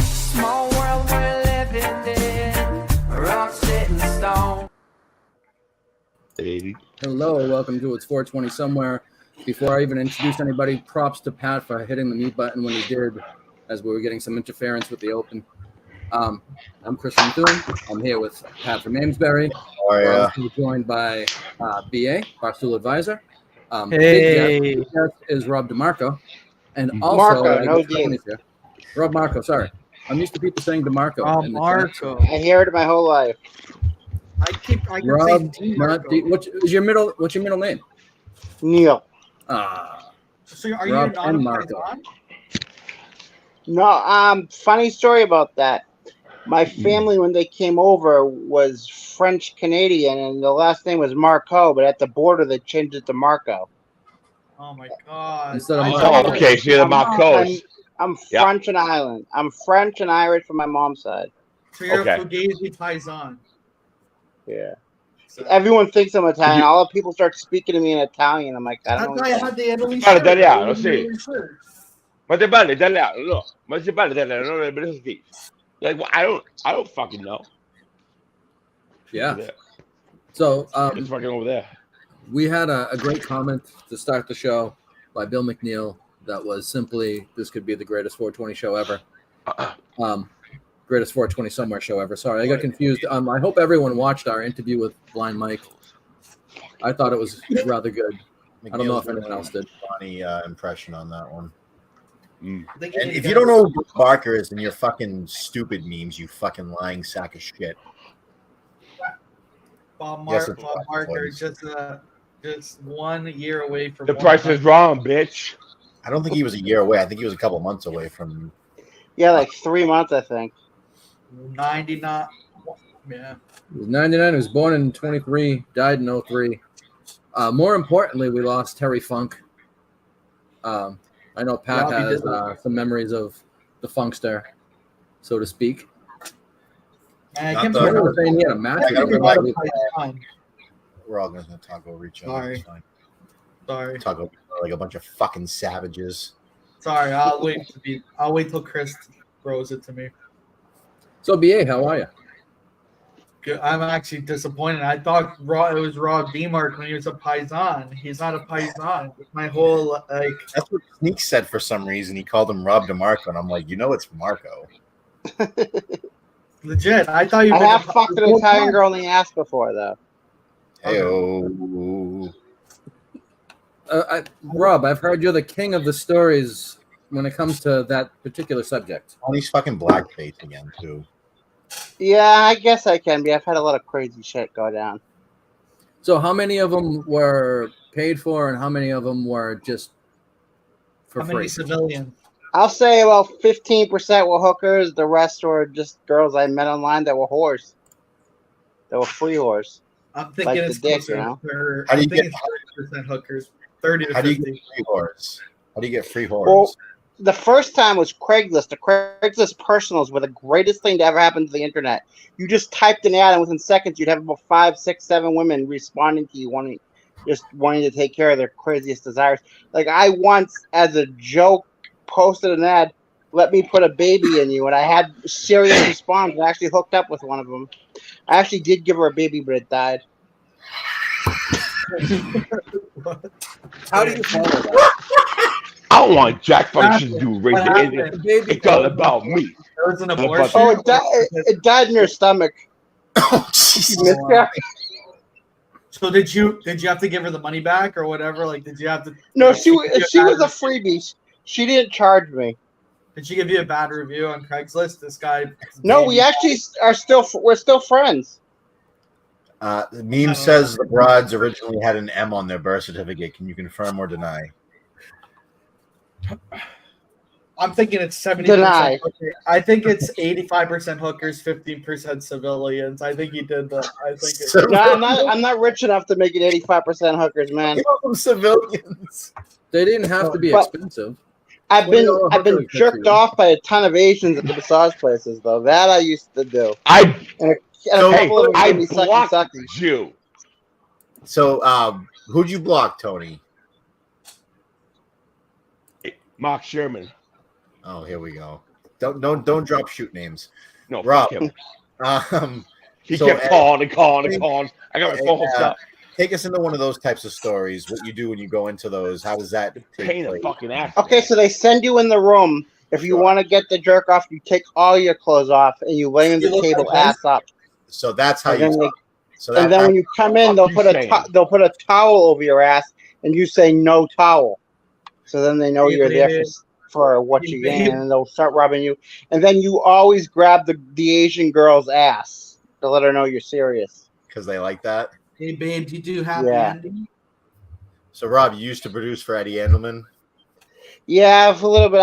Small world we're living in, rock sitting stone. Hello, welcome to It's 420 Somewhere. Before I even introduce anybody, props to Pat for hitting the mute button when he did, as we were getting some interference with the open. I'm Christian Thune. I'm here with Pat from Amesbury. We're also joined by BA, Barstool Advisor. Hey. Big guest is Rob DeMarco. And also, Marco, no D. Rob Marco, sorry. I'm used to people saying DeMarco. Rob in the Marco. chat. I hear it my whole life. I can Rob, say not D. What's your middle name? Neil. So are you Rob not and a Marco. Paisan? No, funny story about that. My family, when they came over, was French Canadian, and the last name was Marco, but at the border they changed it to Marco. Oh my god. Instead of Oh, okay. So you're the Marcos. I'm Yep. French and Island. I'm French and Irish from my mom's side. So you're Okay. a Fugazi Paisan. Yeah. So, Everyone thinks I'm Italian. All the people start speaking to me in Italian. I'm like, I that's don't why I know. had the Italy Parla shirt. italiano, The sì. Italy shirt. Ma te parli italiano? No. Ma se parli italiano, non è preso sì. Like, well, I don't fucking know. Yeah. Yeah. So It's fucking over there. we had a great comment to start the show by Bill McNeil that was simply, this could be the greatest 420 show ever. Greatest 420 Somewhere show ever. Sorry, I got confused. I hope everyone watched our interview with Blind Mike. I thought it was rather good. I don't know if anyone else did. Funny impression on that one. I think And if you don't know who Bill Barker is, then you're fucking stupid memes, you fucking lying sack of shit. Bob Yes, it's Marker boys. just 1 year away from The price is wrong, bitch. I don't think he was a year away. I think he was a couple months away from. Yeah, like 3 months, I think. 99. Yeah. He was 99. He was born in 23, died in 03. More importantly, we lost Terry Funk. I know Pat Yeah, we has did. some memories of the Funkster, so to speak. And I Not can't the- I believe remember saying he had a match. I gotta against go back. everybody. Paisan. We're all going to talk over each other. Sorry. It's fine. Sorry. Talk over like a bunch of fucking savages. Sorry, I'll wait till Chris throws it to me. So, BA, how are you? Good. I'm actually disappointed. I thought it was Rob DeMarc when he was a Paisan. He's not a Paisan. My whole That's what Sneak said for some reason. He called him Rob DeMarco, and I'm like, it's Marco. legit. I thought you. I meant have the- fucked the an whole Italian time. girl in the ass before, though. Hey-oh. Rob, I've heard you're the king of the stories when it comes to that particular subject. Oh, he's fucking blackface again, too. Yeah, I guess I can be. I've had a lot of crazy shit go down. So, how many of them were paid for, and how many of them were just for How free? many civilians? I'll say about 15% were hookers. The rest were just girls I met online that were whores. That were free whores. I'm thinking Like it's the dick, closer you know? to How do I you think get- it's 30% hookers. 30 to How do you 50. get free whores? How do you get free whores? Well, the first time was Craigslist. The Craigslist personals were the greatest thing to ever happen to the internet. You just typed an ad, and within seconds, you'd have about 5, 6, 7 women responding to you, wanting to take care of their craziest desires. Like I once, as a joke, posted an ad, "Let me put a baby in you," and I had serious response. I actually hooked up with one of them. I actually did give her a baby, but it died. How do you follow that? I don't want Jack fucking to do race. What happened? It's all about me. There was an What abortion. Oh, it died in her stomach. Oh, Jesus. She miscarried. So did you have to give her the money back or whatever? Like, did you have to? No, did she give you was a bad- freebie. She didn't charge me. Did she give you a bad review on Craigslist? This guy. No, we actually we're still friends. The meme says the broads originally had an M on their birth certificate. Can you confirm or deny? I'm thinking it's 70%. Deny. I think it's 85% hookers, 15% civilians. I think he did the. I think it, So- No, I'm not rich enough to make it 85% hookers, man. Civilians. They didn't have to be But- expensive. I've What been are all I've been hookers good for jerked you? off by a ton of Asians at the massage places though. That I used to do. I And a So, couple of them I gave me sucky blocked sucky. you. So, who'd you block, Tony? Mark Sherman. Oh, here we go. Don't drop shoot names. No, Rob. fuck him. He So, kept Ed, calling and calling and calling. I got my phone hooked up. take us into one of those types of stories. What you do when you go into those? How does that take Pain in the place? fucking ass. Okay, so they send you in the room. If you Sure. want to get the jerk off, you take all your clothes off and you lay on You the look table like this? ass up. So that's how And you then, talk. So and then when you come in, Fuck you saying? they'll put a towel over your ass, and you say no towel. So then they know You you're there baby. for what You you get, baby. and they'll start rubbing you. And then you always grab the Asian girl's ass to let her know you're serious. because they like that. Hey, babe, do you do happy Yeah. ending? So Rob, you used to produce for Eddie Andelman. Yeah, for a little bit.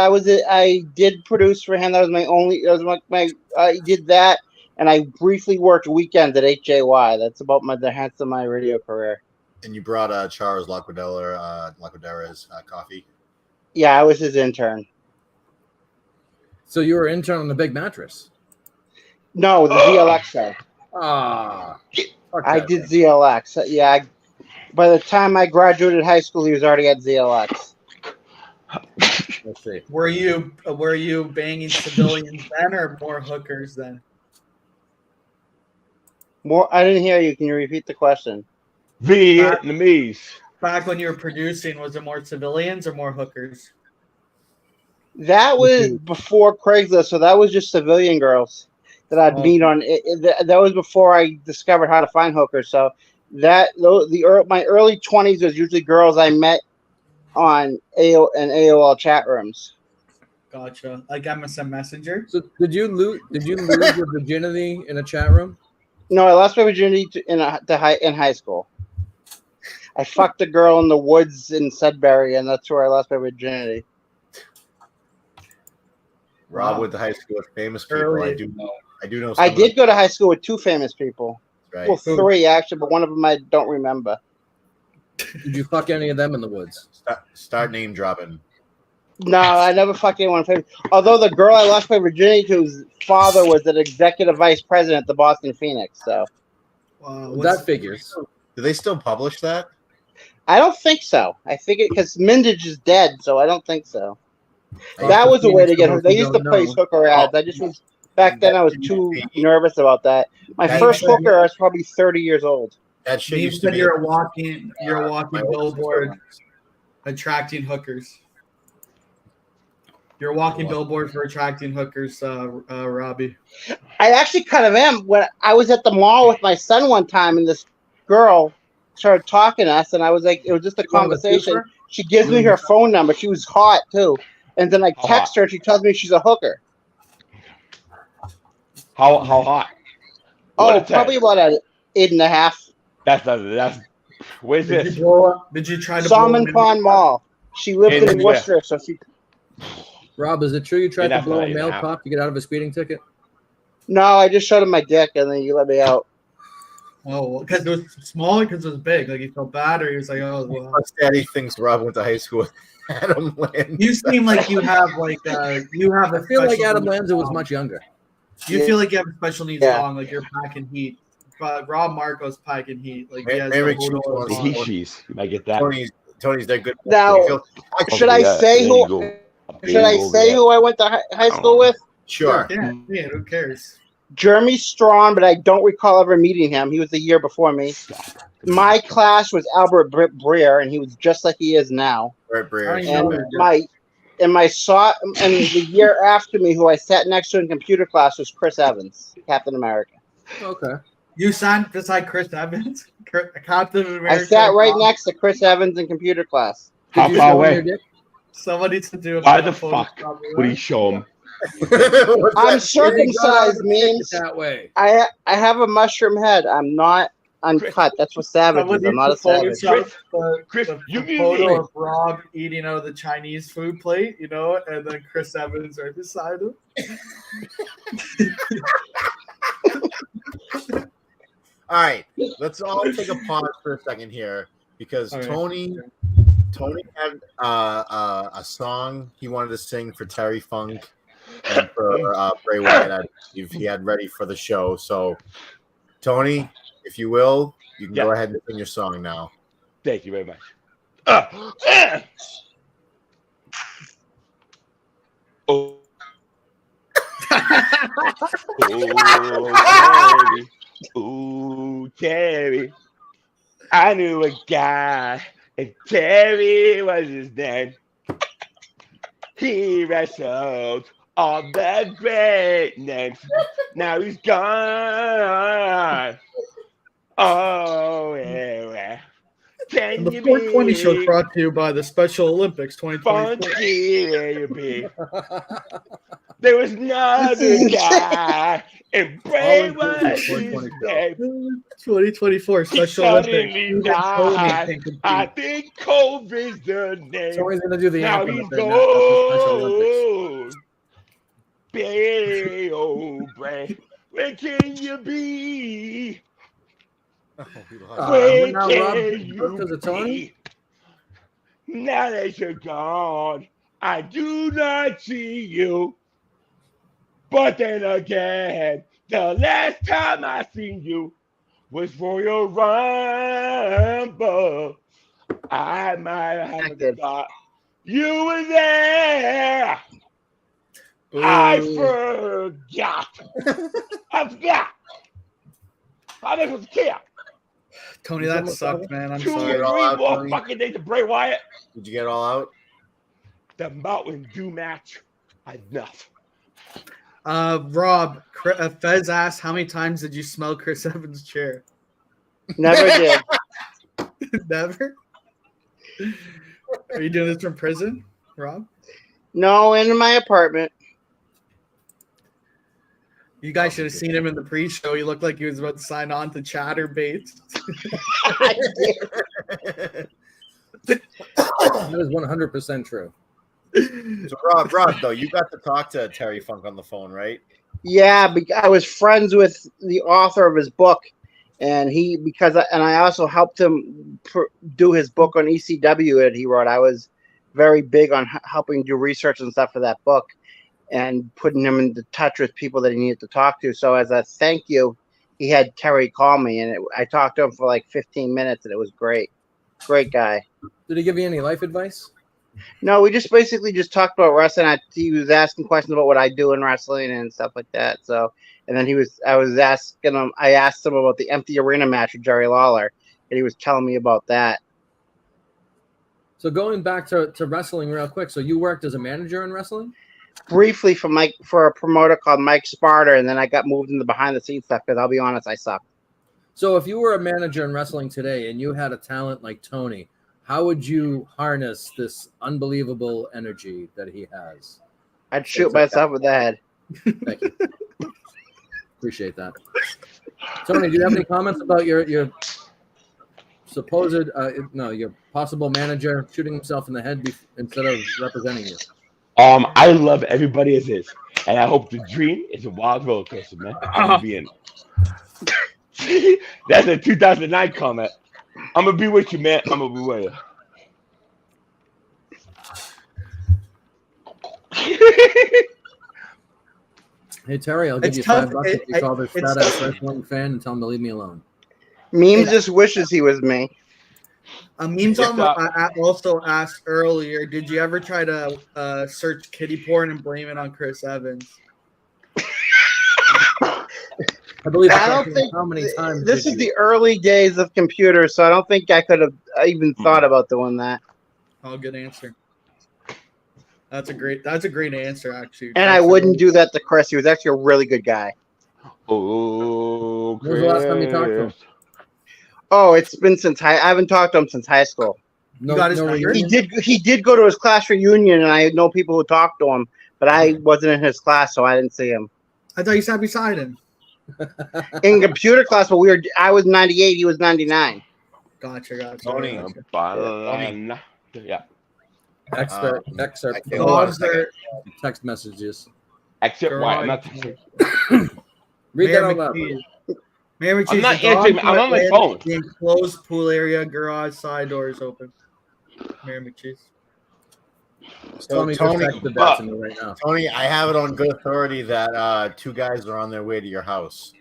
I did produce for him. That was my only. That was my I did that, and I briefly worked weekends at HJY. That's about the height of my radio career. And you brought Charles Laquadera's coffee. Yeah, I was his intern. So you were intern on the Big Mattress. No, the ZLX show. Ah, fuck I that. did ZLX. Yeah, by the time I graduated high school, he was already at ZLX. Let's see. Were you banging civilians then, or more hookers then? More. I didn't hear you. Can you repeat the question? Vietnamese. Back when you were producing, was it more civilians or more hookers? That was before Craigslist, so that was just civilian girls that I'd meet on. That was before I discovered how to find hookers. So my early 20s was usually girls I met on AOL chat rooms. Gotcha. Like MSN Messenger. So did you lose your virginity in a chat room? No, I lost my virginity in high school. I fucked a girl in the woods in Sudbury, and that's where I lost my virginity. Rob Wow. went to high school with famous people. Early. I do know. Some I of did go to high school with two famous people. them, right? Well, three actually, but one of them I don't remember. Did you fuck any of them in the woods? Start name dropping. No, I never fucked anyone famous. Although the girl I lost my virginity to's father was an executive vice president at the Boston Phoenix. So That figures. Do they still publish that? I don't think so. I think because Mindage is dead, so I don't think so. I That was a way to get Phoenix, her. They used to don't place know. hooker ads. I just was back then. I was too nervous about that. My That first used to- hooker, I was probably 30 years old. That shit You used to said be. you're a walking my older billboard sister. attracting hookers. You're a walking billboard for attracting hookers, Robbie. I actually kind of am. When I was at the mall with my son one time, and this girl started talking to us, and I was like, it was just a You want a conversation. super? She gives me her phone number. She was hot too, and then I How text her. And she tells me she's a hooker. How hot? Oh, What is that? probably about an 8.5. That's where's Did this? you blow up? Did you try to blow Salmon him in? Pond Mall. She lived In in where? Worcester, so she. Rob, is it true you tried Yeah, to blow a that's not male even cop to get out of a speeding ticket? No, I just showed him my dick, and then you let me out. Oh, because it was small, because it was big. Like he felt bad, or he was like, "Oh, well." Plus, Daddy thinks Rob went to high school with Adam Lanza. You seem like you have you have a I feel like special Adam needs Lanza was dog. much younger. You feel like you have a special needs Yeah. dog, like you're packing heat. But Rob Marco's packing heat. Like he has Mary the Cheese photo wants of The to- him. Heat You might get that. Tony's that good. Now, should I Yeah, say there who? you go. Should I Bingo, say yeah. who I went to high school with? Sure. Yeah, who cares? Jeremy Strawn, but I don't recall ever meeting him. He was a year before me. My class was Albert Breer, and he was just like he is now. Right, Breer. I And know. the year after me, who I sat next to in computer class, was Chris Evans, Captain America. Okay. You sat beside Chris Evans, Captain America. I sat right next to Chris Evans in computer class. How Did you far show him away? your dick? Somebody to do. Why the fuck would he show him? What's I'm that? Did he circumcised, go out means that way. I have a mushroom head. I'm not uncut. That's what savage is. I'm not a savage. Chris, the you need photo me. of Rob eating out of the Chinese food plate, and then Chris Evans right beside him. All right, let's all take a pause for a second here because All right. Tony had a song he wanted to sing for Terry Funk and for Bray Wyatt. I believe he had ready for the show. So, Tony, if you will, you can go ahead and sing your song now. Thank you very much. Oh. Terry. Ooh, Terry. I knew a guy, and Terry was his name. He wrestled all the great names. Now he's gone. Oh, yeah. Can And the you 420 be show brought to you by the Special Olympics 2024. funky where you be? There was another guy, and Bray was his name. 2024 Special Suddenly Olympics. died. Can compete. I think COVID's the name. Tony's gonna do the Now anthem he's at the Special Olympics. gone. Bray, oh Bray, where can you be? Where now, can Rob, you because of Tony? be? Now that you're gone, I do not see you. But then again, the last time I seen you was for your Rumble. I might have thought you were there. I forgot. I forgot. I never was a kid. Tony, that sucked, man. I'm 2 or sorry. 3 all out, more Tony? fucking days to Bray Wyatt. Did you get all out? The Mountain Dew match. Enough. Rob, Fez asked, how many times did you smell Chris Evans' chair? Never did. Never? Are you doing this from prison, Rob? No, in my apartment. You guys should have seen him in the pre-show. He looked like he was about to sign on to Chatterbaits. That is 100% true. So Rob, though, you got to talk to Terry Funk on the phone, right? Yeah, I was friends with the author of his book, and I also helped him do his book on ECW that he wrote. I was very big on helping do research and stuff for that book, and putting him into touch with people that he needed to talk to. So as a thank you, he had Terry call me, and I talked to him for like 15 minutes, and it was great. Great guy. Did he give you any life advice? No, we just basically just talked about wrestling. He was asking questions about what I do in wrestling and stuff like that. So, and then I asked him about the empty arena match with Jerry Lawler, and he was telling me about that. So going back to wrestling real quick. So you worked as a manager in wrestling? Briefly for a promoter called Mike Sparta, and then I got moved into behind the scenes stuff because I'll be honest, I suck. So if you were a manager in wrestling today and you had a talent like Tony, how would you harness this unbelievable energy that he has? I'd shoot myself in the head. Thank you. Appreciate that. Tony, do you have any comments about your supposed, your possible manager shooting himself in the head instead of representing you? I love everybody as is, and I hope the dream is a wild roller coaster, man. I'm gonna be in it. That's a 2009 comment. I'm gonna be with you, man. I'm gonna be with you. Hey Terry, I'll give It's you tough. $5 if you call this fat ass wrestling fan and tell him to leave me alone. Memes just wishes he was me. Memes also asked earlier, did you ever try to search kiddie porn and blame it on Chris Evans? I believe I don't think how many times this did is you? the early days of computers, so I don't think I could have even thought about doing that. Oh, good answer. That's a great answer, actually. And I wouldn't do that to Chris. He was actually a really good guy. Oh, When was the last time you talked to him? Oh, it's been I haven't talked to him since high school. No, You got his no number? reunion? He did go to his class reunion, and I know people who talked to him, but I wasn't in his class, so I didn't see him. I thought you sat beside him. In computer class, but I was 98, he was 99. Gotcha. Tony. Yeah. Excerpt I can't Dogs watch are text messages. Except why I'm not. Read that Mayor out loud. McKee. Mayor McKee, I'm not the answering. dogs I'm on my are phone. in the enclosed pool area, garage side doors open. Mary McCheese. So Tony just Tony, texted that to me right now. Tony, I have it on good authority that 2 guys are on their way to your house.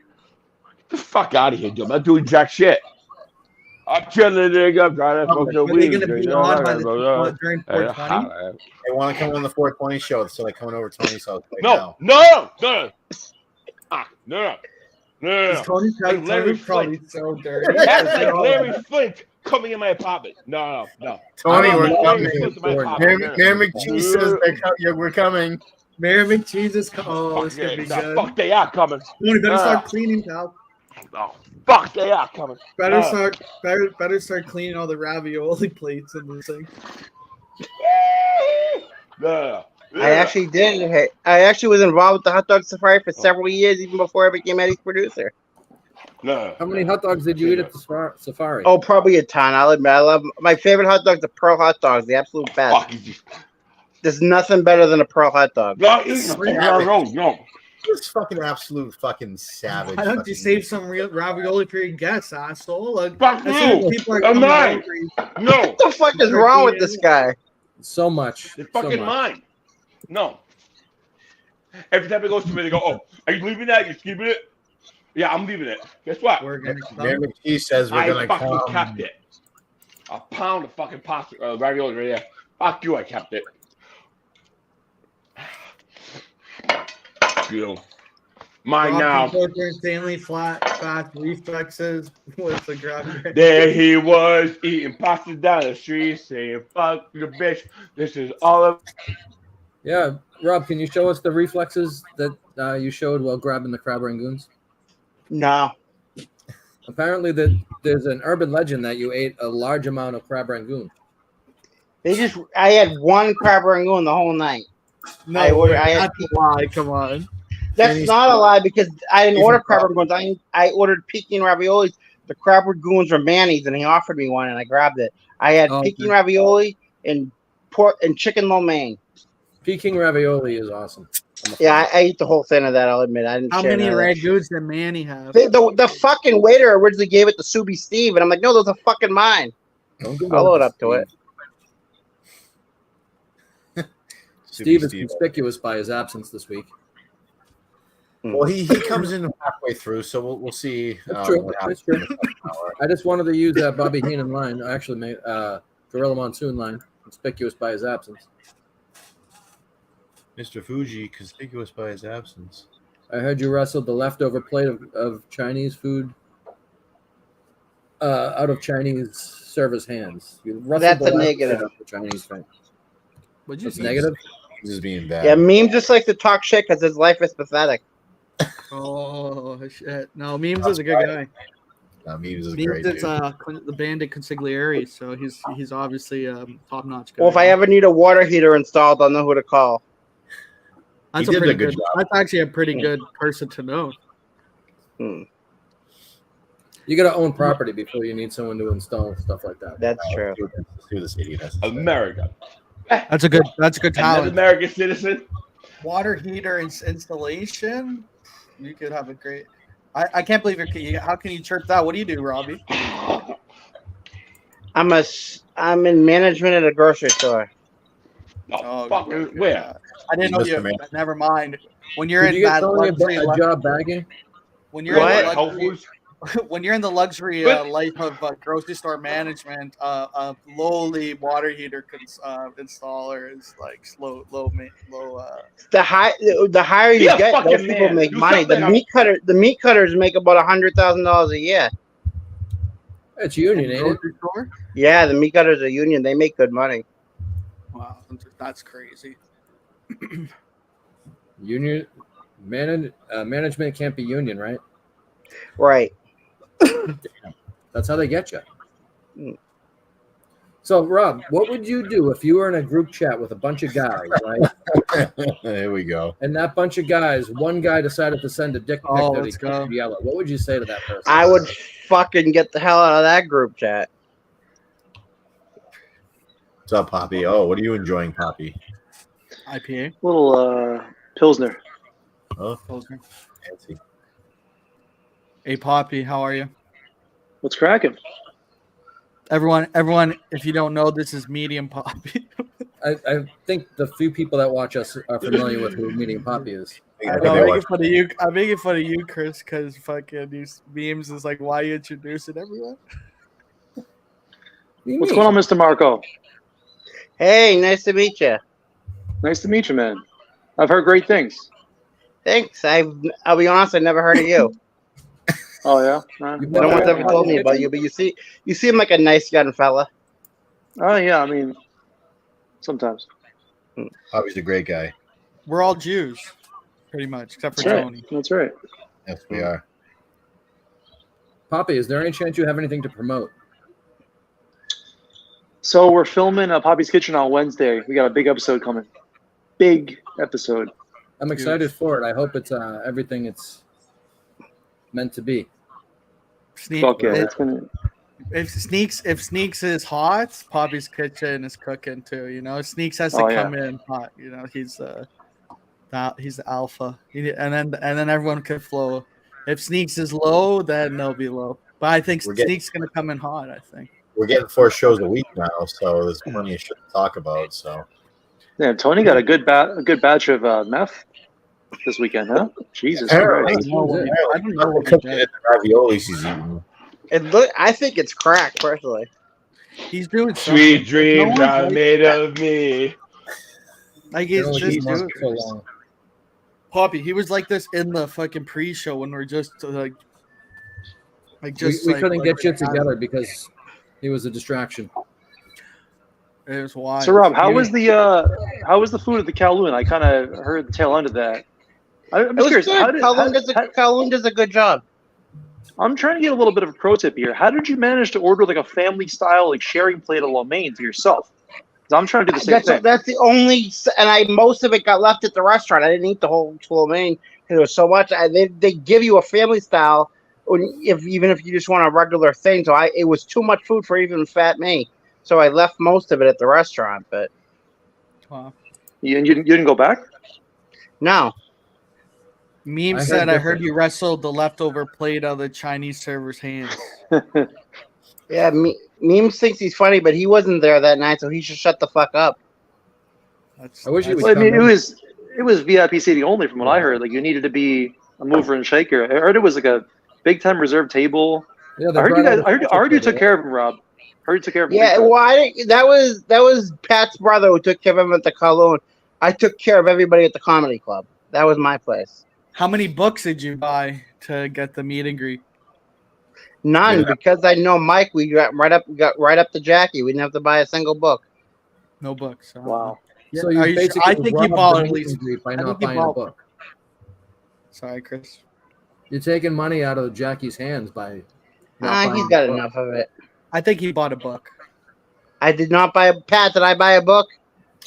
Get the fuck out of here, dude. I'm not doing jack shit. I'm chilling, nigga. Trying to Are fucking they weed. going to be on by the during 420? They want to come on the 420 show, so they're coming over to Tony's house right No, now. no. No. Tony's Like Larry probably Flint. so dirty. That's like Larry Flint coming in my apartment. No. Tony, I'm we're not Larry coming. Flint in my apartment. Mayor McGee says we're coming. Mary McCheese is oh, this could be good. Fuck, they are coming. Tony, better start cleaning, pal. Oh, fuck, they are coming. Better start cleaning all the ravioli plates in the sink. I actually did. I actually was involved with the hot dog safari for several years, even before I became Eddie's producer. No. How many hot dogs did you eat at the safari? Oh, probably a ton. I'll admit, I love my favorite hot dogs. The Pearl hot dogs, the absolute best. There's nothing better than a Pearl hot dog. No. This fucking absolute fucking savage. Why don't you save some real ravioli for your guests, asshole? Like, Fuck I see you. people are I'm coming mine. over. No. What the fuck is wrong with this guy? So much. It's so fucking much. mine. No. Every time it goes to me, they go, "Oh, are you leaving that? You keeping it?" Yeah, I'm leaving it. Guess what? We're gonna Mayor come. McGee says we're I gonna fucking come. kept it. A pound of fucking pasta, ravioli right there. Fuck you, I kept it. You. Mine now. Stanley fat reflexes with the gravity. There he was eating pasta down the street, saying, "Fuck the bitch. This is all of." Yeah, Rob, can you show us the reflexes that you showed while grabbing the crab rangoons? No. Apparently, there's an urban legend that you ate a large amount of crab rangoon. I had one crab rangoon the whole night. No, that's a lie. Come on. That's not a lie because I didn't order crab rangoons. I ordered Peking raviolis. The crab rangoons were Manny's, and he offered me one, and I grabbed it. I had Peking ravioli and pork and chicken lo mein. Peking ravioli is awesome. Yeah, I ate the whole thing of that. I'll admit. I didn't. How share many none of that. ragoons did Manny have? The fucking waiter originally gave it to Subi Steve, and I'm like, no, those are fucking mine. Don't give I'll load up to it. Steve is conspicuous by his absence this week. Well, he comes in halfway through, so we'll see. That's true. What That's happens. true. I just wanted to use that Bobby Heenan line. Actually, Gorilla Monsoon line. Conspicuous by his absence. Mr. Fuji, conspicuous by his absence. I heard you wrestled the leftover plate of Chinese food out of Chinese servers' hands. You wrestled That's the a leftover negative. out of Chinese food. What'd you It's say? negative. He's just being bad. Yeah, Meme just likes to talk shit because his life is pathetic. Oh shit! No, Memes is a good guy. Memes is Memes great. is Dude. the bandit consigliere, so he's obviously top notch guy. Well, if I ever need a water heater installed, I'll know who to call. that's He did a pretty good good. job. That's actually a pretty good person to know. You got to own property before you need someone to install stuff like that. That's true. Let's do this idiot. has to say. America. That's a good Another talent. American citizen. Water heater installation. You could have a great. I can't believe it. How can you chirp that? What do you do, Robbie? I'm in management at a grocery store. Oh, fuck. Where? I didn't know Mr. you. Man. Never mind. When you're Did in you get that Tony luxury, a job bagging? when you're in What? the Whole luxury, Foods? when you're in the luxury life of grocery store management, a lowly water heater installer is like low. The higher you Be a get, those fucking people man. make Do money. The something. meat cutters make about $100,000 a year. It's union, ain't it? Grocery store. Yeah, the meat cutters are union. They make good money. Wow, that's crazy. Union management can't be union, right? Right. That's how they get you. Mm. So, Rob, what would you do if you were in a group chat with a bunch of guys, right? There we go. And that bunch of guys, one guy decided to send a dick pic Oh, that he let's go. couldn't yell at. What would you say to that person? I would fucking get the hell out of that group chat. What's up, Poppy? Oh, what are you enjoying, Poppy? IPA. Little Pilsner. Oh, Pilsner. fancy. Hey, Poppy, how are you? What's cracking? Everyone, if you don't know, this is Medium Poppy. I think the few people that watch us are familiar with who Medium Poppy is. I know, I'm making fun of you. I'm making fun of you, Chris, because fucking these memes is like, why you introducing everyone? What's going on, Mr. Marco? Hey, nice to meet you. Nice to meet you, man. I've heard great things. Thanks. I'll be honest, I never heard of you. Oh yeah. No one's ever told me about you, but you seem like a nice young fella. Oh yeah. I mean, sometimes. Bobby's a great guy. We're all Jews, pretty much, except for That's right. Tony. That's right. Yes, we are. Poppy, is there any chance you have anything to promote? So we're filming Poppy's Kitchen on Wednesday. We got a big episode coming. Big episode. I'm excited for it. I hope it's everything it's meant to be. Sneak, Fuck yeah. It's gonna. if Sneaks is hot, Poppy's Kitchen is cooking too. You know, Sneaks has to Oh, yeah. come in hot. You know, he's the alpha, and then everyone could flow. If Sneaks is low, then they'll be low. But I think Sneaks gonna come in hot. I think. We're getting 4 shows a week now, so there's plenty of shit to talk about. So Yeah, Tony got a good batch of meth this weekend, huh? Jesus Apparently. Christ. I don't know what he cooking did. it the raviolis he's eating. I think it's crack, personally. He's doing Sweet something. dreams No are one- made of me. Like You he's know, just he's doing so long. Poppy. He was like this in the fucking pre-show when we're just like We like, couldn't get shit together because he was a distraction. It was wild. So Rob, how was the food at the Kowloon? I kind of heard the tail end of that. I'm It just was curious. good. Kowloon does a good job. I'm trying to get a little bit of a pro tip here. How did you manage to order like a family style like sharing plate of lo mein to yourself? 'Cause I'm trying to do the same thing. That's the only, and most of it got left at the restaurant. I didn't eat the whole lo mein because there was so much. They give you a family style, even if you just want a regular thing. So it was too much food for even fat me. So I left most of it at the restaurant. But Wow. You didn't go back? no, Meme I heard said, "I heard different. you wrestled the leftover plate out of the Chinese server's hands." yeah, Memes thinks he's funny, but he wasn't there that night, so he should shut the fuck up. That's, I wish he that's- would Well, I mean, come in. it was VIP seating only, from what I heard. Like you needed to be a mover and shaker. I heard it was like a big time reserved table. Yeah, I heard you guys. I heard you took care of him, Rob. I heard you took care of him. Yeah, well, that was Pat's brother who took care of him at the Kowloon. I took care of everybody at the comedy club. That was my place. How many books did you buy to get the meet and greet? None, Yeah. because I know Mike. We got right up to Jackie. We didn't have to buy a single book. No books. Huh? Wow. Yeah, So are you you sure? basically I think you robbed bought the at meet least. and greet by I not think you buying a bought- book. Sorry, Chris. You're taking money out of Jackie's hands by. not buying He's a got book. enough of it. I think he bought a book. I did not buy a Pat. Did I buy a book?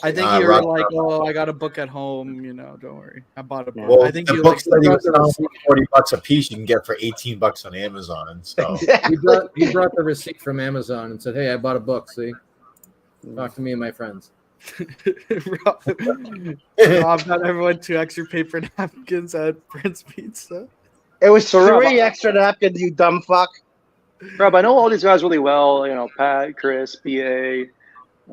I think Uh, you were Rob- like, "Oh, I got a book at home." You know, don't worry. I bought a book. Well, I think the you books that he was like- selling for $40 a piece, you can get for $18 on Amazon. So He brought the receipt from Amazon and said, "Hey, I bought a book. See, talk to me and my friends." Rob got everyone 2 extra paper napkins at Prince Pizza. It was So, Rob, 3 extra napkins. You dumb fuck. Rob, I know all these guys really well. You know, Pat, Chris, BA,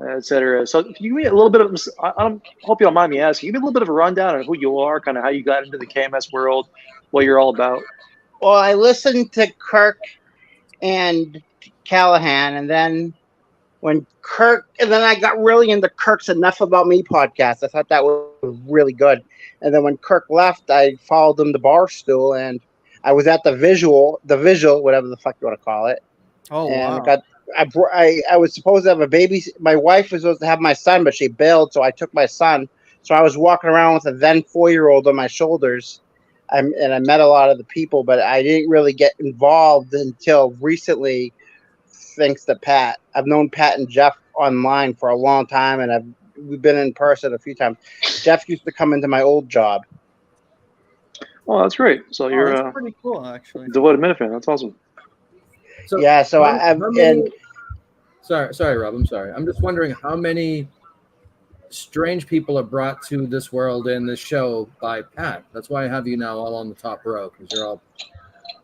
etc. So, can you give me a little bit of? I hope you don't mind me asking. Give me a little bit of a rundown on who you are, kind of how you got into the KMS world, what you're all about. Well, I listened to Kirk and Callahan, and then I got really into Kirk's Enough About Me podcast. I thought that was really good. And then when Kirk left, I followed him to Barstool, and I was at the visual, whatever the fuck you want to call it. Oh And wow! I was supposed to have a baby. My wife was supposed to have my son, but she bailed, so I took my son. So I was walking around with a then 4-year-old on my shoulders. And I met a lot of the people, but I didn't really get involved until recently, thanks to Pat. I've known Pat and Jeff online for a long time, and we've been in person a few times. Jeff used to come into my old job. Oh, that's great. So Oh, you're that's a pretty cool, actually. devoted Minute fan. That's awesome. So Yeah, so how many- Sorry, Rob. I'm sorry. I'm just wondering how many strange people are brought to this world and this show by Pat. That's why I have you now all on the top row, because you're all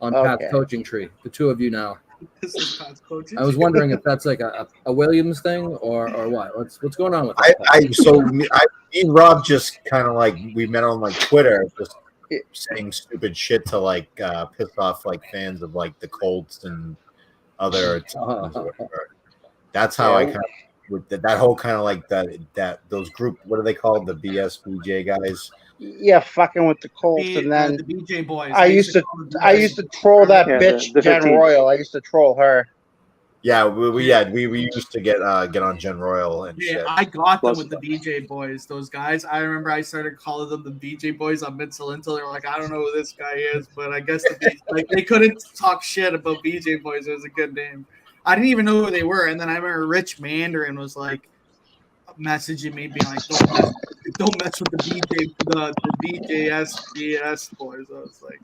on Okay. Pat's coaching tree. The 2 of you now. This is Pat's coaching. I was wondering if that's like a Williams thing or what. What's going on with I, that? me and Rob just kind of like we met on like Twitter, just saying stupid shit to like piss off like fans of like the Colts and other teams. Or whatever. That's how I kind of with that whole kind of like that those group. What are they called? The BSBJ guys. Yeah, fucking with the Colts, and then the BJ boys. I used to troll that bitch the Jen 15. Royal. I used to troll her. Yeah, we used to get on Jen Royal and Yeah, shit. I got them Plus- with the BJ boys. Those guys. I remember I started calling them the BJ boys on Midsole until they were like, I don't know who this guy is, but I guess like they couldn't talk shit about BJ boys. It was a good name. I didn't even know who they were, and then I remember Rich Mandarin was like messaging me, being like, "Don't mess with the BJSBS boys." I was like,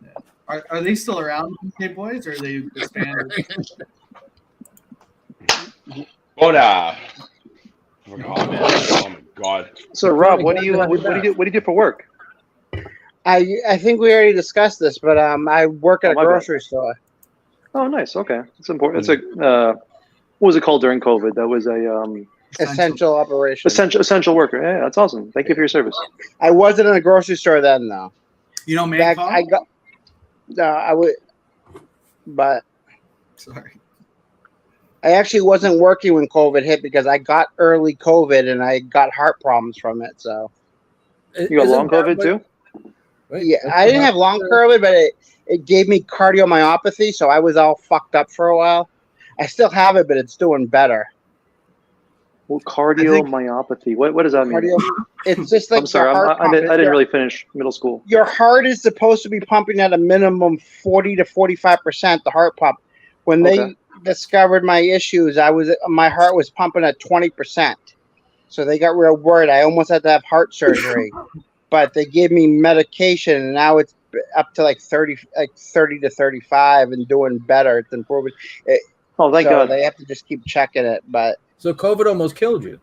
yeah. Are they still around, BJ boys, or are they disbanded? But oh my god. So Rob, what do you do for work? I think we already discussed this, but I work at a my bad. grocery store. Oh, nice. Okay, it's important. It's a what was it called during COVID? That was a Essential operation. essential worker. Yeah, that's awesome. Thank you for your service. I wasn't in a grocery store then, though. You know, Back, man. I got. No, I would. But Sorry. I actually wasn't working when COVID hit because I got early COVID and I got heart problems from it. So You got long COVID too? yeah, I didn't have long COVID, but it gave me cardiomyopathy, so I was all fucked up for a while. I still have it, but it's doing better. Well, cardiomyopathy. What does that mean? It's just like I'm sorry, your heart I didn't really finish middle school. Your heart is supposed to be pumping at a minimum 40 to 45%. The heart pump. When they discovered my issues, my heart was pumping at 20%. So they got real worried. I almost had to have heart surgery, but they gave me medication, and now it's up to like 30 to 35, and doing better. It's improving. Oh, thank God. They have to just keep checking it, but. So COVID almost killed you.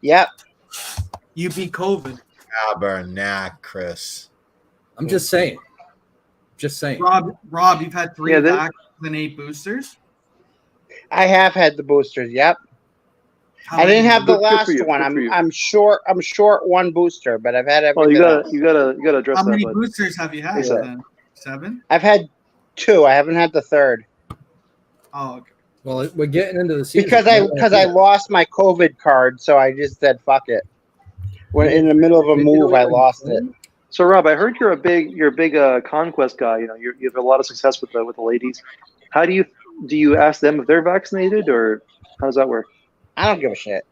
Yep. You beat COVID. Tabernacle, Chris. I'm just saying. Just saying. Rob, you've had 3 Yeah, vaccines and 8 boosters. I have had the boosters. Yep. How I didn't many- have the Good for last you, one. good for you. I'm short one booster, but I've had Oh, everything. else. you gotta address How that. many bud. boosters have you had? What's that? Then? 7. I've had 2. I haven't had the third Oh, okay. Well, we're getting into the season. because I lost my COVID card, so I just said fuck it. When in the middle of a move, I lost it. So Rob, I heard you're a big conquest guy. You know, you have a lot of success with the ladies. How do you ask them if they're vaccinated, or how does that work? I don't give a shit.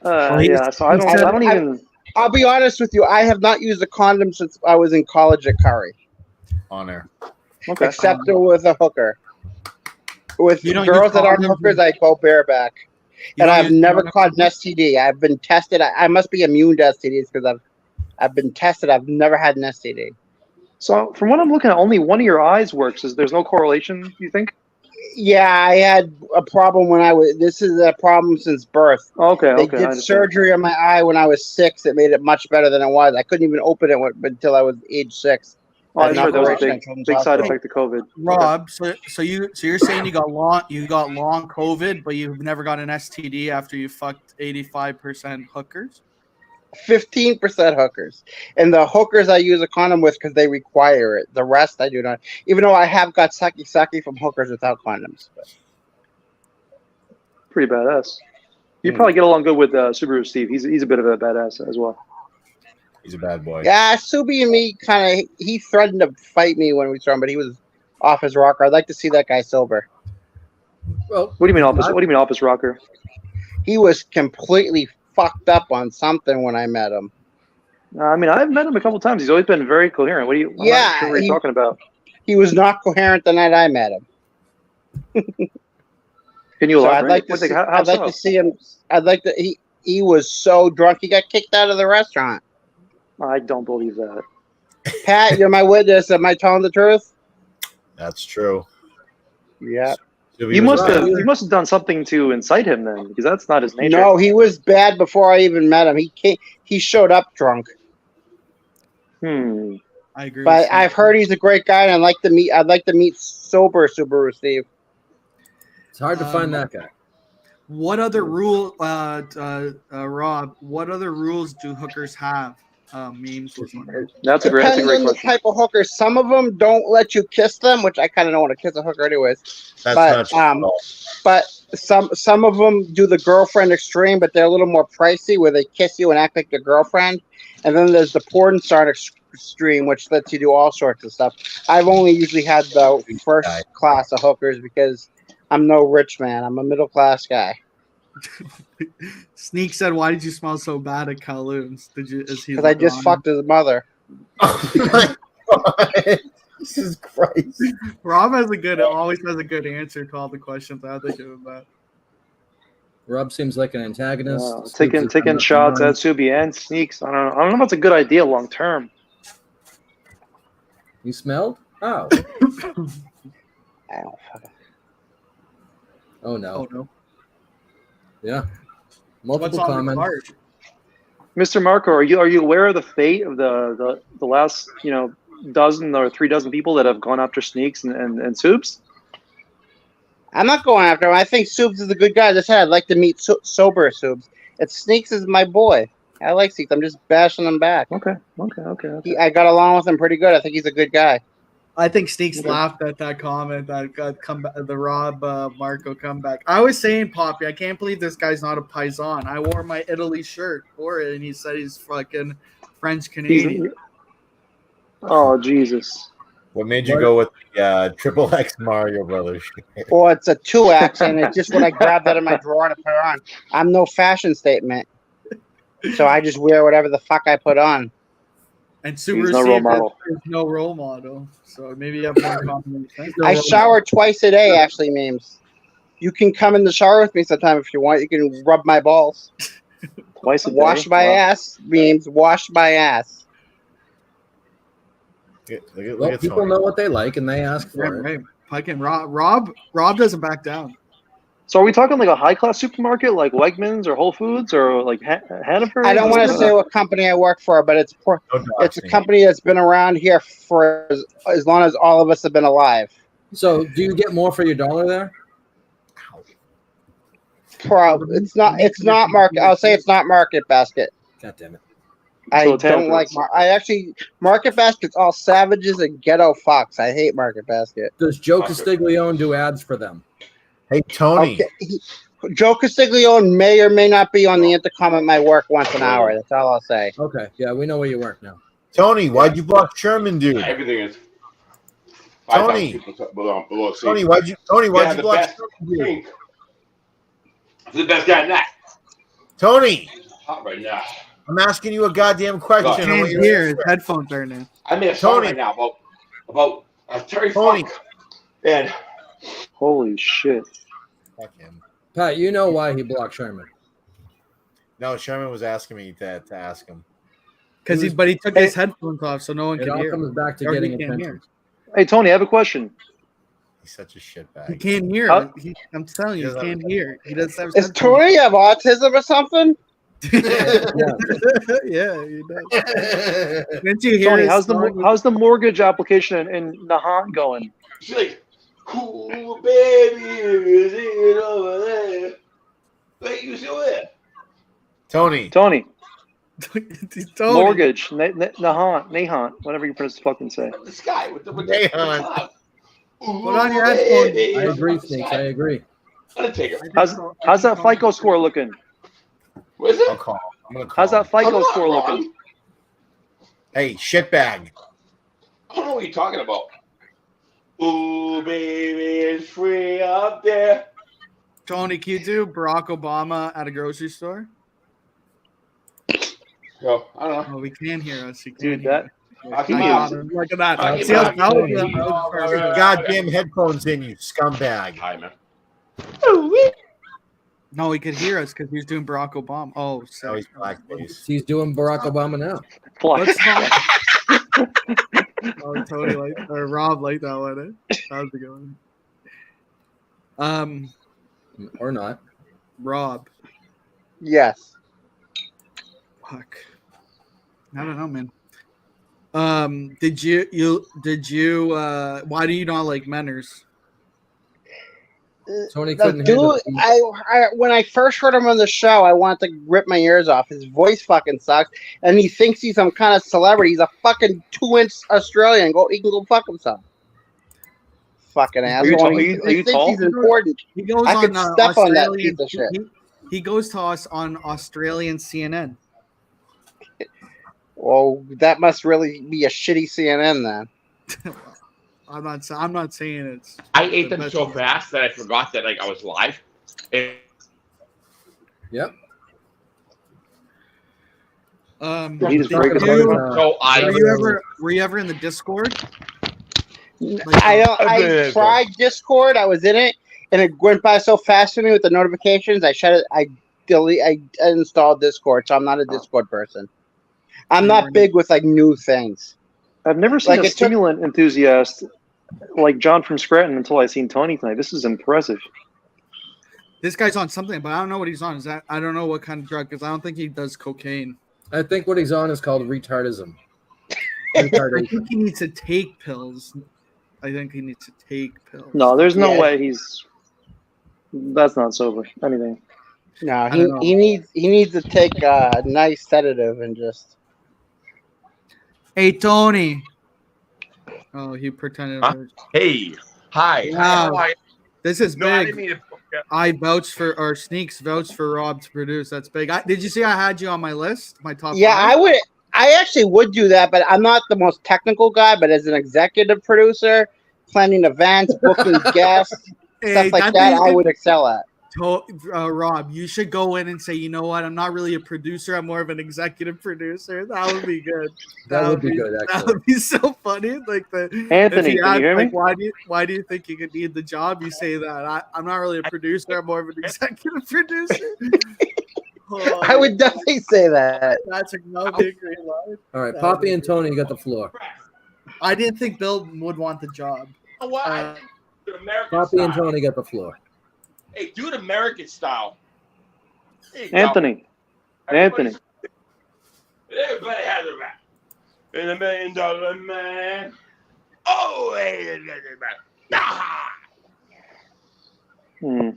Yeah, so I don't even. I'll be honest with you. I have not used a condom since I was in college at Curry, Honor. Okay. except with a hooker. With You don't girls use that aren't condoms hookers, I go bareback. You And don't I've use never condoms? caught an STD. I've been tested. I must be immune to STDs because I've been tested. I've never had an STD. So from what I'm looking at, only one of your eyes works. There's no correlation, you think? Yeah, I had a problem when I was. This is a problem since birth. Okay, They okay. I did understand. surgery on my eye when I was 6. It made it much better than it was. I couldn't even open it until I was age 6. Oh, I Had just heard that was a operation at big side Hospital. effect of COVID. Rob, so you're saying you got long COVID, but you've never got an STD after you fucked 85% hookers? 15% hookers, and the hookers I use a condom with because they require it. The rest I do not. Even though I have got sucky from hookers without condoms. But. Pretty badass. You probably get along good with Subaru Steve. He's a bit of a badass as well. He's a bad boy. Yeah, Subi and me he threatened to fight me when we saw him, but he was off his rocker. I'd like to see that guy sober. Well, What do you mean office rocker? He was completely fucked up on something when I met him. I mean, I've met him a couple times. He's always been very coherent. I'm not sure what you're talking about. He was not coherent the night I met him. Can you So elaborate? I'd like to What, see, how I'd like so? to see him. I'd like to. He was so drunk he got kicked out of the restaurant. I don't believe that. Pat, you're my witness. Am I telling the truth? That's true. Yeah. You must have done something to incite him then, because that's not his nature. No, he was bad before I even met him. He showed up drunk. Hmm. I agree. But with I've Steve. heard he's a great guy, and I'd like to meet sober Subaru Steve. It's hard to find that guy. What other rule, Rob? What other rules do hookers have? Memes was wondering. That's a great Depends on the question. type of hooker. Some of them don't let you kiss them, which I kind of don't want to kiss a hooker anyways. That's But, not true at all. But some of them do the girlfriend extreme, but they're a little more pricey, where they kiss you and act like your girlfriend. And then there's the porn star extreme, which lets you do all sorts of stuff. I've only usually had the first class of hookers because I'm no rich man. I'm a middle class guy. Sneak said, "Why did you smell so bad at Kowloon's? Did you? Is he? Because I just fucked his mother. Oh my God. Jesus Christ. Rob always has a good answer to all the questions. I think of that. Rob seems like an antagonist. Wow, Scoops taking is kind of shots annoying. at Subi and Sneaks. I don't know if that's a good idea long term. You smelled? Oh. I don't fucking. Oh no. Oh no! Yeah. What's Multiple on the comments. card? Mr. Marco, are you aware of the fate of the last dozen or 3 dozen people that have gone after Sneaks and Soups? I'm not going after him. I think Soups is a good guy. As I said, I'd like to meet sober Soups. Sneaks is my boy. I like Sneaks. I'm just bashing him back. Okay. I got along with him pretty good. I think he's a good guy. I think Sneaks Okay. laughed at that comment that got the Rob Marco comeback. I was saying, Poppy, I can't believe this guy's not a paisan. I wore my Italy shirt for it, and he said he's fucking French Canadian. Oh Jesus! What made you go with the Triple X Mario Brothers? Or it's a 2X, and it's just when I grabbed that in my drawer to put it on. I'm no fashion statement. So I just wear whatever the fuck I put on. And Super He's no role Steve model. is no role model, so maybe you have more confidence. I shower twice a day, actually, memes. You can come in the shower with me sometime if you want. You can rub my balls. Twice a day. Wash my Wow. ass, memes. Wash my ass. Well, people know what they like and they ask for it. Right. Fucking Rob doesn't back down. So are we talking like a high class supermarket like Wegmans or Whole Foods or like Hannaford? I don't want to say what company I work for, but it's a company that's been around here for as long as all of us have been alive. So, do you get more for your dollar there? Probably. It's not market. I'll say it's not Market Basket. God damn it. I So it's don't like. Hannaford's. Market Basket's all savages and ghetto fucks. I hate Market Basket. Does Joe Castiglione do ads for them? Hey, Tony. Okay. Joe Castiglione may or may not be on the intercom at my work once an hour. That's all I'll say. Okay. Yeah, we know where you work now. Tony, why'd you block Sherman, dude? Everything is. Tony. Tony, why'd you block Sherman, dude? The best guy in that. Tony, Hot right now. I'm asking you a goddamn question. I Can't want you to hear. His answer it. headphones are in. I made a song Tony. right now about Terry Tony. Funk. And Holy shit! Fuck him. Pat, you know why he blocked Sherman. No, Sherman was asking me to ask him. Because he took his headphones off, so no one It could all hear. comes back to Or he getting can't attention. Hey Tony, I have a question. He's such a He shitbag. can't hear. Huh? I'm telling you, he He can't hear. He doesn't have Is his Tony have autism or something? Yeah, he does. Didn't you hear Tony, his how's song? how's the mortgage application in Nahant going? she's like, cool baby, is it over there? Wait, you still there? Tony, Tony, Tony. mortgage, Nahant, whatever you fucking say. The sky with the Hey, cloud. hon. Put on your headphones. I agree, Sneaks. I agree. Undertaker. How's that FICO score looking? What is I'll it? call him. I'm gonna call How's that him. FICO I'm not score wrong. looking? Hey, shitbag. I don't know what you're talking about. Ooh, baby, it's free up there. Tony, can you do Barack Obama at a grocery store? Yo, I don't know. Oh, we can't hear us. He Dude, can't that hear. Rocky He Mountain. is. Look at that. Rocky See how Mountain. loud Tony, that Put was? your goddamn headphones in, you scumbag. Hi, man. No, he could hear us because he was doing Barack Obama. Oh, Oh, sorry. he's blackface. He's doing Barack Obama now. Let's not. Oh, Tony or Rob liked that one. Eh? That was a good one. Or not. Rob. Yes. Fuck. I don't know, man. Did you why do you not like Menners? Tony No, couldn't handle dude, it. when I first heard him on the show, I wanted to rip my ears off. His voice fucking sucks, and he thinks he's some kind of celebrity. He's a fucking 2-inch Australian. He can go fuck himself. Fucking you asshole. tall? He Are you thinks tall? he's important. He goes I on could step on that Australian. piece of shit. He goes to us on Australian CNN. Well, that must really be a shitty CNN then. I'm not saying it's. I ate the them best so one. fast that I forgot that I was live. And Yep. Did he just break his Talking leg? about, so I Were you ever in the Discord? I tried Discord. I was in it, and it went by so fast for me with the notifications. I shut it. I installed Discord, so I'm not a Discord person. I'm not big with like new things. I've never seen Like, a it took- stimulant enthusiast like John from Scranton until I seen Tony tonight. This is impressive. This guy's on something, but I don't know what he's on. I don't know what kind of drug because I don't think he does cocaine. I think what he's on is called retardism. I Retardation. think he needs to take pills. I think he needs to take pills. No, there's no Yeah. way he's. That's not sober. Anything. No, I don't know. he needs to take a nice sedative and just. Hey Tony. Oh, he pretended. Huh? Hey, hi. Wow. Hi. This is No, I big. didn't mean to. I vouch for or Sneaks vouch for Rob to produce. That's big. Did you see I had you on my list? My top. Yeah, 5? I actually would do that, but I'm not the most technical guy. But as an executive producer, planning events, booking guests, Hey, stuff like that's that, what I you would excel at. Rob, you should go in and say, you know what? I'm not really a producer. I'm more of an executive producer. That would be good. That would be good, That actually. would be so funny. Like Anthony, if can ask, you hear me? like, why do you think you could need the job? You say that. I'm not really a producer. I'm more of an executive producer. Oh, I would definitely say that. That's that would be a great line. All right, That Poppy would and be Tony, you got the floor. I didn't think Bill would want the job. You know what? Uh, Do it American Poppy and style. Tony got the floor. Hey, do it American style. There you go. Anthony. Everybody has a rap. In $1 million man. Oh, hey, nah. Hmm.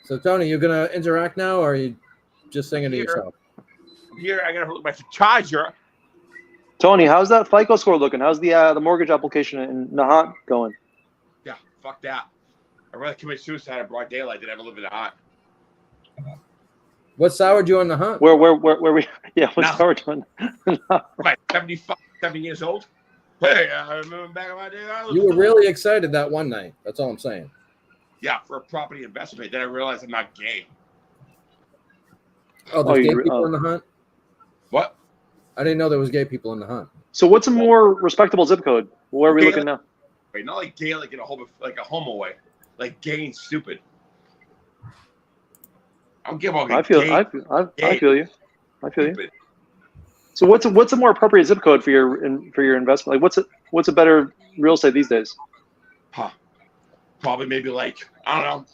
So, Tony, you're going to interact now, or are you just singing to Here. yourself? Here, I gotta look at my charger. Tony, how's that FICO score looking? How's the mortgage application in Nahat going? Yeah, fuck that. I'd rather commit suicide in broad daylight than ever live in the hot. What soured you on the hunt? Where we? Yeah, what's No. our doing? Right, 7 years old. Hey, I remember back in my day. You were really excited that one night. That's all I'm saying. Yeah, for a property investment. Then I realized I'm not gay. Oh, there's Oh, gay you- people oh. in the hunt? What? I didn't know there was gay people in the hunt. So what's a more respectable zip code? Where are we Okay. looking now? Wait, not like gay, like in a homo way. Like gay and stupid. I don't give a I feel gay, I feel you. I feel you. stupid. So what's a more appropriate zip code for your investment? Like what's a better real estate these days? Huh. Probably maybe like, I don't know,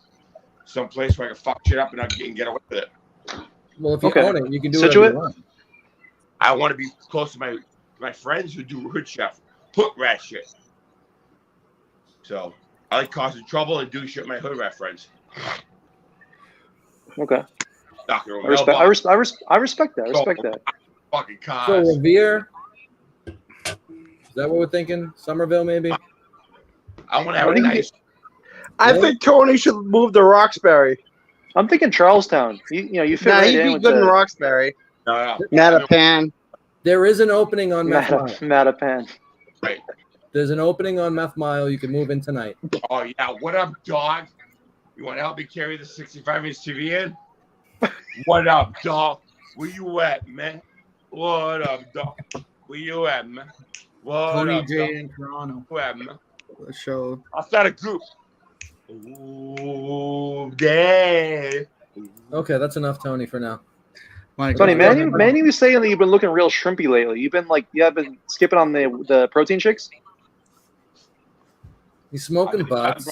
some place where I can fuck shit up and I can get away with it. Well, if you Okay. own it, you can do Situate? whatever you want. I want to be close to my friends who do hood chef, hook rat shit. So I like causing trouble and doing shit with my hood rat friends. Okay. Knocking over I respect mailbox, I respect that. I respect that. fucking So, cars. Revere, is that what we're thinking? Somerville, maybe? I want to have a nice. I Yeah. think Tony should move to Roxbury. I'm thinking Charlestown. You fit Nah, right he'd in be with good in the Roxbury. No. Mattapan. There is an opening on Meth Mile. Mattapan. Right. There's an opening on Meth Mile. You can move in tonight. Oh yeah. What up, dog? You want to help me carry the 65-inch TV in? What up, dog? Where you at, man? What up, dog? Where you at, man? What Tony up, dog? J in Toronto. Where at, man? The show. I'll start a group. Ooh, dang. Okay, that's enough, Tony, for now. My Tony, God. Manny was saying that you've been looking real shrimpy lately. You have been skipping on the protein shakes. He's smoking butts.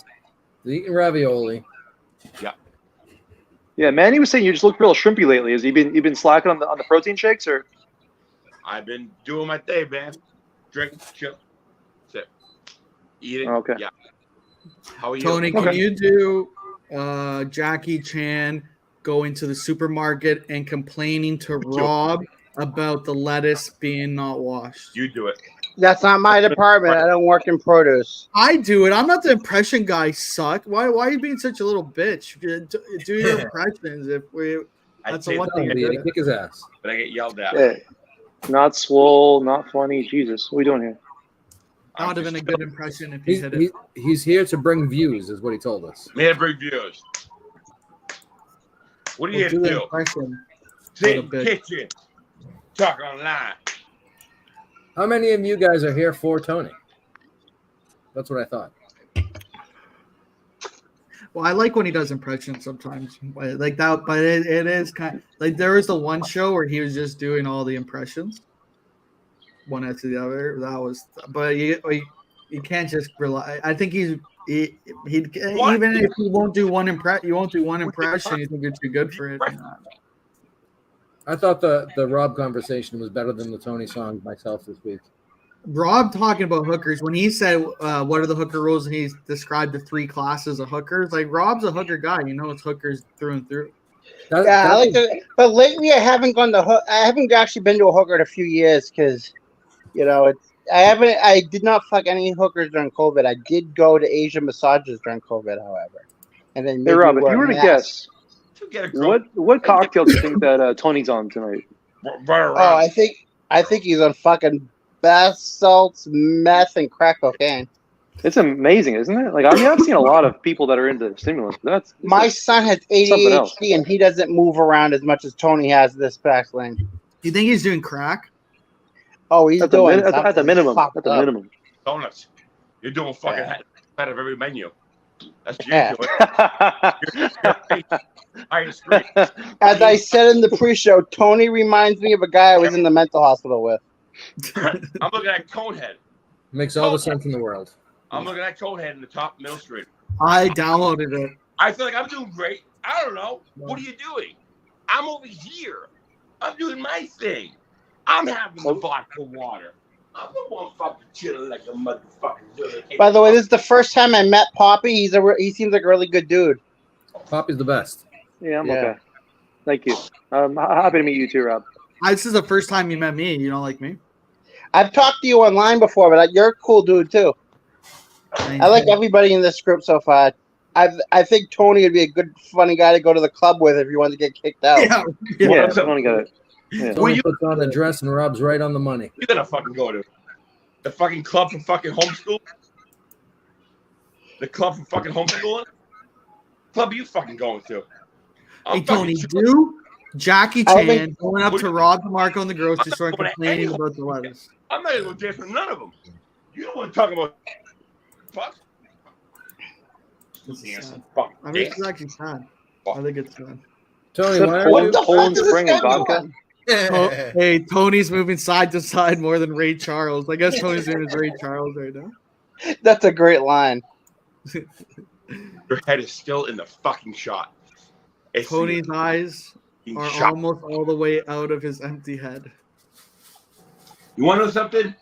He's eating ravioli. Yeah, Manny was saying you just look real shrimpy lately. Has you been slacking on the protein shakes or? I've been doing my thing, man. Drink, chill, sip, eating. Okay. Yeah. How are you? Tony, can Okay. you do Jackie Chan going to the supermarket and complaining to Rob about the lettuce being not washed? You do it. That's not my department. I don't work in produce. I do it. I'm not the impression guy. Suck. Why are you being such a little bitch? Do your impressions. If we, I that's say the one nothing, thing. Kick his ass. but I get yelled at. Hey, not swole, not funny. Jesus, what are we doing here? That would have been a good impression if he He's, hit he, it. he's here to bring views, is what he told us. Man, bring views. What do you We'll do do? the impression. Sit in little the bit. kitchen. Talk online. How many of you guys are here for Tony? That's what I thought. Well, I like when he does impressions sometimes, like that. But it is kind like there was the one show where he was just doing all the impressions, one after the other. That was, but you can't just rely. I think he What? even if you won't do one impression, you think you're too good for it. I thought the Rob conversation was better than the Tony song myself this week. Rob talking about hookers when he said, "What are the hooker rules?" and he described the 3 classes of hookers. Like Rob's a hooker guy, it's hookers through and through. Yeah, I like to, but lately I haven't gone to I haven't actually been to a hooker in a few years because, I did not fuck any hookers during COVID. I did go to Asian massages during COVID, however. And then Hey, Rob, if you were to guess, To get a girl. what cocktail do you think that Tony's on tonight? Run around. Oh, I think he's on fucking bath salts, meth, and crack cocaine. It's amazing, isn't it? Like, I mean, I've seen a lot of people that are into stimulants, but that's My son has Something else. ADHD and he doesn't move around as much as Tony has this past lane. Do you think he's doing crack? Oh, he's at the, doing at the something minimum. fucked At the up. minimum. Donuts. You're doing fucking Yeah. out of every menu. That's what Yeah. you're doing. Highest grade. As I said in the pre-show, Tony reminds me of a guy I was in the mental hospital with. I'm looking at Conehead. Makes all the sense in the world. I'm looking at Conehead in the top Middle Street. I downloaded it. I feel like I'm doing great. I don't know. What are you doing? I'm over here. I'm doing my thing. I'm having the vodka water. I'm the one fucking chilling like a motherfucker. By the way, this is the first time I met Poppy. He seems like a really good dude. Poppy's the best. Yeah, I'm Yeah. okay. Thank you. Happy to meet you too, Rob. This is the first time you met me. You don't like me? I've talked to you online before, but you're a cool dude too. I like everybody in this group so far. I think Tony would be a good, funny guy to go to the club with if you wanted to get kicked out. Yeah. Yeah, I only got it. Yeah. Tony puts on a dress and Rob's right on the money. You gonna fucking go to the fucking club from fucking homeschool? The club from fucking homeschooling? Club you fucking going to? Hey, I'm Tony, fucking- do Jackie I Chan think- going up to Rob DeMarco in the grocery store and I'm not complaining going to about the lettuce. I'm not gonna go dance with none of them. You don't want to talk about fuck. This is Dance sad. and fucking I mean, dance. it's actually sad. I think it's sad. Tony, Except why Poland- are you? the fuck Poland is this Spring and guy vodka. doing? Oh, hey, Tony's moving side to side more than Ray Charles. I guess Tony's doing his Ray Charles right now. That's a great line. Your head is still in the fucking shot. It's Tony's eyes the are shot. almost all the way out of his empty head. You want to know something?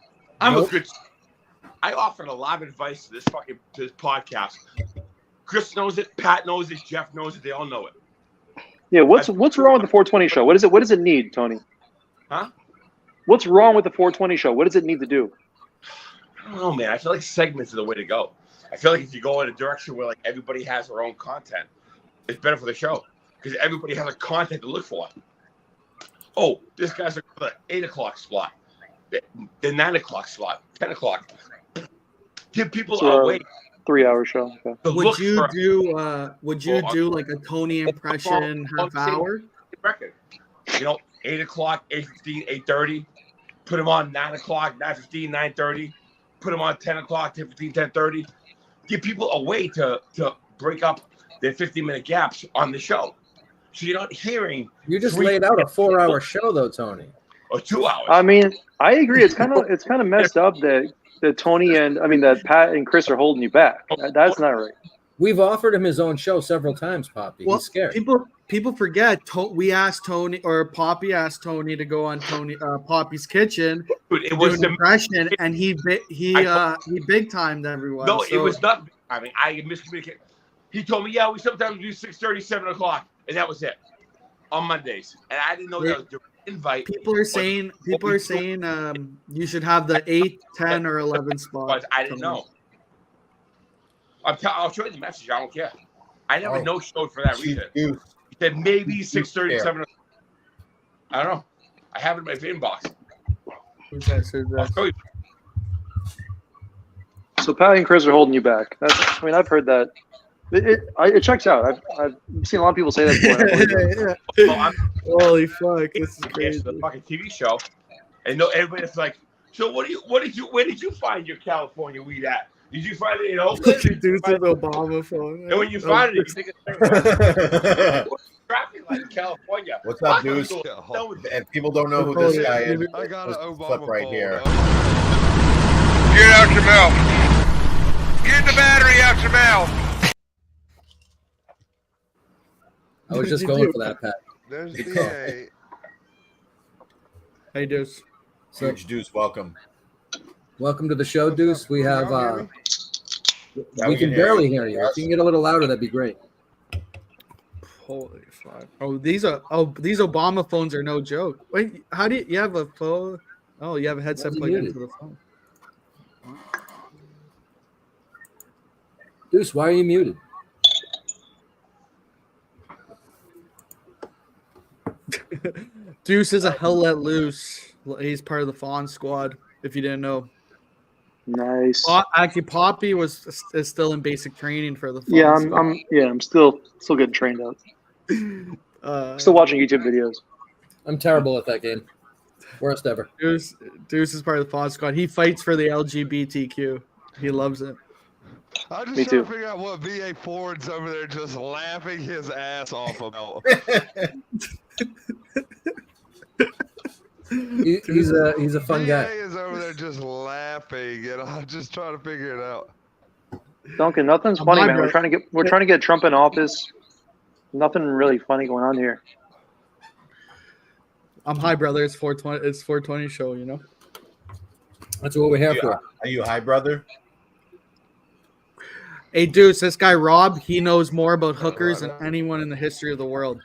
I'm Nope. a good. I offered a lot of advice to this podcast. Chris knows it. Pat knows it. Jeff knows it. They all know it. Yeah, what's wrong with the 420 show? What does it need, Tony? Huh? What's wrong with the 420 show? What does it need to do? I don't know, man. I feel like segments are the way to go. I feel like if you go in a direction where like everybody has their own content, it's better for the show because everybody has a content to look for. Oh, this guy's the 8 o'clock slot, the 9 o'clock slot, 10 o'clock. Give people So, a way 3-hour show. Okay. to Would look you for do like a Tony impression half hour? a record. 8 o'clock, 8:15, 8:30. Put them on 9 o'clock, 9:15, 9:30. Put them on 10 o'clock, 10:15, 10:30. Give people a way to break up their 15-minute gaps on the show. So you're not hearing You just laid out a 4-hour show, though, Tony. or 2 hours. I mean, I agree. It's kind of messed up that Tony and that Pat and Chris are holding you back. That's not right. We've offered him his own show several times, Poppy. Well, He's scared. People people forget. We asked Tony, or Poppy asked Tony to go on Poppy's Kitchen, Dude, it do was an the impression, and he big timed everyone. no, so, it was not. I mean, I miscommunicated. He told me, yeah, we sometimes do 6:30, 7 o'clock, and that was it on Mondays. And I didn't know that was the invite. People are saying you should have the 8, 10, or 11 spot. But I didn't know. I'll show you the message. I don't care. I never no showed for that reason. Dude, He said maybe 6:30, 7. I don't know. I have it in my inbox. Who's that? I'll show you. So Patty and Chris are holding you back. I've heard that. It checks out. I've seen a lot of people say that before. Well, I'm Holy fuck! This is it's crazy. the fucking TV show, and no, everybody's like, so where did you find your California weed at? Did you find it in Oakland? Did you Dude's find an it- Obama phone. And when you find it, you think it's traffic like in California. What's up, Fuck, dudes? I'm done with it. And people don't know who this guy is. I got an Let's Obama flip right phone, here. Get out your mouth. Get the battery out your mouth. I was just going for that, Pat. There's DA. Hey, Deuce. So, Huge Deuce, welcome. welcome to the show, Deuce. We have. Yeah, We can hear barely you. hear you. If you can get a little louder, that'd be great. Holy fuck! Oh, these Obama phones are no joke. Wait, how do you have a phone? Oh, you have a headset Why is it plugged muted? into the phone. Deuce, why are you muted? Deuce is a hell let loose. He's part of the Fawn Squad. If you didn't know, Nice. actually, Poppy is still in basic training for the. Fawn Yeah, Squad. I'm still getting trained up. Still watching YouTube videos. I'm terrible at that game. Worst ever. Deuce is part of the Fawn Squad. He fights for the LGBTQ. He loves it. I'm Me just trying too. to figure out what VA Ford's over there just laughing his ass off about. He's a fun VA guy. is over there just laughing, and I'm just trying to figure it out. Duncan, nothing's I'm funny, not man. We're good. trying to get Trump in office. Nothing really funny going on here. I'm high, brother. It's 420. It's 420 show. You know. That's what we're here for. Are you high, brother? Hey, Deuce, this guy Rob, he knows more about hookers than anyone in the history of the world.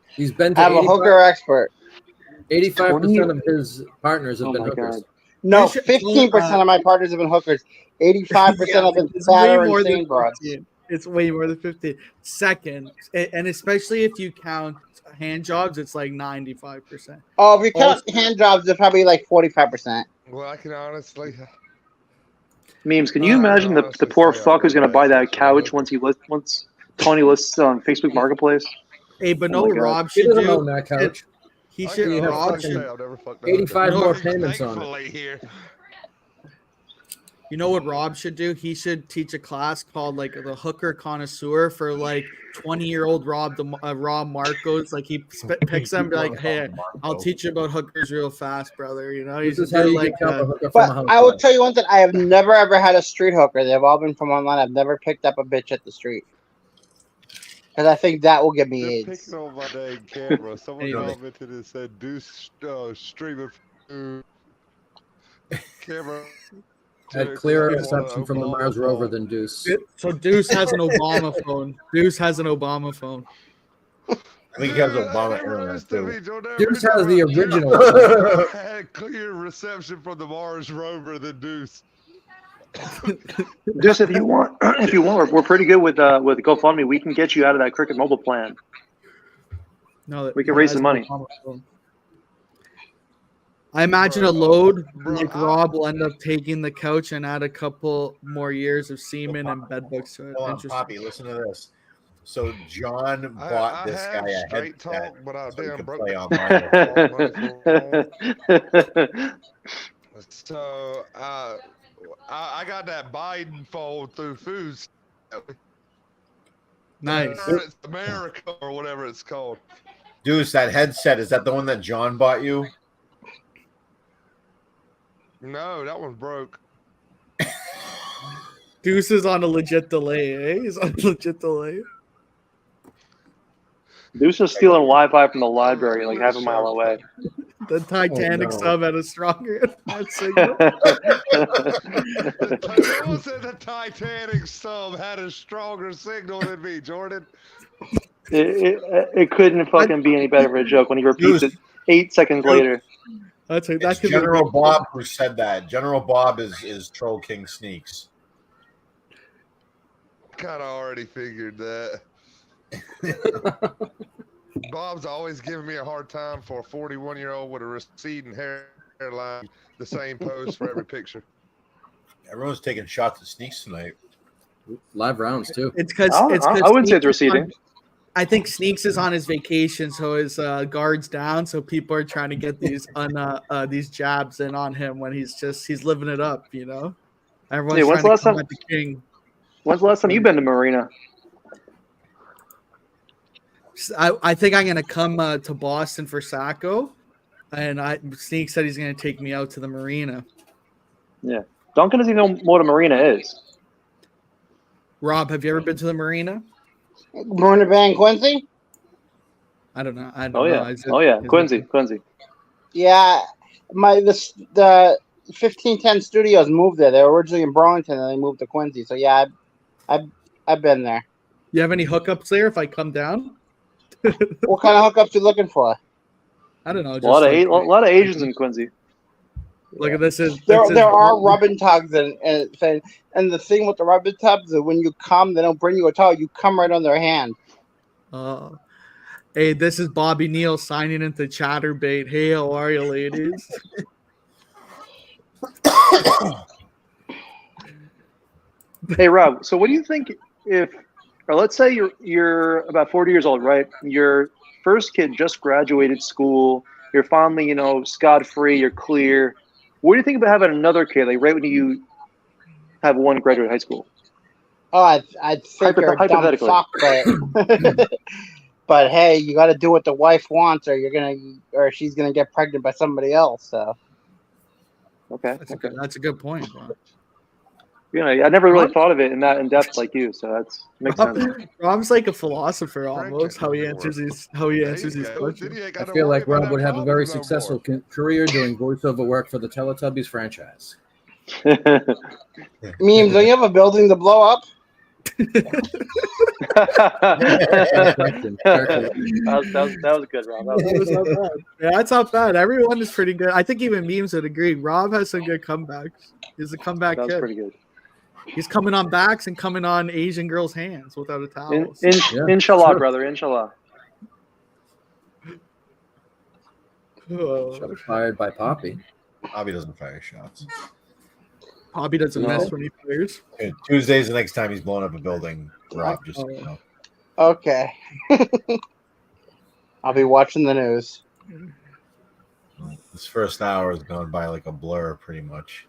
He's been to I'm a hooker expert. 85% of his partners have Oh been my hookers. God. No, You should- 15% of my partners have been hookers. 85% have been It's fat way or more than insane broads. 15. It's way more than 15. Second, and especially if you count hand jobs, it's like 95%. Oh, if you count hand jobs, they're probably like 45%. Well, I can honestly. Memes, can you imagine the poor fuck who's gonna buy that couch once Tony lists on Facebook Marketplace? Hey, but Oh no, my God. Rob He should doesn't own do. that couch. He I should. can have Rob fucking honestly should. say I've never fucked 85 No, more payments on it. Thankfully here. You know what Rob should do? He should teach a class called like the hooker connoisseur for like 20-year-old Rob Marcos. Like he picks them, be like, "Hey, I'll teach you about hookers real fast, brother." You know, This he's is how you like, get a hooker from a But house I will club. tell you one thing: I have never ever had a street hooker. They've all been from online. I've never picked up a bitch at the street because I think that will give me They're AIDS. picking on my dang camera. Someone Anyway. commented and said, "Deuce streaming camera." Had clearer Check reception from the Obama Mars phone. rover than Deuce. so Deuce has an Obama phone. Deuce has an Obama phone. I think he has Obama Never internet understood too. me, Joe. Never Deuce has the understood me. original. Had clear reception from the Mars rover than Deuce. Just if you want, we're pretty good with GoFundMe. We can get you out of that Cricket Mobile plan. No, We can he raise has the money. an Obama phone. I imagine a load like Rob will end up taking the couch and add a couple more years of semen and bed books to it. Hold on, Interesting. Poppy, listen to this. So John I bought this have guy a straight headset talk, but I so he damn could broke play the online. So I got that Biden phone through Foods. Nice. It's America or whatever it's called. Deuce, that headset, is that the one that John bought you? No, that one's broke. Deuce is on a legit delay, eh? He's on a legit delay. Deuce is stealing Wi-Fi from the library, like half a mile away. The Titanic Oh, no. sub had a stronger internet signal. Who said the Titanic sub had a stronger signal than me, Jordan? It couldn't fucking be any better of a joke when he repeats it 8 seconds later. That It's could General be Bob who said that. General Bob is Troll King Sneaks. Kind of already figured that. Bob's always giving me a hard time for a 41-year-old with a receding hairline, the same pose for every picture. Everyone's taking shots at Sneaks tonight. Live rounds too. It's because I wouldn't say it's receding. I think Sneaks is on his vacation, so his guard's down. So people are trying to get these these jabs in on him when he's living it up. You know, everyone's Hey, when's trying the to come last at the king. When's the last time you've been to Marina? I think I'm gonna come to Boston for Sacco, and Sneak said he's gonna take me out to the marina. Yeah. Duncan doesn't even know what a marina is. Rob, have you ever been to the marina? Marina Bay in Quincy? I don't know. Oh yeah. Quincy. Yeah, the 1510 Studios moved there. They were originally in Burlington, and they moved to Quincy. So yeah, I've been there. You have any hookups there? If I come down, What kind of hookups you looking for? I don't know. A lot of Asians in Quincy. Look at this. There are rubbing tugs and the thing with the rubbing tubs is when you come, they don't bring you a towel. You come right on their hand. Hey, this is Bobby Neal signing into Chatterbait. Hey, how are you, ladies? Hey Rob, so what do you think or let's say you're about 40 years old, right? Your first kid just graduated school. You're finally, scot-free. You're clear. What do you think about having another kid, like right when you have one graduate high school? Oh, I'd think you're a dumb fuck, but hey, you got to do what the wife wants, or she's gonna get pregnant by somebody else. So Okay. That's a good point, bro. I never really thought of it in depth like you, so that makes sense. Rob's like a philosopher almost. How he answers these questions. I feel like Rob would have a very successful career doing voiceover work for the Teletubbies franchise. Memes, don't you have a building to blow up? That was good, Rob. That was not bad. Yeah, that's not bad. Everyone is pretty good. I think even memes would agree. Rob has some good comebacks. He's a comeback That was kid. pretty good. He's coming on backs and coming on Asian girls' hands without a towel. Inshallah, brother. Inshallah. Shot fired by Poppy. Poppy doesn't fire shots. Poppy doesn't miss when he fires. Okay, Tuesday's the next time he's blowing up a building. Rob, just so you know. Okay. I'll be watching the news. This first hour has gone by like a blur, pretty much.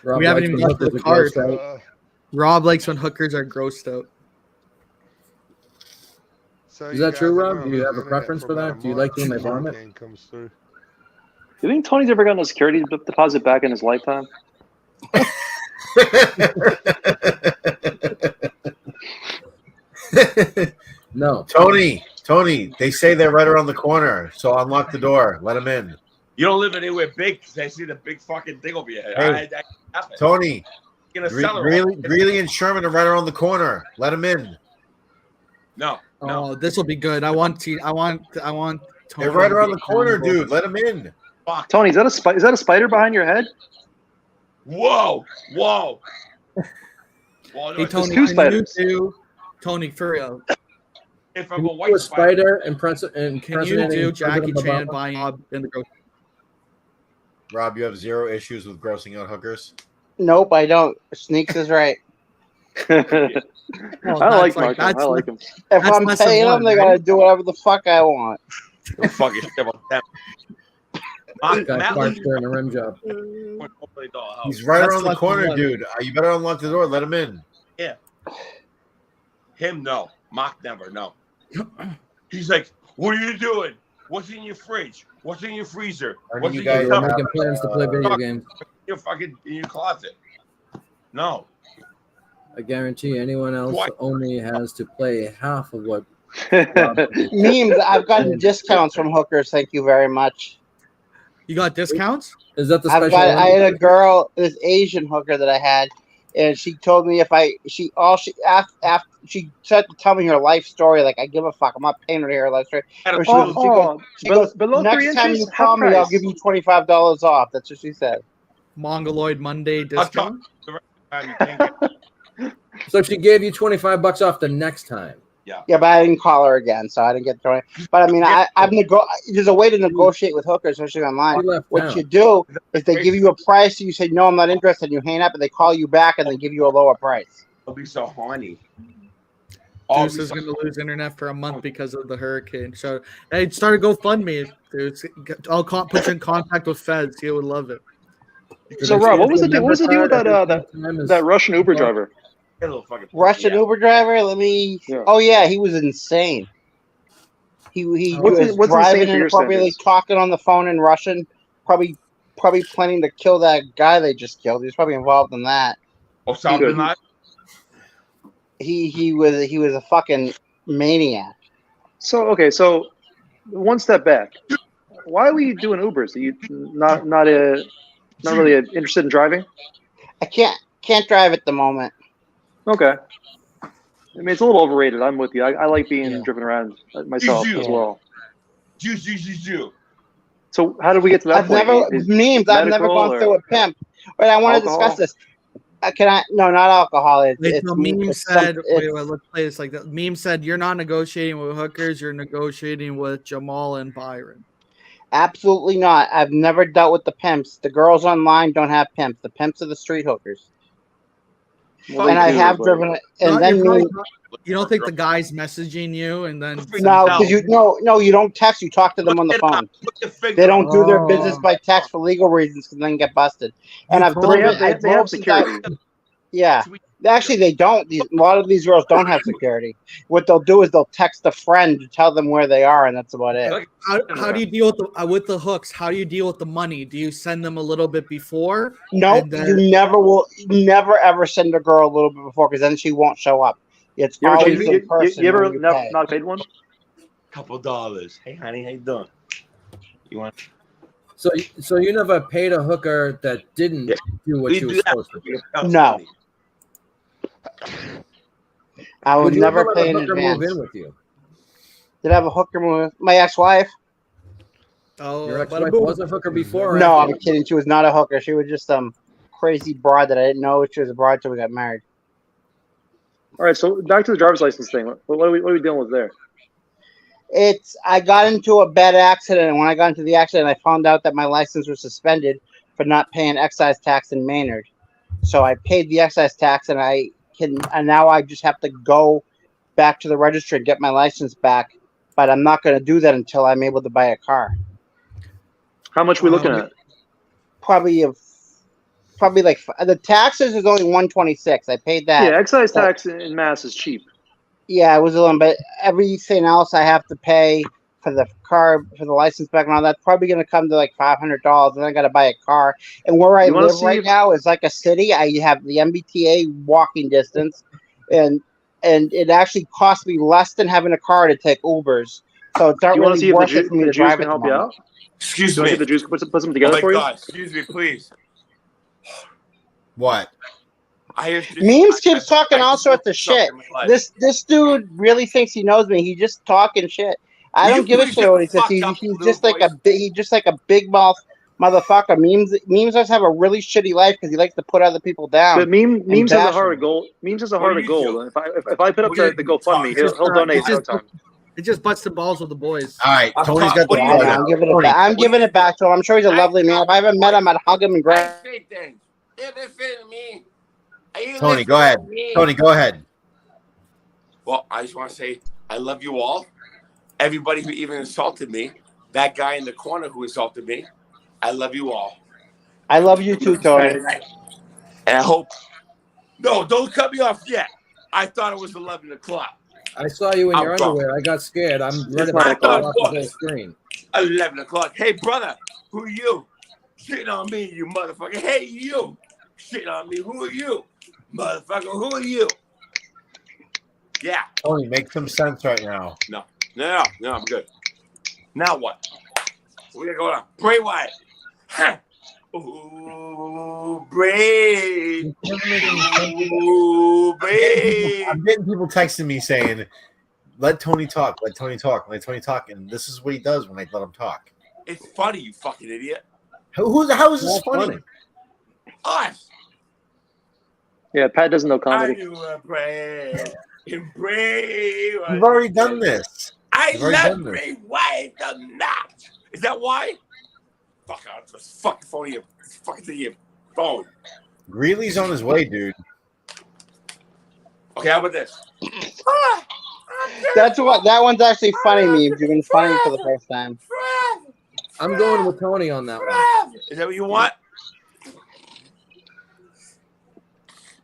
Rob We haven't likes even when got to the hookers are card. grossed out. Rob likes when hookers are grossed out. So Is you that true, guys Rob? have Do been you on have the a preference internet for that? about Do you a like when they month. vomit? Hurricane comes through. Do you think Tony's ever gotten a security deposit back in his lifetime? No. Tony, they say they're right around the corner, so unlock the door. Let them in. You don't live anywhere big because I see the big fucking thing over your head. Hey, Nothing. Tony, Get a cellar. Greeley and Sherman are right around the corner. Let them in. No. Oh, this will be good. I want Tony. They're right around the corner, dude. Let them in. Fuck. Tony, is that a spider behind your head? Whoa. Well, no, Hey, it's Tony, just two can spiders. you do Tony for real? if Can I'm a you white do a spider. spider and President? Can you do Jackie Chan buying Bob in the grocery? Rob, you have zero issues with grossing out hookers? Nope, I don't. Sneaks is right. I like- like Marco. that's I like him. If That's I'm less than paying one, them, they right? gotta do whatever the fuck I want. Don't fucking shit about that. Guy Matt farts lives during a rim job. in a $1 million house. He's right That's around the less than corner, one. dude. You better unlock the door. Let him in. Him, no. Mark, never, no. He's like, what are you doing? What's in your fridge? What's in your freezer? Are What's you in guys your We're cupboard? making plans to play video games. Your fucking in your closet? No. I guarantee anyone else Why? only has to play half of what Memes. I've gotten discounts from hookers. Thank you very much. You got discounts? Is that the I special? had a girl, this Asian hooker that I had, and she told me she tried to tell me her life story. Like, I give a fuck. I'm not paying her to hear her life story. Or she goes, below 3 next time inches, you half call me, I'll price. give you $25 off. That's what she said. Mongoloid Monday I'll talk discount. the rest of the time you can't get- So she gave you $25 off the next time. Yeah, but I didn't call her again, so I didn't get thrown. But I mean, there's a way to negotiate with hookers, especially online. She left What town. you do is they give you a price, you say no, I'm not interested, and you hang up, and they call you back and they give you a lower price. I'll be so horny. Deuce is going to lose internet for a month because of the hurricane. So, hey, start a GoFundMe. Dude. I'll put you in contact with Feds. He would love it. So, Rob, what was the deal with that Russian Uber driver? Russian Uber driver? Oh yeah, he was insane. He was driving inappropriately, talking on the phone in Russian, probably planning to kill that guy they just killed. He was probably involved in that. Osama bin Laden? He was a fucking maniac. So one step back. Why were you doing Ubers? Are you not really interested in driving? I can't drive at the moment. Okay. I mean, it's a little overrated. I'm with you. I like being driven around myself as well. So how did we get to that I've point? I've never gone through a pimp. But I want to discuss this. Can I? No, not alcohol. Meme said, let's play this like that. Meme said, you're not negotiating with hookers. You're negotiating with Jamal and Byron. Absolutely not. I've never dealt with the pimps. The girls online don't have pimps. The pimps are the street hookers. Well, and I have driven it. And then you don't think the guy's messaging you and then no, because you don't text. You talk to them on the phone. They don't do their business by text for legal reasons, because then get busted. And I've they have security. Yeah, actually they don't. A lot of these girls don't have security. What they'll do is they'll text a friend to tell them where they are, and that's about it. How do you deal with the hooks? How do you deal with the money? Do you send them a little bit before? No, you never will. Never ever send a girl a little bit before, because then she won't show up. It's always in person. You ever not paid one? $2. Hey, honey, how you doing? You want? So you never paid a hooker that didn't do what you were supposed to do? No. I would never pay in hooker advance. move in with you? Did I have a hooker move? My ex-wife? Oh, your ex-wife was a hooker before? No, I'm kidding. She was not a hooker. She was just some crazy broad that I didn't know she was a broad until we got married. All right, so back to the driver's license thing. What are we dealing with there? I got into a bad accident, and when I got into the accident, I found out that my license was suspended for not paying excise tax in Maynard. So I paid the excise tax, and now I just have to go back to the registry and get my license back. But I'm not going to do that until I'm able to buy a car. How much are we looking at? Probably like the taxes is only $126. I paid that. Yeah, excise tax in Mass is cheap. Yeah, it was a little, but everything else I have to pay for the car, for the license back and all that's probably going to come to like $500, and I got to buy a car. And where I live right now is like a city. I have the MBTA walking distance, and it actually costs me less than having a car to take Ubers. So it's not really worth it for me to drive can help you out. Excuse me. me. The juice put some together for you. God, excuse me, please. What? Memes keeps talking all sorts of shit. This dude really thinks he knows me. He's just talking shit. I don't give a shit what he says. He's just like a big mouth motherfucker. Memes does have a really shitty life because he likes to put other people down. But memes has a heart of gold. Memes has a heart of gold. If I put up the GoFundMe, he'll donate no time. It just butts the balls with the boys. All right, Tony's got the ball. I'm giving it back to him. I'm sure he's a lovely man. If I haven't met him, I'd hug him and grab. Tony, go ahead. Tony, go ahead. Well, I just want to say I love you all. Everybody who even insulted me, that guy in the corner who insulted me, I love you all. I love you too, Tony. And I hope. No, don't cut me off yet. I thought it was 11 o'clock. I saw you in your underwear. I got scared. I'm ready to fall off the whole screen. 11 o'clock. Hey, brother, who are you? Shitting on me, you motherfucker. Hey, you. Shitting on me. Who are you? Motherfucker, who are you? Yeah. Tony, make some sense right now. No, I'm good. Now what? We gotta go on. Bray Wyatt. Huh. Ooh, Bray. Ooh, Bray. I'm getting people texting me saying, let Tony talk, let Tony talk, let Tony talk. And this is what he does when I let him talk. It's funny, you fucking idiot. How is this funny? Us. Yeah, Pat doesn't know I comedy. do a Bray. And Bray. You've already done this. I You've already love done this. Bray Wyatt the not. Is that why? Fuck out. Just fuck the phone in your fucking thing in your phone. Greeley's on his way, dude. Okay, how about this? That's what. That one's actually funny. Memes. You've been funny for the first time. I'm going with Tony on that one. Is that what you want?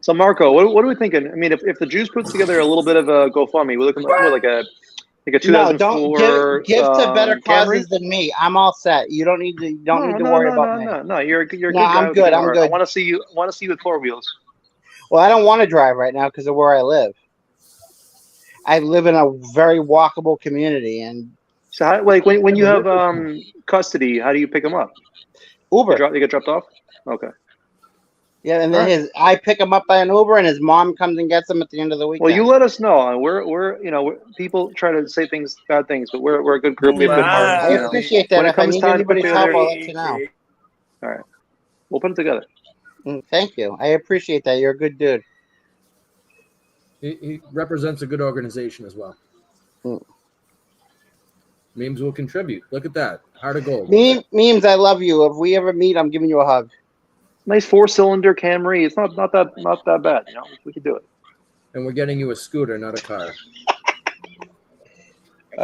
So Marco, what are we thinking? I mean, if the Jews put together a little bit of a GoFundMe, we're looking at like a No, 2004. don't give to better Camry? causes than me. I'm all set. You don't need to. You don't need to worry about me. No, you're a good No, guy. I'm with a good, I'm heart. good. I want to see you. With 4 wheels. Well, I don't want to drive right now because of where I live. I live in a very walkable community, and So, how, like when you have custody, how do you pick them up? Uber. They get dropped off. Okay. Yeah, and then I pick him up by an Uber, and his mom comes and gets him at the end of the weekend. Well, you let us know. People try to say bad things, but we're a good group. We have good heart. I appreciate that. When it If I comes need time to put anybody's help, together, I'll let you know. all right, we'll put it together. Thank you. I appreciate that. You're a good dude. He represents a good organization as well. Memes will contribute. Look at that. Heart of gold. Memes, I love you. If we ever meet, I'm giving you a hug. Nice 4-cylinder Camry. It's not that bad. You know, we could do it. And we're getting you a scooter, not a car.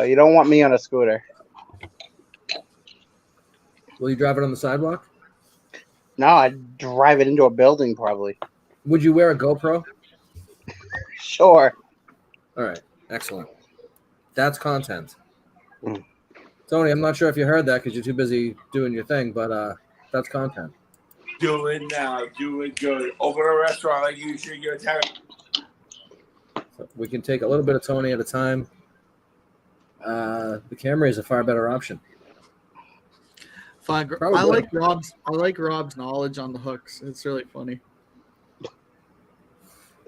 You don't want me on a scooter. Will you drive it on the sidewalk? No, I'd drive it into a building probably. Would you wear a GoPro? Sure. All right. Excellent. That's content. Tony, I'm not sure if you heard that because you're too busy doing your thing, but that's content. Do it now. Do it good. Open a restaurant like you should. You're Terry. So we can take a little bit of Tony at a time. The Camry is a far better option. Fine. Probably. I like Rob's knowledge on the hooks. It's really funny.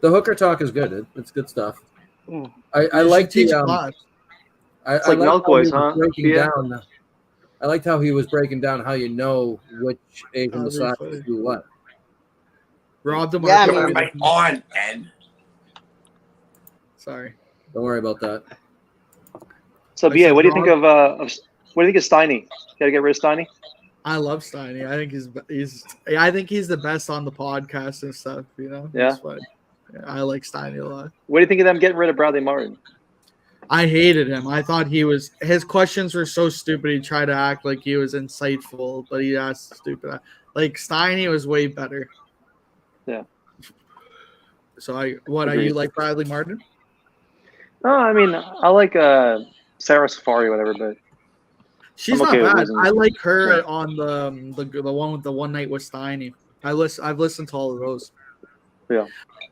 The hooker talk is good. It's good stuff. I You like should teach the class. It's like Milk Boys, huh? Yeah. I liked how he was breaking down how you know which Asian Really massage funny. do what. Rob DeMarco. Yeah, I Put mean- my on, N. Sorry. Don't worry about that. So, I BA, said what do you think of Steiny? Got to get rid of Steiny? I love Steiny. I think he's the best on the podcast and stuff. You know. Yeah. It's fun. Yeah, I like Steiny a lot. What do you think of them getting rid of Bradley Martin? I hated him. I thought his questions were so stupid. He tried to act like he was insightful, but he asked stupid. Like Steiny was way better. Yeah. So are you like Bradley Martin? No, I mean I like Sarah Safari, whatever, but She's I'm okay not with bad. losing. I like her on the one with the One Night with Steiny. I've listened to all of those. Yeah.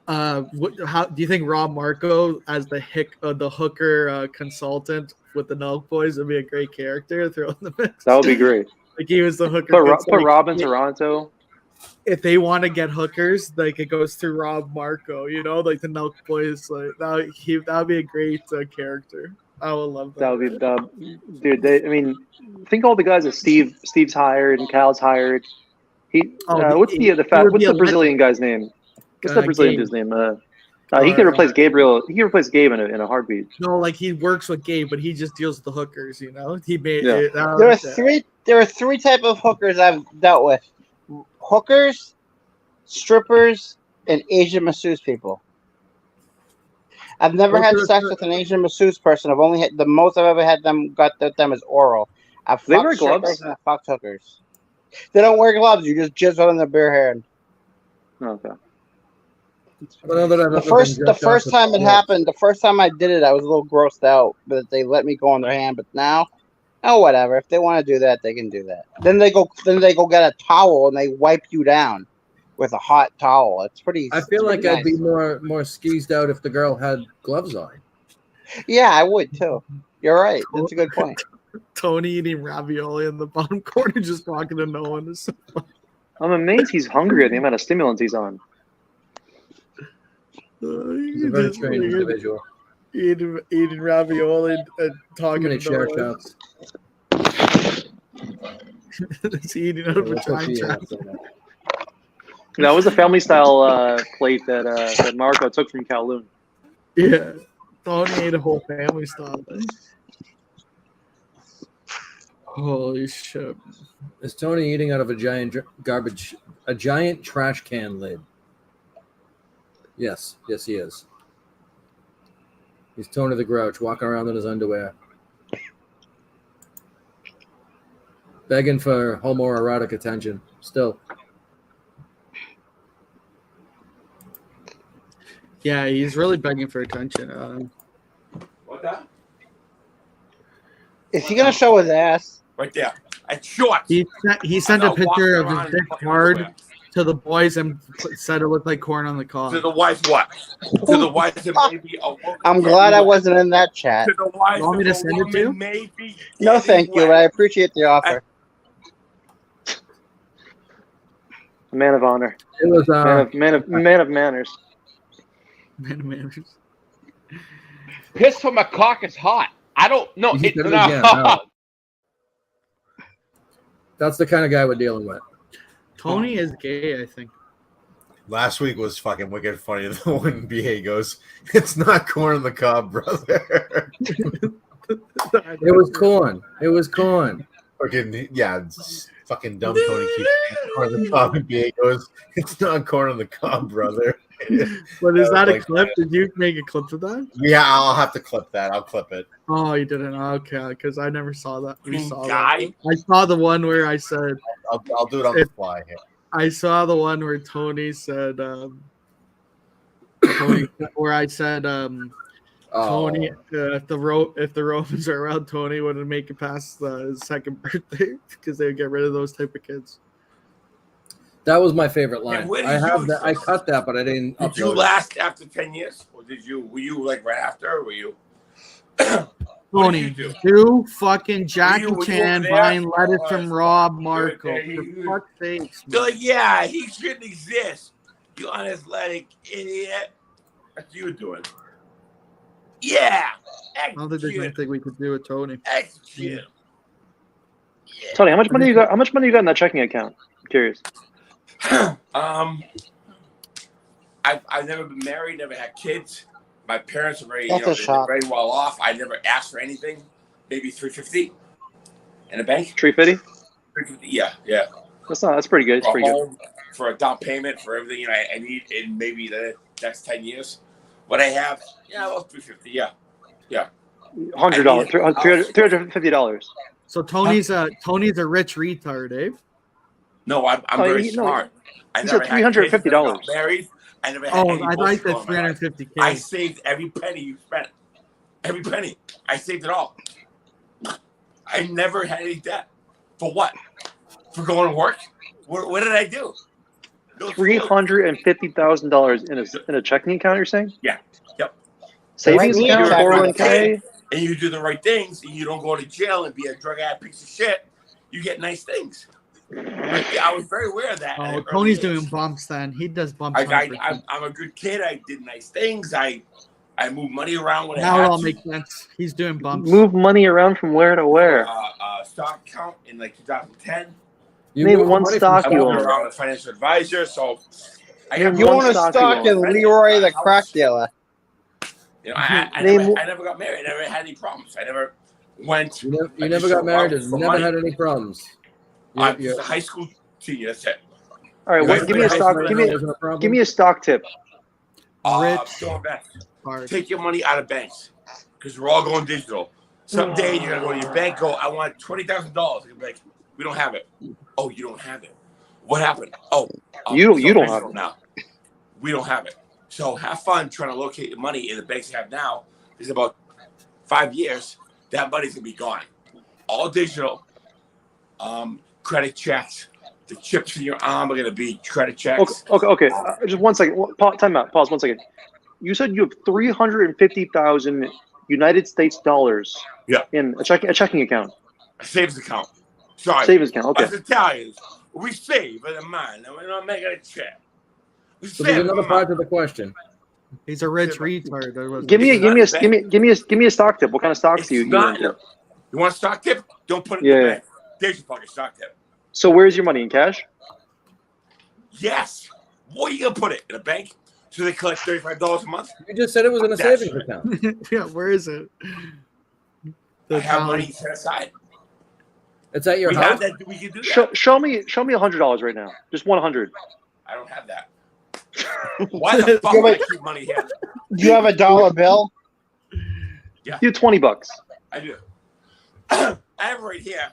How do you think Rob Marco as the hooker consultant with the Nelk Boys would be a great character to throw in the mix? that would be great. Like he was the hooker. Put Rob in Toronto. If they want to get hookers, like it goes through Rob Marco, you know, like the Nelk Boys. Like that would be a great character. I would love that. That would be dude. Think all the guys that Steve's hired and Cal's hired. What's the Brazilian guy's name? What's the Brazilian dude's name? He could replace Gabriel. He could replace Gabe in a heartbeat. No, like he works with Gabe, but he just deals with the hookers. You know, he made. Yeah. There are three type of hookers I've dealt with: hookers, strippers, and Asian masseuse people. I've never had sex with an Asian masseuse person. I've only had the most I've ever had got them is oral. I've They fucked wear gloves? strippers and I fucked hookers. They don't wear gloves. You just jizz on their bare hand. Okay. The first time it happened, the first time I did it, I was a little grossed out, but they let me go on their hand. But now, whatever. If they want to do that, they can do that. Then they go get a towel and they wipe you down. with a hot towel. It's pretty. I feel like pretty I'd be nice. more skeezed out if the girl had gloves on. Yeah, I would too. You're right. That's a good point. Tony eating ravioli in the bottom corner, just talking to no one. Is so funny. I'm amazed he's hungry at the amount of stimulants he's on. He's a very strange individual. Eating ravioli and Too talking many to chair no one. shots. He's eating out of a That's what time she trap. is. That was a family style plate that Marco took from Kowloon. Yeah. Tony ate a whole family style thing. Holy shit. Is Tony eating out of a giant trash can lid? Yes, he is. He's Tony the Grouch, walking around in his underwear, begging for homoerotic attention. Still, Yeah, he's really begging for attention. What that? Is he gonna show his ass? Right there. It's short. He sent I'm a not picture of walking his around dick in fucking hard underwear. to the boys and said it looked like corn on the cob. To the wife, what? To the wife, that maybe a woman. I'm can glad do I what? wasn't in that chat. To the wife, You want me to of a send it to you? woman maybe No, getting thank you, wet. but I appreciate the offer. A man of honor. it was Man of manners. Man. Piss from my cock is hot. I don't know. You It, said it no. again, no. That's the kind of guy we're dealing with. Tony is gay, I think. Last week was fucking wicked funny. When BA goes, "It's not corn on the cob, brother." It was corn. It was corn. Fucking yeah, it's fucking dumb. Tony keeps saying corn on the cob, and BA goes, "It's not corn on the cob, brother." But is that a Like, clip? Did you make a clip of that? Yeah, I'll have to clip that. I'll clip it. Oh, you didn't. Okay, because I never saw that. We Fucking saw guy. that. I saw the one where I said I'll do it on the fly here. I saw the one where Tony said where I said Tony if the Romans are around, Tony wouldn't make it past his second birthday because they would get rid of those type of kids. That was my favorite line. And where did I have you- that. I cut that, but I didn't Did you upload it. last after 10 years? Or were you like right after? Or were you? What did you Tony, do? do fucking Jackie were you Chan over there? buying lettuce Or- from Rob Marco. you- For fuck's sake. They're like, yeah, he shouldn't exist. You unathletic idiot. That's what you were doing. Yeah. I don't think there's anything we could do with Tony. Execute. Tony, how much money you got? How much money you got in that checking account? I'm curious. I've never been married, never had kids. My parents are very, That's a they're shock. very well off. I never asked for anything. Maybe $350 in a bank. $350? $350, yeah. That's pretty good. It's For a pretty good. home, for a down payment, for everything I need in maybe the next 10 years. What I have, about $350, yeah. $100, $350. So Tony's a rich retard, Dave. No, I'm Oh, very you know, smart. I he never said had kids, $350. never got married. I never had Oh, any I thought you bullshit said going on in my life. 350K. I saved every penny you spent. Every penny. I saved it all. I never had any debt. For what? For going to work? What did I do? No $350,000 in a checking account. You're saying? Yeah. Yep. Savings Right, account, yeah. 401k. And you do the right things, and you don't go to jail and be a drug addict piece of shit. You get nice things. I was very aware of that. Oh, at Tony's early age. doing bumps then. He does bumps. I'm 100%. a good kid. I did nice things. I moved money around when Now I it had all to. makes sense. He's doing bumps. Move money around from where to where? Stock account in like 2010. Name moved one money from stock I you moved own. around a financial advisor, so I Name got You one want to stock stock you in own. Leroy the crack dealer? You know, I Name- never got married. I never had any problems. I never went. You I never just got married worked and for never money. had any problems. I'm just a high school senior. That's it. All right, You what, guys give me a think stock. high Give school me wasn't a problem? give me a stock tip. Rich. Don't invest. Hard. Take your money out of banks because we're all going digital. Someday you're gonna go to your bank. Go. I want $20,000. You're like, we don't have it. Oh, you don't have it. What happened? Oh, You it's don't so have digital it. now. We don't have it. So have fun trying to locate the money in the banks you have now. Because about 5 years, that money's gonna be gone. All digital. Credit checks, The chips in your arm are gonna be credit checks. Okay. Just 1 second. Time out. Pause 1 second. You said you have 350,000 United States dollars. Yeah. In a checking account. A savings account. Sorry. Savings account. Okay. As Italians, we save in the mind, and we're not making a check. We So save there's in another the part mind. to the question. He's a rich retard. That was- Give me a stock tip. What kind of stocks do you Not, into? you want a stock tip? Don't put it in Yeah. the bank. There's your fucking stock tip. So where's your money in cash? Yes. Where you gonna put it? In a bank? So they collect $35 a month? You just said it was in a That's savings right. account. Yeah, where is it? I have money set aside. It's at your We house. have that. We can do that. Show me $100 right now. Just 100. I don't have that. Why the fuck would I keep money here? Do you have a dollar bill? Yeah, You have $20. I do. I have right here.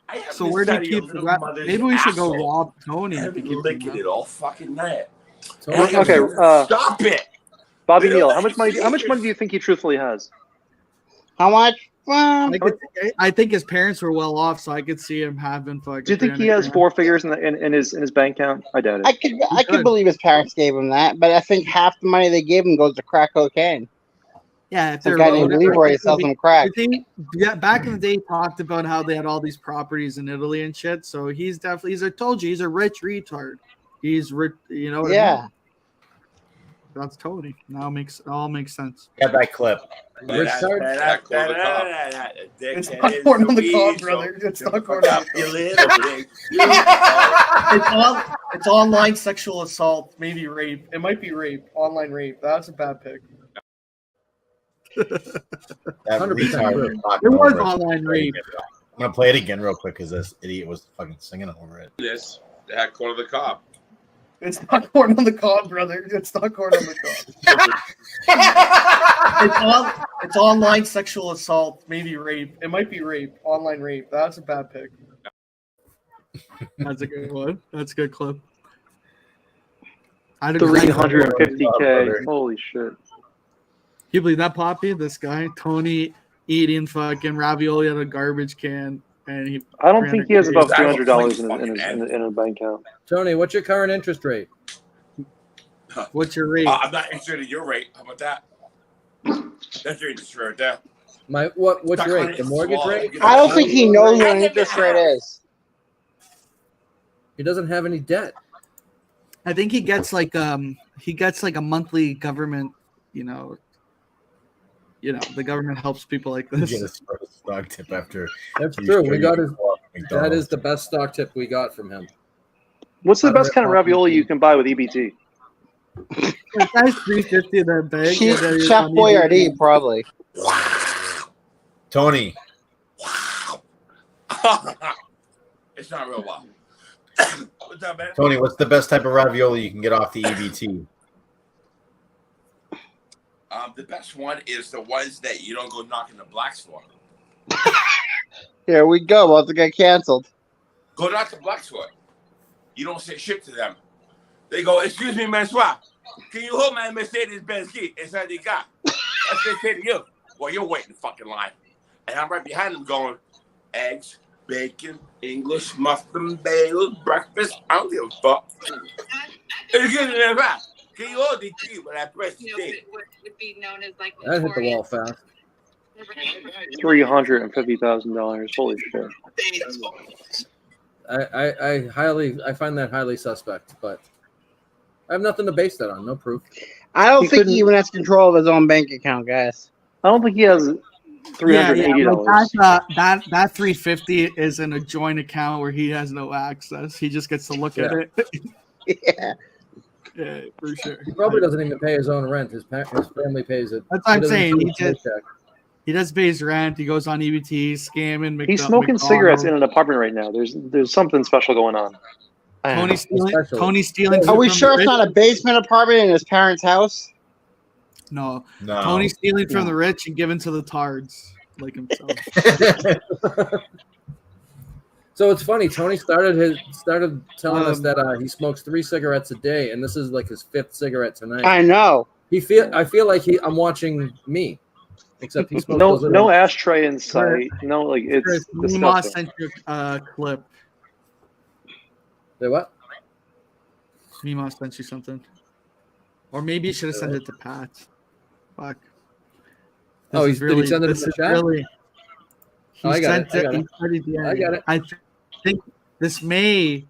I have So this where do you study keep of the little rap? mother's Maybe we should go asshole. rob Tony. I've to been keep licking him it all fucking night. Tony, And I Okay, gotta stop it. Bobby They don't Neal, how let much you money? see do it. you think he truthfully has? How much? I think his parents were well off, so I could see him having fucking. Do you think he has 4 figures in his bank account? I doubt it. I could believe his parents gave him that, but I think half the money they gave him goes to crack cocaine. Yeah, if Some they're guy named Leroy sells him crack. I think, yeah, back in the day, he talked about how they had all these properties in Italy and shit. So he's definitely, I told you, he's a rich retard. He's rich, you know what I Yeah. mean? That's Tony. Now it all makes sense. Get that clip. Rich card? It's not corn on the cob, brother. It's not corn on the cob. It's online sexual assault, maybe rape. It might be rape, online rape. That's a bad pick. That 100% retard true. was talking It was over it. online rape. I'm gonna play it again real quick because this idiot was fucking singing over it. This, that corner of the cob. It's not corn on the cob, brother. It's not corn on the cob. It's online sexual assault, maybe rape. It might be rape, online rape. That's a bad pick. That's a good one. That's a good clip. I'd agree. 350K. Holy shit. You believe that, Poppy? This guy, Tony, eating fucking ravioli out of a garbage can, and he. I don't think he has above That was $300 in a bank account. Tony, what's your current interest rate? What's your rate? I'm not interested in your rate. How about that? That's your interest rate right there. What's Back your on rate? it, The mortgage swallow rate? it. I don't think he knows what an interest rate is. He doesn't have any debt. I think he gets like a monthly government, the government helps people like Get this. his first stock tip after. That's he's true. sure We you got can his. go up to That McDonald's. is the best stock tip we got from him. What's the best kind of ravioli you can buy with EBT? That guy's 350 in that bag. Chef and then he's Chef on Boyardee, EBT. probably. Tony, It's not real well. What's up, man? Tony, what's the best type of ravioli you can get off the EBT? The best one is the ones that you don't go knocking the blacks for. Here we go. About to get canceled. Go knock the blacks for. You don't say shit to them. They go, excuse me, Mansoir. Can you hold my Mercedes-Benz key inside the car? That's what they say to you. Well, you're waiting the fucking line. And I'm right behind them going, eggs, bacon, English, muffin, bagel, breakfast. I don't give a fuck. Excuse me, Mansoir. Can you hold the key when I press the thing? Would be known as like That hit the wall fast. $350,000. Holy shit. I find that highly suspect, but I have nothing to base that on. No proof. I don't He think couldn't- he even has control of his own bank account, guys. I don't think he has $380. That 350 is in a joint account where he has no access. He just gets to look at it. Yeah. Yeah, for sure. He probably doesn't even pay his own rent. His family pays it. That's what I'm He doesn't saying. see He his just paycheck. he does pay his rent. He goes on EBT, scamming. He's smoking cigarettes in an apartment right now. There's something special going on. Tony stealing. Especially. Tony stealing. Are we from sure the it's rich? not a basement apartment in his parents' house? No. No. Tony stealing from the rich and giving to the tards like himself. So it's funny. Tony started telling us that he smokes 3 cigarettes a day, and this is like his 5th cigarette tonight. I know. I feel like I'm watching me, except he smokes No, those little- no ashtray in sight. No, like it's Chris, Nima disgusting. sent you a clip. Say what? Mima sent you something. Or maybe you should have sent it to Pat. Fuck. Oh, This is did he send it in this the is chat? really. He Oh, I got sent it. I got he it. said it, yeah. I got it. I think this may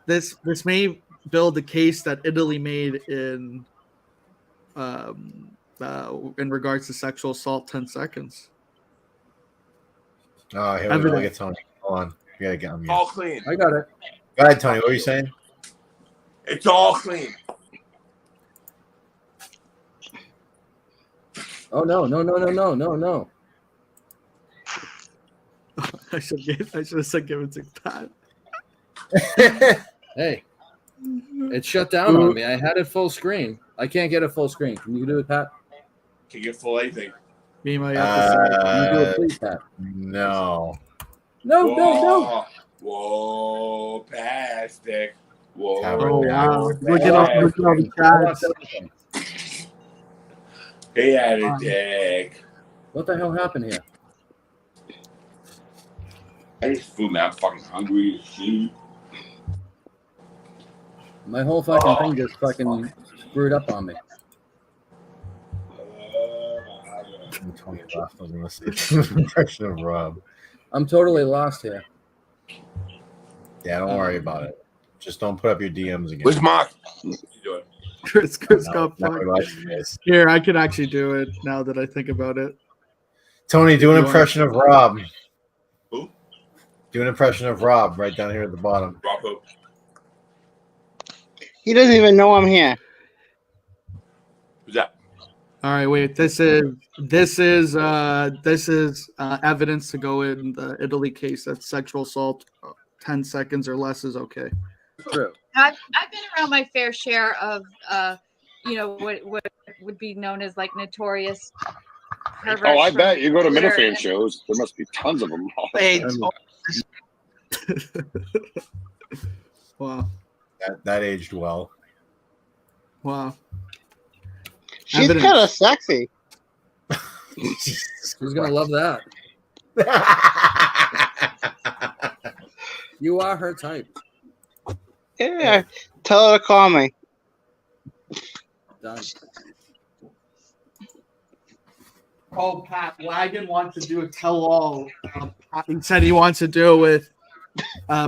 this may build the case that Italy made in regards to sexual assault 10 seconds. Oh, here we go. Look at Tony. Hold on. You gotta get on mute. All clean. I got it. Go ahead, Tony. What were you saying? It's all clean. Oh no. I should have said give it to Pat. Hey, it shut down on me. I had it full screen. I can't get it full screen. Can you do it, Pat? Can get full anything. Mima, you Can have to say. you do it, please, Pat? No. No. Whoa, plastic. Whoa. Oh wow! Look Look at all the chats. He had a dick. What the hell happened here? I need food, man. I'm fucking hungry as shit. My whole fucking thing just fucking screwed up on me. Tony left. I was gonna say impression of Rob. I'm totally lost here. Yeah, don't worry about it. Just don't put up your DMs again. Where's Mark? You doing? Chris got No, fucked. no, guys. Here, I can actually do it now that I think about it. Tony, do an impression of Rob. Who? Do an impression of Rob right down here at the bottom. Rob who? He doesn't even know I'm here. Who's that? All right, wait. This is evidence to go in the Italy case that sexual assault 10 seconds or less is okay. True. I've been around my fair share of what would be known as like notorious perverts. Oh, I bet from you go to Twitter Minifan and- shows. There must be tons of them. Hey, Wow. That aged well. Wow. she's Evidence. kind of sexy. Who's gonna love that? You are her type. Yeah, tell her to call me. Done. Oh, Pat Wagon wants to do a tell-all. He said he wants to do it with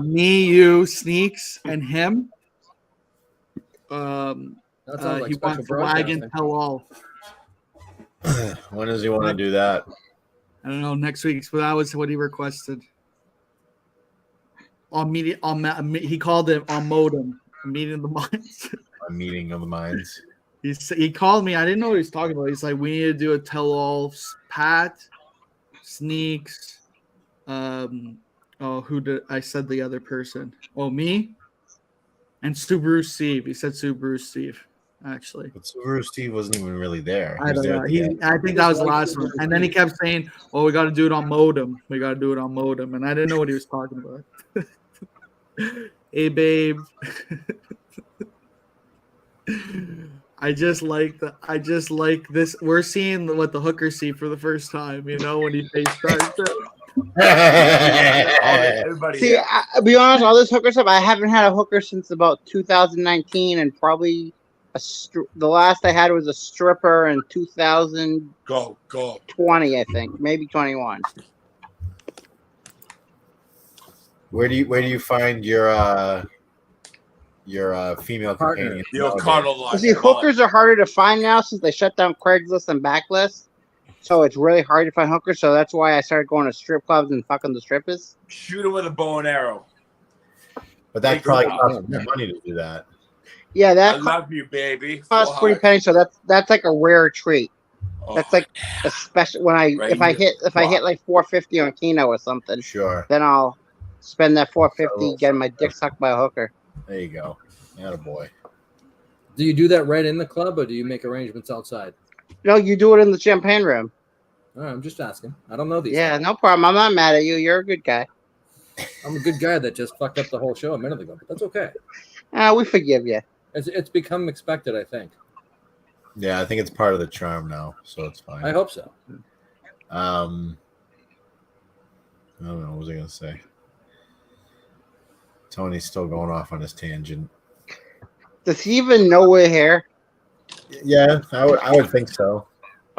me, you, Sneaks, and him. That sounds like He special wants a Wagon broadcasting. tell-all. When does he want to do that? I don't know, next week. But that was what he requested. He called it on modem, a meeting of the minds. A meeting of the minds. He called me. I didn't know what he was talking about. He's like, we need to do a tell-all. Pat, Sneaks. Who did I said the other person? Oh, me, and Subaru Steve. He said Subaru Steve. Actually, But Subaru Steve wasn't even really there. He I was don't there know. at the end. I think that was the last one. And then he kept saying, "Oh, we got to do it on modem. We got to do it on modem." And I didn't know what he was talking about. Hey, babe. I just like this. We're seeing what the hookers see for the first time. You know, when he FaceTimes it. Everybody. See, I'll be honest, all this hooker stuff, I haven't had a hooker since about 2019, and probably the last I had was a stripper in 2020, Go. I think, maybe 21. Where do you find your female Partner. companion? The O'Connell line. See, hookers are harder to find now since they shut down Craigslist and Backlist. So it's really hard to find hookers. So that's why I started going to strip clubs and fucking the strippers. Shoot him with a bow and arrow. But that Take probably her out. costs more money to do that. Yeah, I that love you, baby. costs Full pretty heart. pennies. So that's like a rare treat. Oh, That's like a special when I Right if I here. hit like 450 on Keno or something, Sure. then I'll spend that 450 So- getting my dick sucked by a hooker. There you go. Attaboy. Do you do that right in the club, or do you make arrangements outside? No, you do it in the champagne room. All right, I'm just asking. I don't know these. Yeah, things. no problem. I'm not mad at you. You're a good guy. I'm a good guy that just fucked up the whole show a minute ago, but that's okay. We forgive you. It's become expected, I think. Yeah, I think it's part of the charm now, so it's fine. I hope so. I don't know. What was I gonna say? Tony's still going off on his tangent. Does he even know we're here? Yeah, I would think so.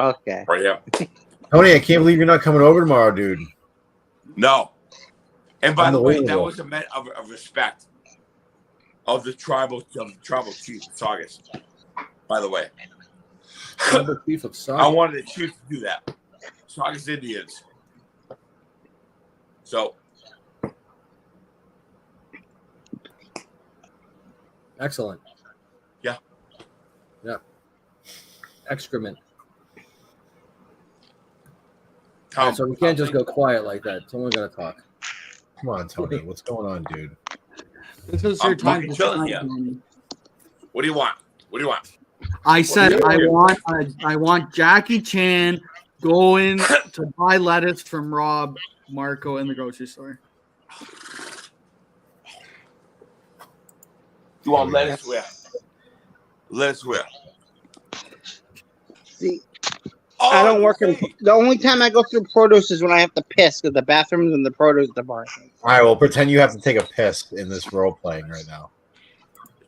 Okay. Right here. Tony, I can't believe you're not coming over tomorrow, dude. No. And by the way, that Unbelievable. was a meant of respect of the tribal chief of Saugus. By the way, Tribal chief of I Saugus. wanted the chief to do that. Saugus Indians. So Excellent. Yeah. Yeah. Excrement. Tom, So we can't just go quiet like that. Someone's gonna talk. Come on, Tony. What's going on, dude? This is I'm your time fucking to chilling shine, here. Tony. What do you want? What do you want? I said do you want? I want Jackie Chan going to buy lettuce from Rob Marco in the grocery store. You want lettuce where? Lettuce where? See, Oh, I don't work in. okay. The only time I go through produce is when I have to piss because the bathrooms in the produce department. All right, well, pretend you have to take a piss in this role playing right now.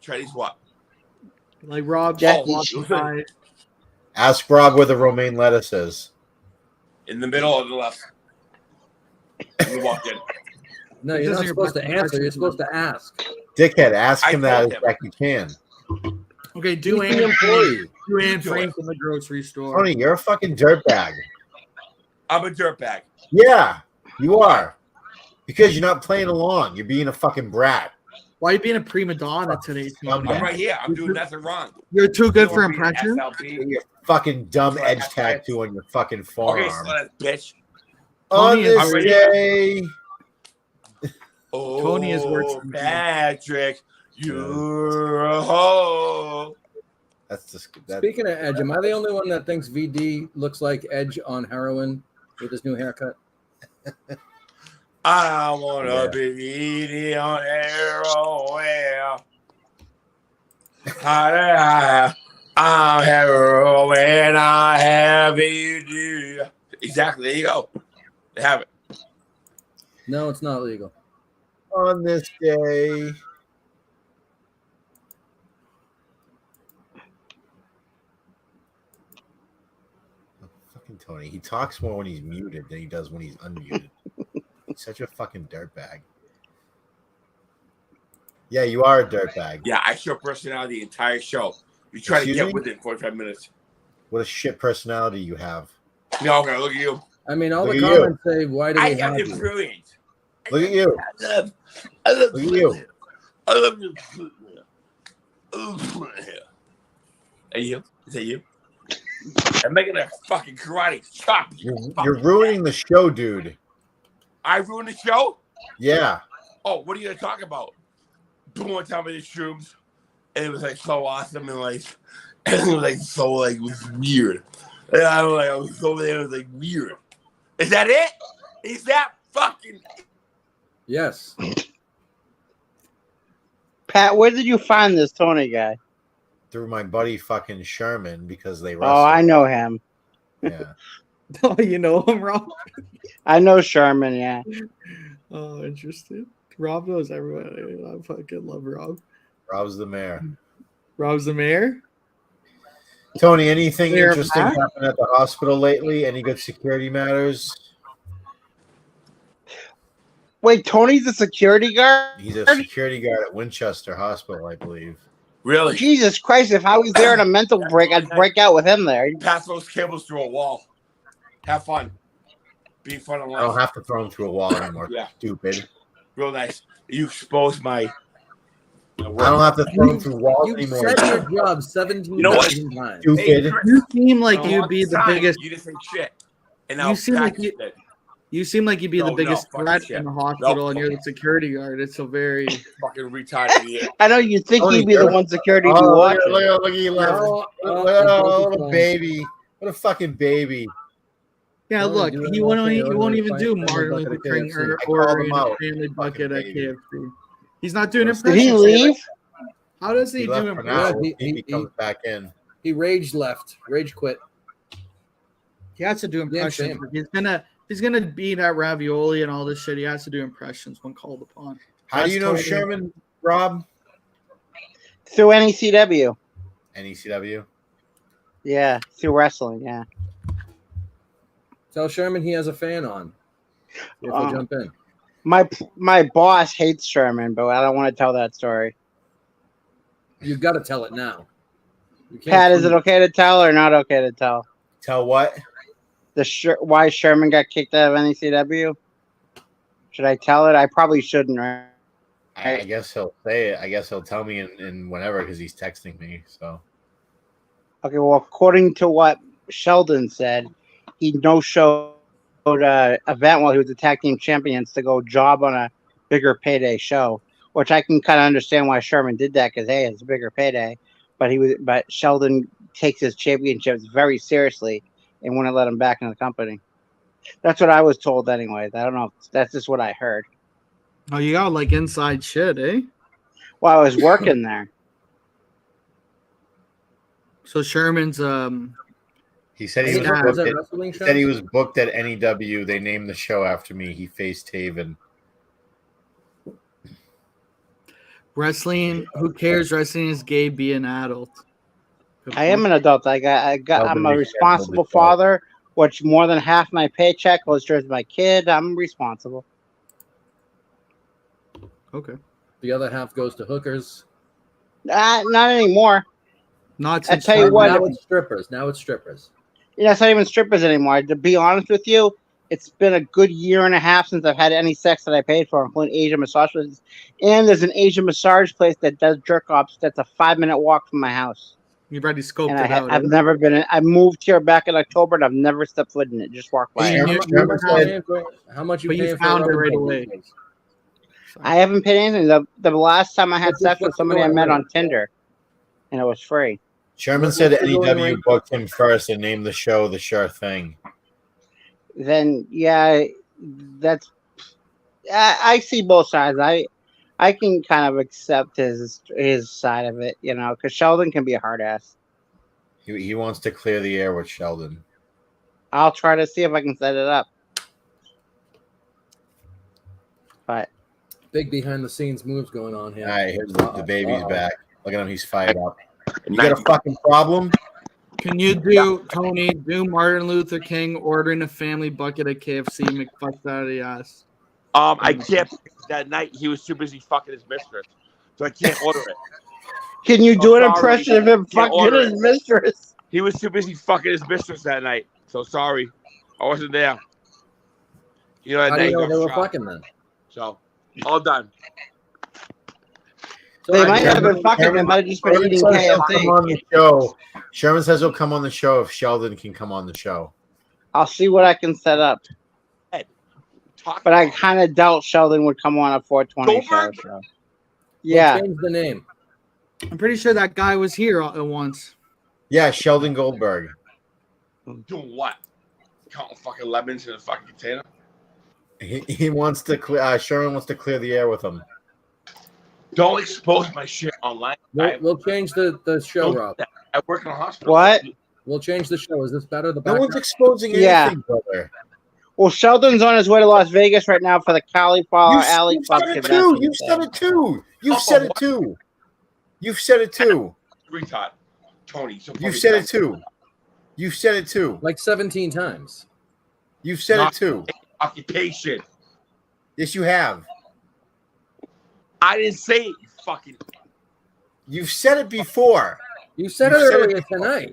Chinese what? Like Rob Jackie walks Chan. by. Ask Rob where the romaine lettuce is. In the middle or the left? You walk in. No, This you're isn't not your supposed to fucking answer. You're question. supposed to ask. Dickhead, ask I him that told as him. Jackie Chan. Okay, do He's the Anne employee. do Anne Do Frank it. in the grocery store. Tony, you're a fucking dirtbag. I'm a dirtbag. Yeah, you are. Because you're not playing along. You're being a fucking brat. Why are you being a prima donna today, Tony? I'm right here. I'm doing nothing wrong. You're too good for You wanna be an impression. SLP? Your fucking dumb Right, edge that's right. tattoo on your fucking Okay, forearm. so that bitch. On Tony is this already- day. Oh, Tony is worse than you. Patrick, you're a hoe. That's just that. Speaking of Edge, am I the only one that thinks VD looks like Edge on heroin with his new haircut? I wanna Yeah. be eating on heroin. I'm heroin. I have VD. Exactly. There you go. They have it. No, it's not legal. On this day. Oh, fucking Tony. He talks more when he's muted than he does when he's unmuted. He's such a fucking dirtbag. Yeah, you are a dirtbag. Yeah, I show personality the entire show. You try Excuse to get me? within 45 minutes. What a shit personality you have. No, okay, look at you. I mean, all Look the at you. comments say, "Why do I we have have the you?" brilliance. Look at you. I love Look at you. I love you. I love you. Are you? Is that you? I'm making a fucking karate chop. You're ruining the show, dude. I ruined the show? Yeah. Oh, what are you gonna talk about? One time with these shrooms, and it was like so awesome and like it was like so like it was weird. And I was over there, it was like weird. Is that it? Is that fucking Yes. Pat, where did you find this Tony guy? Through my buddy fucking Sherman because they Oh, wrestled. I know him. Yeah. Oh, you know him, Rob? I know Sherman. Yeah. Oh, interesting. Rob knows everybody. I fucking love Rob. Rob's the mayor. Rob's the mayor. Tony, anything Mayor interesting Pat? happened at the hospital lately? Any good security matters? Wait, Tony's a security guard? He's a security guard at Winchester Hospital, I believe. really? Jesus Christ! If I was there on a mental break, I'd break out with him there. Pass those cables through a wall. Have fun. Be fun in I don't life. have to throw him through a wall anymore. Yeah. Stupid. Real nice. You exposed my. I don't have to throw him through walls You anymore. said your job 17 You know what? times. Stupid. You seem like No, you'd be the time, biggest. You just say shit. And You now seem like Pat you- said, You seem like you'd be No, the biggest no, fucking threat shit. in the hospital, No. and you're the security guard. It's a very. fucking retarded idiot. I know you think Tony, he'd be the you're- one security be Oh, look watching. at, look at, look at you left. Oh, What a baby. What a fucking baby. Yeah, Oh, look, doing he won't. nothing He other won't than even find do family Martin bucket Luther at King KFC. or, I called or him in a out. family bucket at baby. KFC. He's not doing Did Did he impressions. leave? How does he He do left for impressions? now. Yeah, We'll see if he- he comes back in. He rage left. Rage quit. He has to do impressions. shame. He's gonna beat at ravioli and all this shit. He has to do impressions when called upon. How do you know Tony. Sherman, Rob? Through NECW. NECW. Yeah, through wrestling. Yeah. Tell Sherman he has a fan on. See if he'll jump in. My boss hates Sherman, but I don't want to tell that story. You've got to tell it now. You can't Pat, is prove it okay to tell or not okay to tell? Tell what? Why Sherman got kicked out of NECW? Should I tell it? I probably shouldn't, right? I guess he'll say it. I guess he'll tell me in whenever because he's texting me. So Okay, well, according to what Sheldon said, he no-showed an event while he was the tag team champions to go job on a bigger payday show, which I can kind of understand why Sherman did that because, hey, it's a bigger payday. But Sheldon takes his championships very seriously and wouldn't let him back in the company. That's what I was told anyways. I don't know. That's just what I heard. Oh, you got like inside shit, eh? Well, I was working there. So Sherman's he said he was Yeah. booked Was it at, wrestling he said he shows? was booked at NEW. They named the show after me. He faced Taven. wrestling. Who cares? Wrestling is gay. Be an adult. Good I am point. an adult. I'm Well, a then responsible reschedule the show. father, which more than half my paycheck goes towards my kid. I'm responsible. Okay. The other half goes to hookers. Not anymore. Not I since tell you what, Now it's strippers. Now it's strippers. It's not even strippers anymore. To be honest with you, it's been a good year and a half since I've had any sex that I paid for, including Asian massage places. And there's an Asian massage place that does jerk offs. That's a 5-minute walk from my house. You've already scoped And it out. I've eh? never been in. I moved here back in October, and I've never stepped foot in it. Just walked by. You it. knew- Sherman said, How much you But you paying for found it a right rubber away. band? I haven't paid anything. The last time I had What's sex the with somebody I fucking met going on Tinder, and it was free. Sherman What's said the going NEW rate? booked him first and named the show The Sure Thing. Then yeah, that's. I see both sides. I can kind of accept his side of it, because Sheldon can be a hard ass. He wants to clear the air with Sheldon. I'll try to see if I can set it up. But Big behind the scenes moves going on here. All right, here's the baby's Uh-oh. back. Look at him, he's fired up. You got a fucking problem? Can you do Tony? Do Martin Luther King ordering a family bucket at KFC? McFucked out of the ass. I can't. That night he was too busy fucking his mistress, so I can't order it. can you do an sorry. impression of him Can't fucking order his it. mistress? He was too busy fucking his mistress that night. So sorry, I wasn't there. You know that How do night you know got they were shot. fucking then? So all done. So, They all right, might have Sherman- been fucking. They might have just been Sherman eating says he'll come KFC. on the show. Sherman says he'll come on the show if Sheldon can come on the show. I'll see what I can set up. Talk But I about it. kind of doubt Sheldon would come on a 420 show. Goldberg? So. We'll Yeah. change the name. I'm pretty sure that guy was here once. Yeah, Sheldon Goldberg. Doing what? Counting fucking lemons in a fucking container. He wants to clear. Sherman wants to clear the air with him. Don't expose my shit online. We'll change the show, Don't do Rob. that. I work in a hospital. What? We'll change the show. Is this better? The No one's background? exposing Yeah. anything, brother. Well, Sheldon's on his way to Las Vegas right now for the Cauliflower Alley Club said it convention. too. You've said it too. You've said it too. You've said it too. Retard. Tony. So You've said it too. You've said it too. Like 17 times. You've said Not- it too. Occupation. Yes, you have. I didn't say it, you fucking. You've said it before. You said it You said it earlier before. tonight.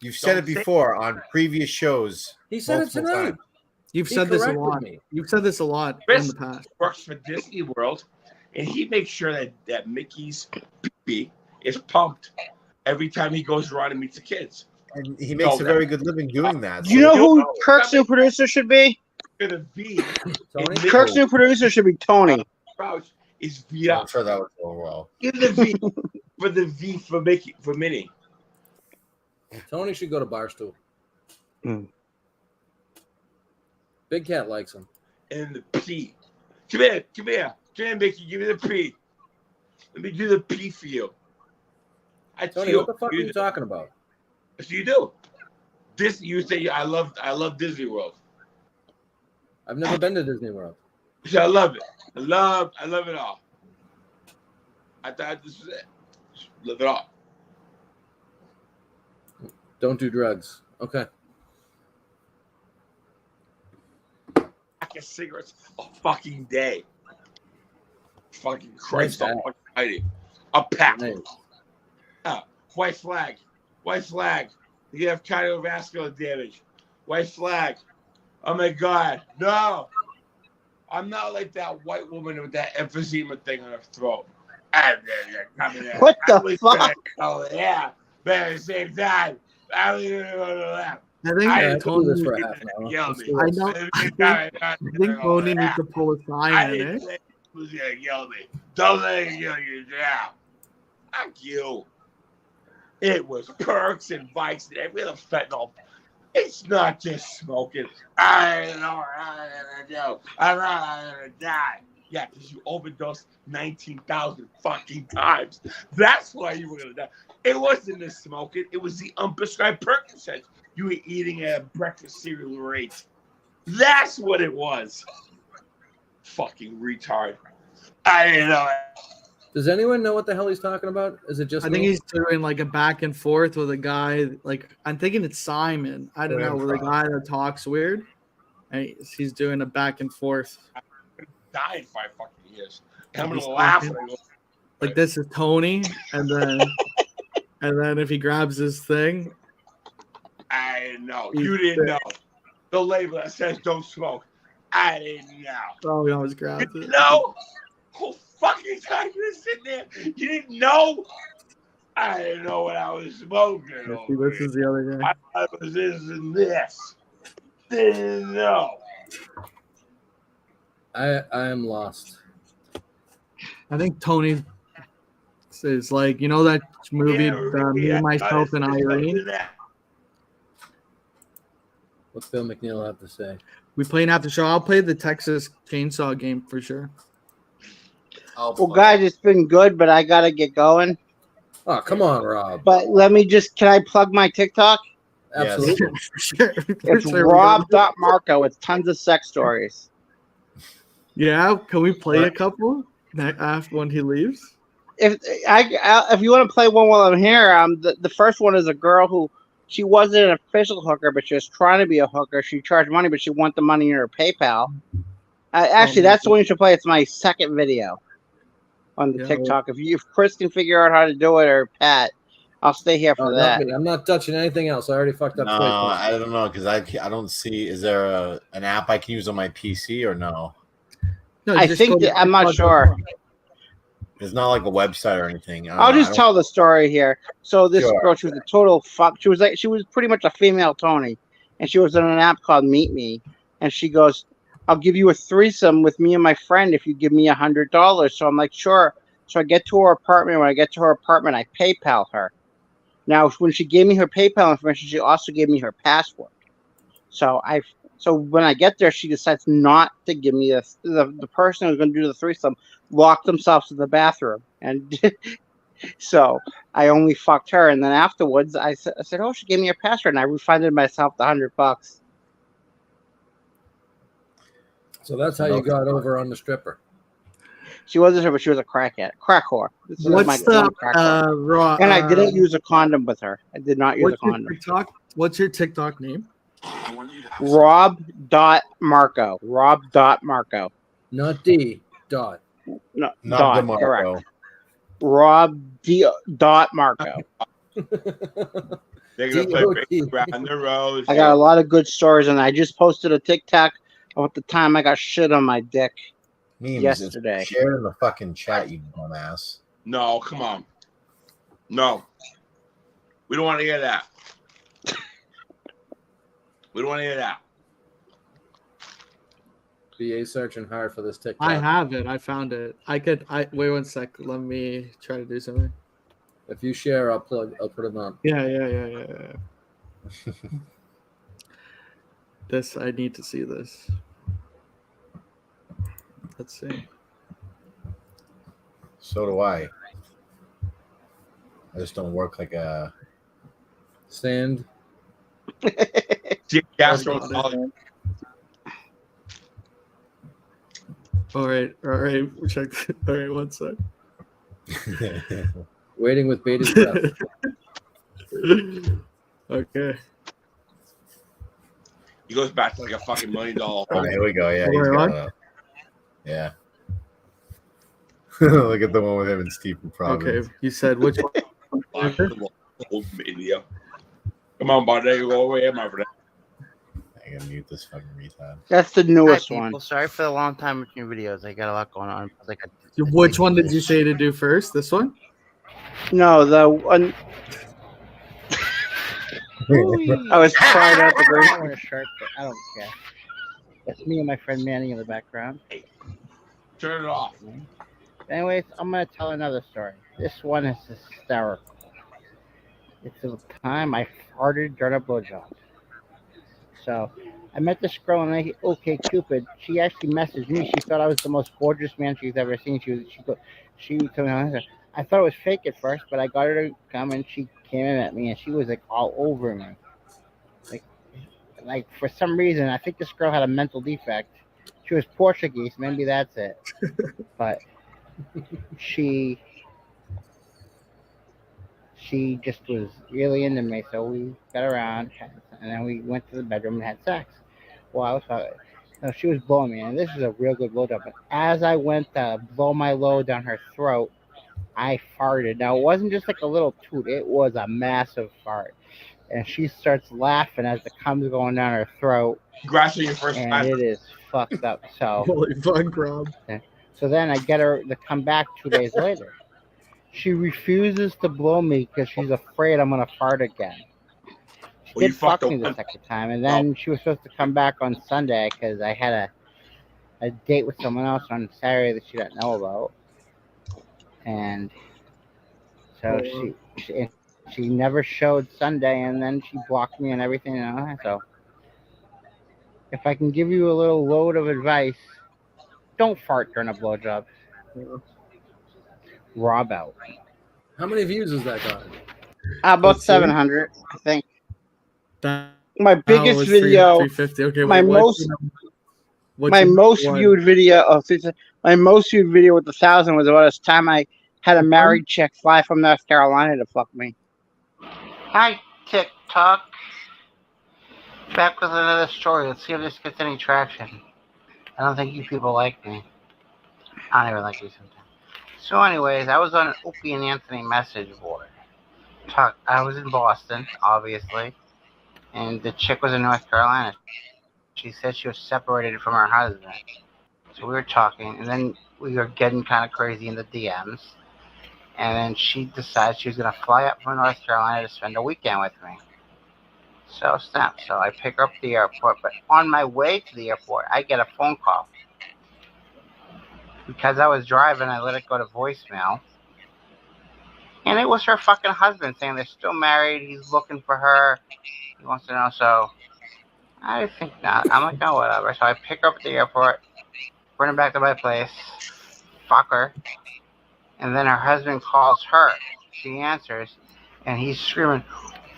You've said it Don't say- before on previous shows. He said it multiple tonight. times. You've He said this a corrected lot. me. You've said this a lot in Chris the past. works for Disney World, and he makes sure that Mickey's pee is pumped every time he goes around and meets the kids. And he makes a very good living doing that. You know who Kirk's new producer should be? For the V, Tony? Kirk's new producer should be Tony. Crouch is I'm Via. sure that was going well. Give the V for the V for Mickey for Minnie. Tony should go to Barstool. Hmm. Big Cat likes him. And the P. Come here, Mickey. Give me the P. Let me do the P for you. I Tony, feel what the fuck are you talking about? Yes, you do. This you say I love Disney World. I've never been to Disney World. So I love it. I love it all. I thought this was it. Just love it all. Don't do drugs. Okay. Pack of cigarettes a fucking day. Fucking Christ Nice almighty. A pack. Nice. White flag. White flag. You have cardiovascular damage. White flag. Oh my God. No. I'm not like that white woman with that emphysema thing on her throat. What the fuck? Oh, yeah. But at the same time, I don't even know to laugh. I think Yeah, Tony, Tony this for a half an hour. Yell Let's me. do I this. know. I think Tony needs to pull a I sign in didn't it. say he was gonna yell me. Don't let him yell you down. Fuck you. It was perks and bikes and every other fentanyl. It's not just smoking. I don't know what I'm gonna do. I'm not gonna die. Yeah, because you overdosed 19,000 fucking times. That's why you were gonna die. It wasn't the smoking. It was the unprescribed Percocets you were eating at a breakfast cereal rate. That's what it was. Fucking retard. I didn't know it. Does anyone know what the hell he's talking about? Is it just I think me? he's doing like a back and forth with a guy. Like I'm thinking it's Simon. I don't know, with a guy that talks weird. And he's doing a back and forth. Die in 5 fucking years. And I'm He's gonna laugh talking. when I go. Like this is Tony, and then if he grabs his thing, I didn't know. He's You didn't sick. know. The label that says don't smoke. I didn't know. oh, he always grabs You it. didn't know? Whole fucking time you were sitting there. You didn't know? I didn't know what I was smoking. Yeah, see, this is the other guy. I was this and this. Didn't know. I am lost. I think Tony is like, you know that movie, Me, Myself, and Irene? What's Bill McNeil have to say? We play an after show. I'll play the Texas Chainsaw game for sure. Well, guys, it's been good, but I gotta get going. Oh, come on, Rob. But can I plug my TikTok? Absolutely. For sure. It's Rob.Marco. It's tons of sex stories. Yeah, can we play a couple after when he leaves? If you want to play one while I'm here, the first one is a girl who she wasn't an official hooker, but she was trying to be a hooker. She charged money, but she wanted the money in her PayPal. Actually, that's the one you should play. It's my second video on the TikTok. If Chris can figure out how to do it, or Pat, I'll stay here for that. I'm not touching anything else. I already fucked up. No, I don't know because I don't see. Is there an app I can use on my PC or no? No, I think I'm not sure. It's not like a website or anything. I'll just tell the story here. So this Sure. girl, she was a total fuck. She was pretty much a female Tony, and she was on an app called Meet Me, and she goes, "I'll give you a threesome with me and my friend if you give me $100." So I'm like, sure. So I get to her apartment. When I get to her apartment, I PayPal her. Now, when she gave me her PayPal information, she also gave me her password. So when I get there, she decides not to give me the person who's going to do the threesome locked themselves in the bathroom, and so I only fucked her. And then afterwards, I said, "Oh, she gave me her password," and I refunded myself the $100. So that's how you got over on the stripper. She wasn't her, but she was a crack whore. This is What's my the crack whore. And I didn't use a condom with her. I did not use a condom. What's your TikTok name? Rob.Marco. Rob.Marco. Not D. Dot. No, Not dot, DeMarco. correct. Rob.Marco. They're gonna play Big Around the Rose. I got a lot of good stories, and I just posted a TikTok about the time I got shit on my dick yesterday. Share in the fucking chat, you dumbass. No, come on. No. We don't want to hear that. We don't want to hear that. BA searching hard for this TikTok. I have it. I found it. Wait 1 sec. Let me try to do something. If you share, I'll put it on. Yeah. This, I need to see this. Let's see. So do I. I just don't work like a sand. All right. Check. All right, one sec. Waiting with bated breath. Okay. He goes back to like a fucking $1 million. All right, here we go. Yeah, We're he's got on? it. Yeah. Look at the one with him and Steve from Providence. Okay. You said which one? Old video. Come on, buddy. Go away, my friend. I gotta mute this fucking retard. That's the newest Hi, one. people. Sorry for the long time between videos. I got a lot going on. Which one did you say to do first? This one? No, the one. I was trying out the I green. don't wear a shirt, but I don't care. That's me and my friend Manny in the background. Turn it off. Anyways, I'm gonna tell another story. This one is hysterical. It's the time I farted during a blowjob. So I met this girl on OkCupid. She actually messaged me. She thought I was the most gorgeous man she's ever seen. She told me, I thought it was fake at first, but I got her to come and she came in at me and she was like all over me. Like for some reason, I think this girl had a mental defect. She was Portuguese, maybe that's it. But she just was really into me, so we got around, and then we went to the bedroom and had sex. Well, I was she was blowing me, and this is a real good blowjob. But as I went to blow my load down her throat, I farted. Now, it wasn't just like a little toot; it was a massive fart. And she starts laughing as the cum's going down her throat. Congrats on your first and time. it is fucked up. So Holy fuck, Rob. So then I get her to come back 2 days later. She refuses to blow me because she's afraid I'm gonna fart again. She Well, you did fuck fucked me up. the second time, and then she was supposed to come back on Sunday because I had a date with someone else on Saturday that she didn't know about, and so she never showed Sunday, and then she blocked me and everything. So if I can give you a little load of advice, don't fart during a blowjob. Rob out. How many views has that got? About Let's see. 700, I think. That My biggest was video, 350. Okay, my what's most, your number? What's my your most one? viewed video of my most viewed video with 1,000 was about this time I had a married chick fly from North Carolina to fuck me. Hi, TikTok. Back with another story. Let's see if this gets any traction. I don't think you people like me. I don't even like you sometimes. So anyways, I was on an Opie and Anthony message board. I was in Boston, obviously, and the chick was in North Carolina. She said she was separated from her husband. So we were talking, and then we were getting kind of crazy in the DMs. And then she decided she was going to fly up from North Carolina to spend a weekend with me. So snap. So I pick her up at the airport, but on my way to the airport, I get a phone call. Because I was driving, I let it go to voicemail. And it was her fucking husband saying they're still married. He's looking for her. He wants to know. So I think not. I'm like, no, whatever. So I pick her up at the airport, bring her back to my place, fuck her. And then her husband calls her. She answers, and he's screaming,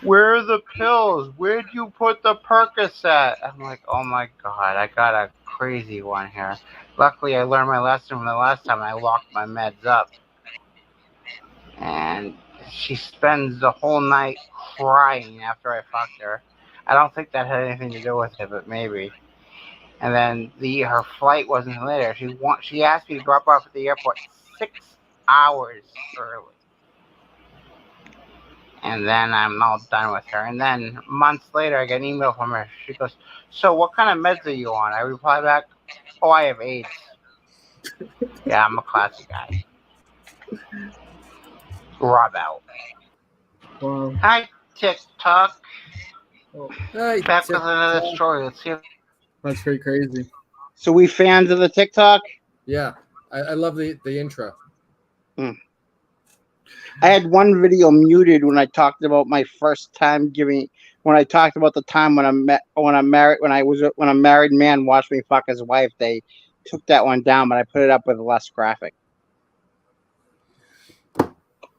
"Where are the pills? Where'd you put the Percocet?" I'm like, oh my God, I got a crazy one here. Luckily, I learned my lesson from the last time I locked my meds up. And she spends the whole night crying after I fucked her. I don't think that had anything to do with it, but maybe. And then her flight wasn't later. She asked me to drop her off at the airport 6 hours early. And then I'm all done with her. And then months later, I get an email from her. She goes, "So what kind of meds are you on?" I reply back, "Oh, I have AIDS." Yeah, I'm a classic guy. Rob out. Wow. Hi, TikTok. Hey, Back with another story. Let's see if That's pretty crazy. So we fans of the TikTok? Yeah, I love the intro. I had one video muted when I talked about my first time when I talked about the time when a married man watched me fuck his wife. They took that one down, but I put it up with less graphic.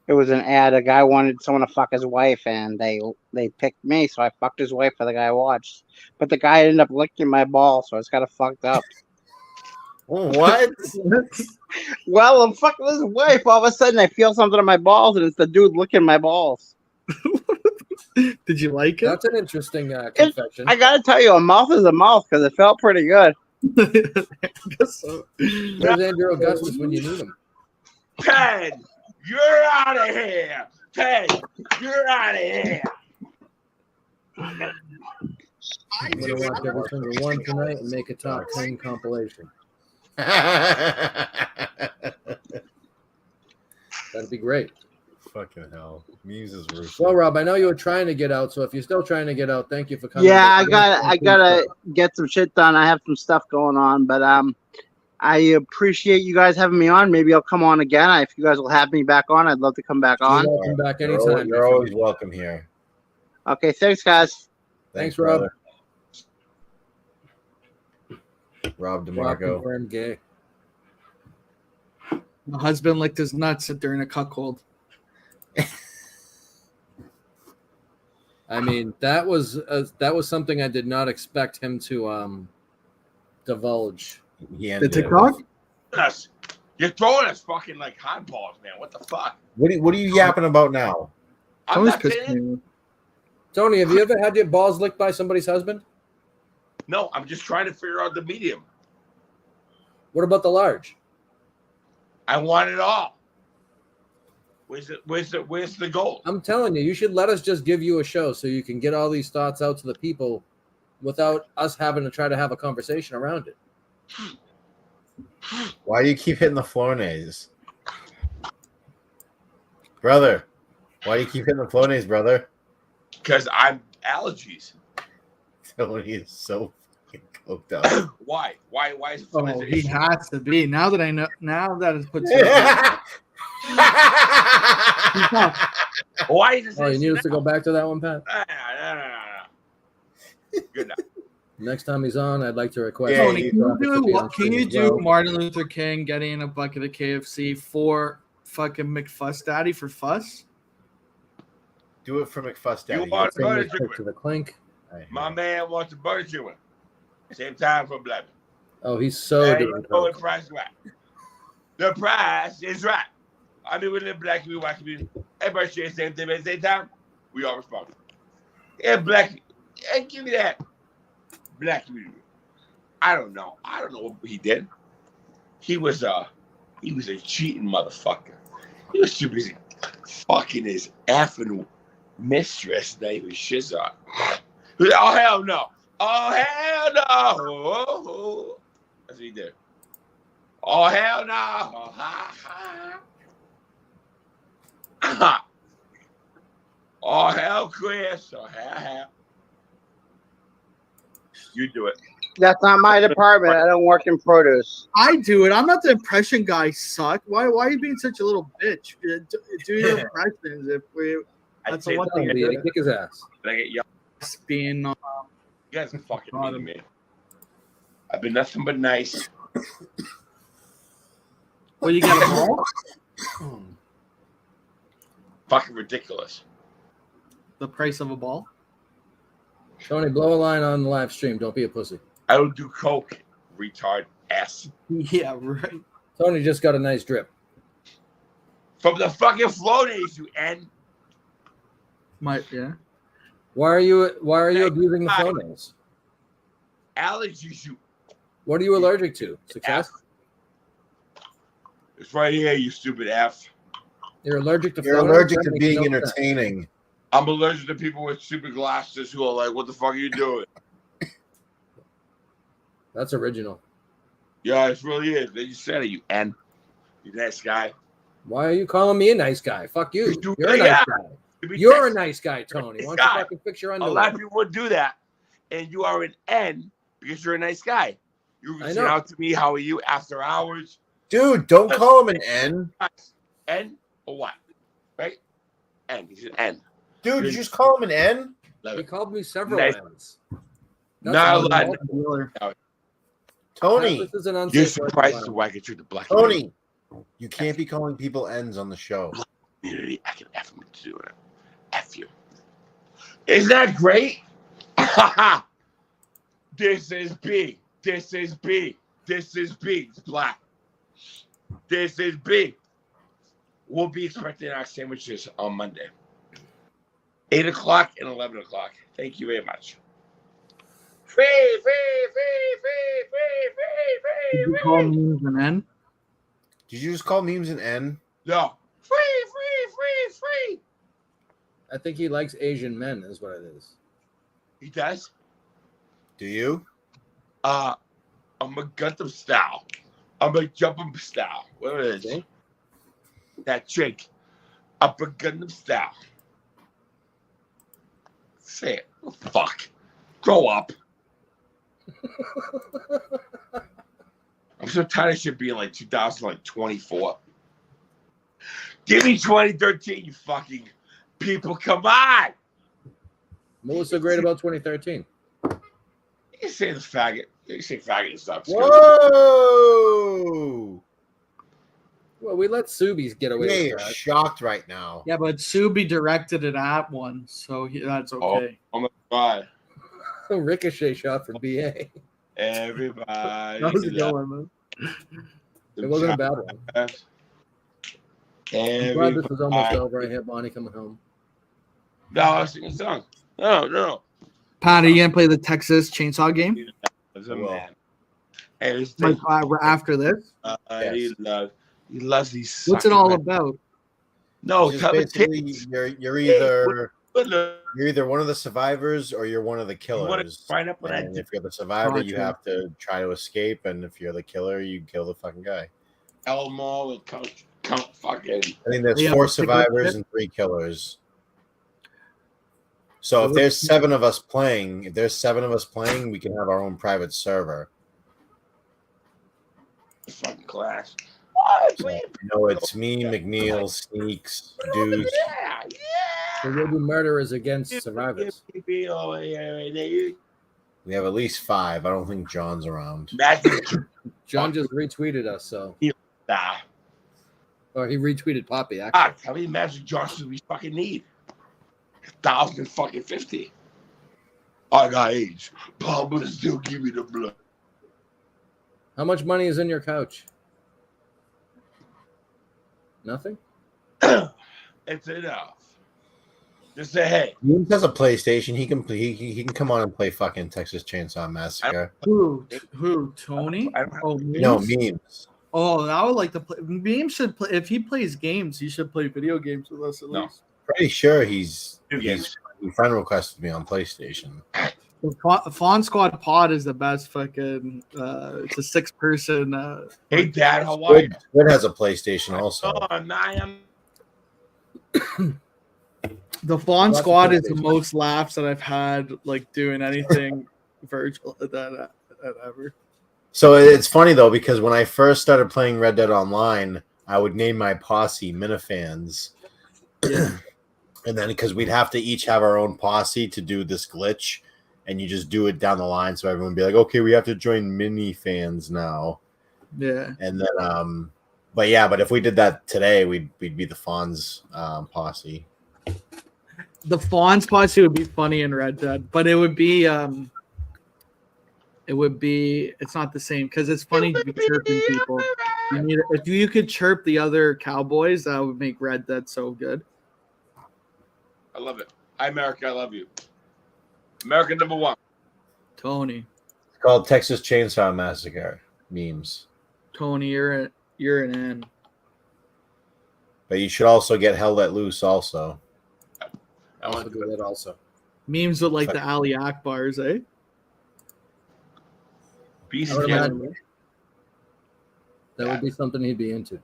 It was an ad. A guy wanted someone to fuck his wife, and they picked me, so I fucked his wife for the guy I watched. But the guy ended up licking my ball, so it's kind of fucked up. What? Well, I'm fucking his wife. All of a sudden, I feel something on my balls, and it's the dude licking my balls. Did you like it? That's an interesting confession. I gotta tell you, a mouth is a mouth because it felt pretty good. I guess so. Where's Andrew Augustus when you need him? Ted, you're out of here. Ted, you're out of here. I'm gonna watch every single one tonight and make a top 10 compilation. That'd be great. Fucking hell. Muse is rude. Well, Rob, I know you were trying to get out, so if you're still trying to get out, thank you for coming. Yeah, I gotta get some shit done. I have some stuff going on, but I appreciate you guys having me on. Maybe I'll come on again. If you guys will have me back on, I'd love to come back on. You're welcome back You're anytime. You're always welcome here. Okay, thanks, guys. Thanks, Rob. brother. Rob Rob DeMarco. confirmed gay. My husband licked his nuts during a cuckold. I mean, that was something I did not expect him to divulge. Yeah. The TikTok? Us. You're throwing us fucking like hot balls, man. What the fuck? What are you yapping about now? I'm Tony's not pissed saying. me. Tony, have you ever had your balls licked by somebody's husband? No, I'm just trying to figure out the medium. What about the large? I want it all. Where's the goal? I'm telling you, you should let us just give you a show so you can get all these thoughts out to the people without us having to try to have a conversation around it. Why do you keep hitting the Flonase? Brother, why do you keep hitting the Flonase, brother? Because I'm allergies. Tony is so fucking coked up. Why? Why is it? Oh, he has to be. Now that I know, now that it's put Why is it? Oh, you need us to go back to that one, Pat? No. Good enough. Next time he's on, I'd like to request. Yeah, Tony, Steve Roberts to be on can screen you as do well. Martin Luther King getting a bucket of KFC for fucking McFuss Daddy for fuss? Do it for McFuss Daddy. You want Sing butter this clip chicken? to the clink. My man wants a butter chicken. Same time for black. Oh, he's so Hey, doing you know coke. the price is right. The price is right. I mean, we live black community, white community. Everybody share the same thing at the same time. We all respond. Yeah, black. Hey, give me that. Black community. I don't know. I don't know what he did. He was a cheating motherfucker. He was too busy fucking his effing mistress named Shizar. Oh hell no! Oh hell no! That's what he did. Oh hell no! Oh hell, Chris! Oh hell. You do it. That's not my department. I don't work in produce. I do it. I'm not the impression guy. Suck. Why are you being such a little bitch? Do your impressions. If we, that's say one thing. Tell him, kick his ass. I get y'all. Being You guys are fucking mean to me. I've been nothing but nice. well, you get a ball. Fucking ridiculous. The price of a ball. Tony, blow a line on the live stream. Don't be a pussy. I don't do coke, retard ass. Yeah, right. Tony just got a nice drip. From the fucking Flonase, you N. Yeah. Why are you abusing the Flonase? Allergies, you. What are you allergic to? Success? It's right here, you stupid F. You're allergic to You're Flonase? allergic That to makes being no sense. entertaining. I'm allergic to people with stupid glasses who are like, what the fuck are you doing? That's original. Yeah, it really is. They just said it, you N. You nice guy. Why are you calling me a nice guy? Fuck you. You're a Yeah. nice guy. You're a nice guy, Tony. Why don't you fucking fix your A underwear? lot of people would do that. And you are an N because you're a nice guy. You I reach know. out to me, how are you after hours? Dude, don't call him an N. N or what? Right? N. He's an N. Dude, you just call him an N? He called me several Nice. N's. Not allowed. Tony. This is an You're unsafe surprised word. as to why I get treated the black Tony, you can't be calling people N's on the show. community. I can F them to do it. F you. Isn't that great? This is B. This is B. This is B. It's black. This is B. We'll be expecting our sandwiches on Monday. 8 o'clock and 11 o'clock. Thank you very much. Free. Did you call memes an N? Did you just call memes an N? No. Free. I think he likes Asian men, is what it is. He does? Do you? I'm a Gundam style. I'm a jumping style. What it is? Okay. That chick. I'm a Gundam style. Say it. Oh, fuck. Grow up. I'm so tired of shit being like 2024. Give me 2013, you fucking people. Come on. What was so great about 2013? You can say the faggot. You can say faggot and stuff. Whoa! Well, we let Subies get away You're with that. shocked right now. Yeah, but Subi directed it at one, so that's okay. Oh my god. Ricochet shot for BA. Everybody. That was a good one, man. It wasn't a bad one. I'm glad this was almost over. I hear Bonnie coming home. No, I was singing a song. No. Pat, are you gonna play the Texas Chainsaw game? As a man. Hey, this Like after this? he loves these. What's it all about? No, Just tell me. basically, you're either one of the survivors or you're one of the killers. Find up And if you're the survivor, you Gotcha. have to try to escape, and if you're the killer, you kill the fucking guy. Elmo and Count fucking. I think there's Yeah, 4 but take a survivors look. and 3 killers. So if there's 7 of us playing, we can have our own private server. Fucking class. So, it's me, McNeil, Sneaks, Deuce. Yeah. So we'll do murderers against survivors. We have at least 5. I don't think John's around. John just retweeted us, so. Nah. Or he retweeted Poppy, actually. How many Magic Johnsons we fucking need? 1,050. I got AIDS. But still give me the blood. How much money is in your couch? Nothing? It's enough. Just say, hey. He has a PlayStation. He can come on and play fucking Texas Chainsaw Massacre. Who? Tony? Oh, No, Memes? memes. Oh, I would like to play. Memes should play. If he plays games, he should play video games with us at least. Pretty sure he's Yes. he friend requested me on PlayStation. Fawn Squad Pod is the best fucking. It's a 6-person. Hey, Dad, how are you? Squid has a PlayStation also. Oh, nah, The Fawn Lots of Squad is the PlayStation. most laughs that I've had, like doing anything virtual that ever. So it's funny though, because when I first started playing Red Dead Online, I would name my posse Minifans. And then because we'd have to each have our own posse to do this glitch, and you just do it down the line, so everyone would be like, okay, we have to join Minifans now. Yeah. And then but if we did that today, we'd be the Fonz posse. The Fawn's posse would be funny in Red Dead, but it would be it's not the same because it's funny to be chirping people. If you could chirp the other cowboys, that would make Red Dead so good. I love it. Hi, America. I love you. America number 1. Tony, It's called Texas Chainsaw Massacre memes. Tony, you're an N. But you should also get Hell Let Loose also. I want to do that also. Memes with like the Ali Akbars, eh? Beast I would Cat. imagine that would be something he'd be into.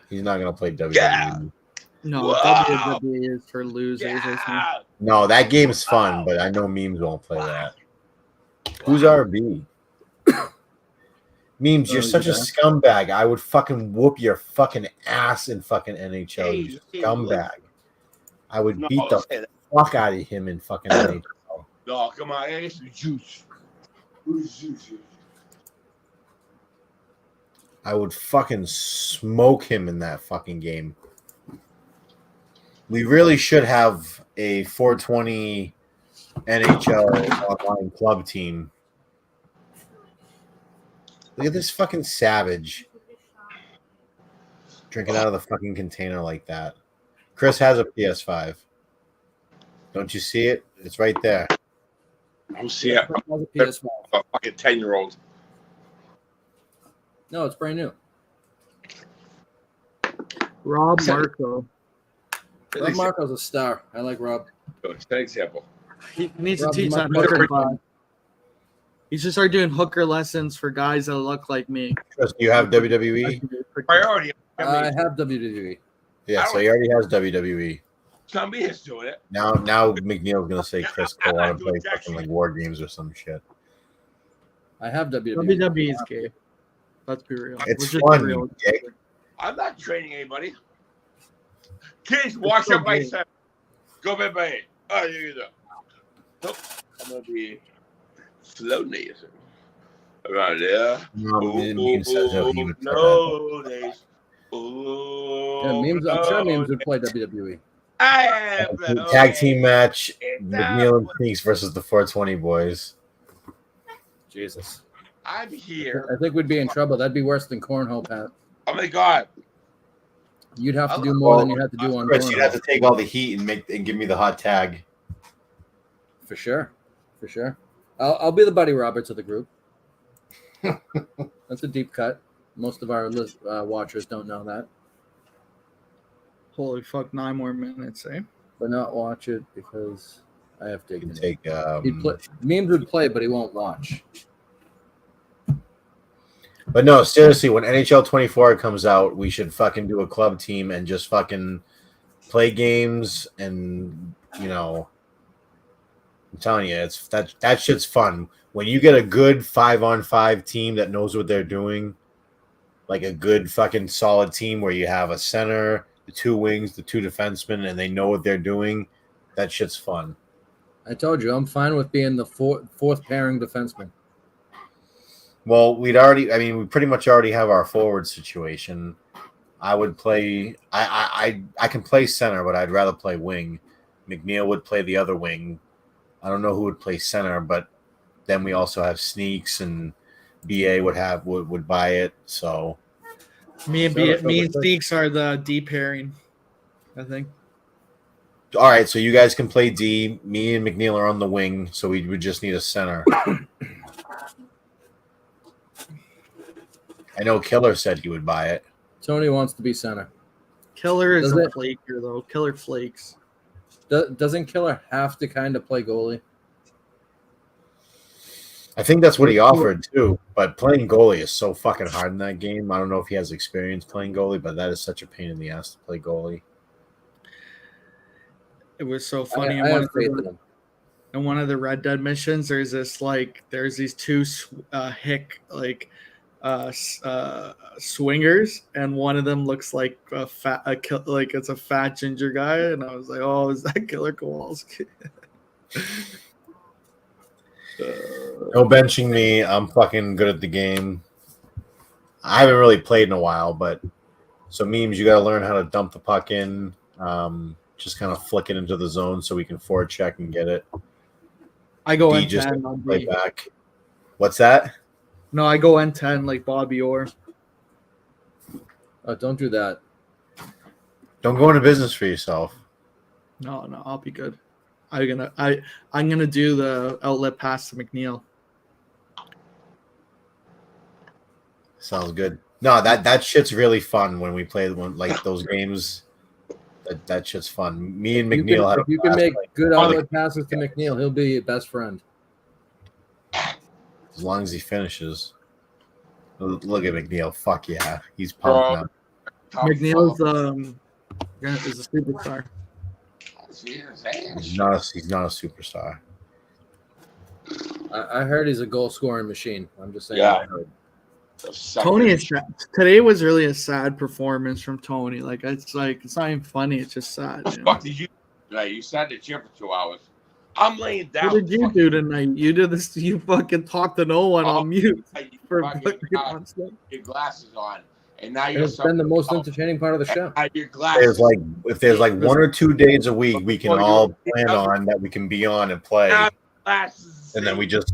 He's not gonna play WWE. Yeah. No, Wow. WWE is for losers. I think. Yeah. No, that game's fun, but I know memes won't play that. Who's RB? Memes, you're such a scumbag. I would fucking whoop your fucking ass in fucking NHL, you scumbag. I would No, beat don't the say that. fuck out of him in fucking NHL. No, come on. I get some juice. Who's juice? I would fucking smoke him in that fucking game. We really should have a 420 NHL online club team. Look at this fucking savage drinking out of the fucking container like that. Chris has a PS5. Don't you see it? It's right there. I'm seeing it. Has a PS5. A fucking 10-year-old. No, it's brand new. Rob Marco. Rob Marco's a star. I like Rob. It's an example. He needs Rob, to teach you that might hooker be- class. He should start doing hooker lessons for guys that look like me. Chris, do you have WWE? Priority. I have WWE. Yeah, so he already has WWE. Tommy is doing it. Now McNeil's gonna say Chris will want to play fucking like war games or some shit. I have WWE. WWE is gay. Let's be real. It's Let's just fun, be real. you dick. I'm not training anybody. Kids, wash up my set. Go bed by 8. Oh, you know. Nope. I'm gonna be floating around there. Meme says that he would play that. No days. Ooh, Yeah, memes. I'm sure memes would play WWE. I am Tag team match: McNeil and Phoenix versus the 420 boys. Jesus. I'm here. I think we'd be in trouble. That'd be worse than cornhole, Pat. Oh my god. You'd have to do more than you have to do on Chris, you'd have cornhole. to take all the heat and give me the hot tag. For sure. For sure. I'll be the Buddy Roberts of the group. That's a deep cut. Most of our watchers don't know that. Holy fuck, 9 more minutes, eh? But not watch it because I have dignity. Take He'd play, memes would play, but he won't watch. But no, seriously, when NHL 24 comes out, we should fucking do a club team and just fucking play games and, you know, I'm telling you, it's that shit's fun. When you get a good 5-on-5 team that knows what they're doing, like a good fucking solid team where you have a center, the 2 wings, the 2 defensemen, and they know what they're doing, that shit's fun. I told you, I'm fine with being the fourth pairing defenseman. Well, we pretty much already have our forward situation. I would play. I can play center, but I'd rather play wing. McNeil would play the other wing. I don't know who would play center, but then we also have Sneaks and BA would buy it. So Me and Sneaks are the D pairing, I think. all right, so you guys can play D. Me and McNeil are on the wing, so we would just need a center. I know Killer said he would buy it. Tony wants to be center. Killer is Does a it- flaker, though. Killer flakes. Doesn't Killer have to kind of play goalie? I think that's what he offered too. But playing goalie is so fucking hard in that game. I don't know if he has experience playing goalie, but that is such a pain in the ass to play goalie. It was so funny. I have faith in him. In one of the Red Dead missions, there's these 2 hick swingers, and one of them looks like it's a fat ginger guy, and I was like, oh, is that Killer Kowalski? No benching me. I'm fucking good at the game. I haven't really played in a while, but so memes, you got to learn how to dump the puck in. Just kind of flick it into the zone so we can forward check and get it. I go D just N10 on play D. back. What's that? No, I go N10 like Bobby Orr. Oh, don't do that. Don't go into business for yourself. No, I'll be good. I'm gonna do the outlet pass to McNeil. Sounds good. No, that shit's really fun when we play like those games. That shit's fun. Me and McNeil had a If you can blast make playing. good outlet passes to McNeil, he'll be your best friend. As long as he finishes. Look at McNeil. Fuck yeah. He's pumped now. McNeil's is a superstar. He's not a superstar. I heard he's a goal scoring machine. I'm just saying. Yeah. I heard. Tony is today was really a sad performance from Tony. It's not even funny. It's just sad. You know? Fuck did you? Like, you sat in the chair for 2 hours. I'm laying down. What did you do tonight? You did this. You fucking talked to no one on mute for fucking months. Your glasses on, and now And you're it's been the most entertaining part of the show. Your glasses. If there's 1 or 2 days a week we can all plan on that we can be on and play, Glasses. and then we just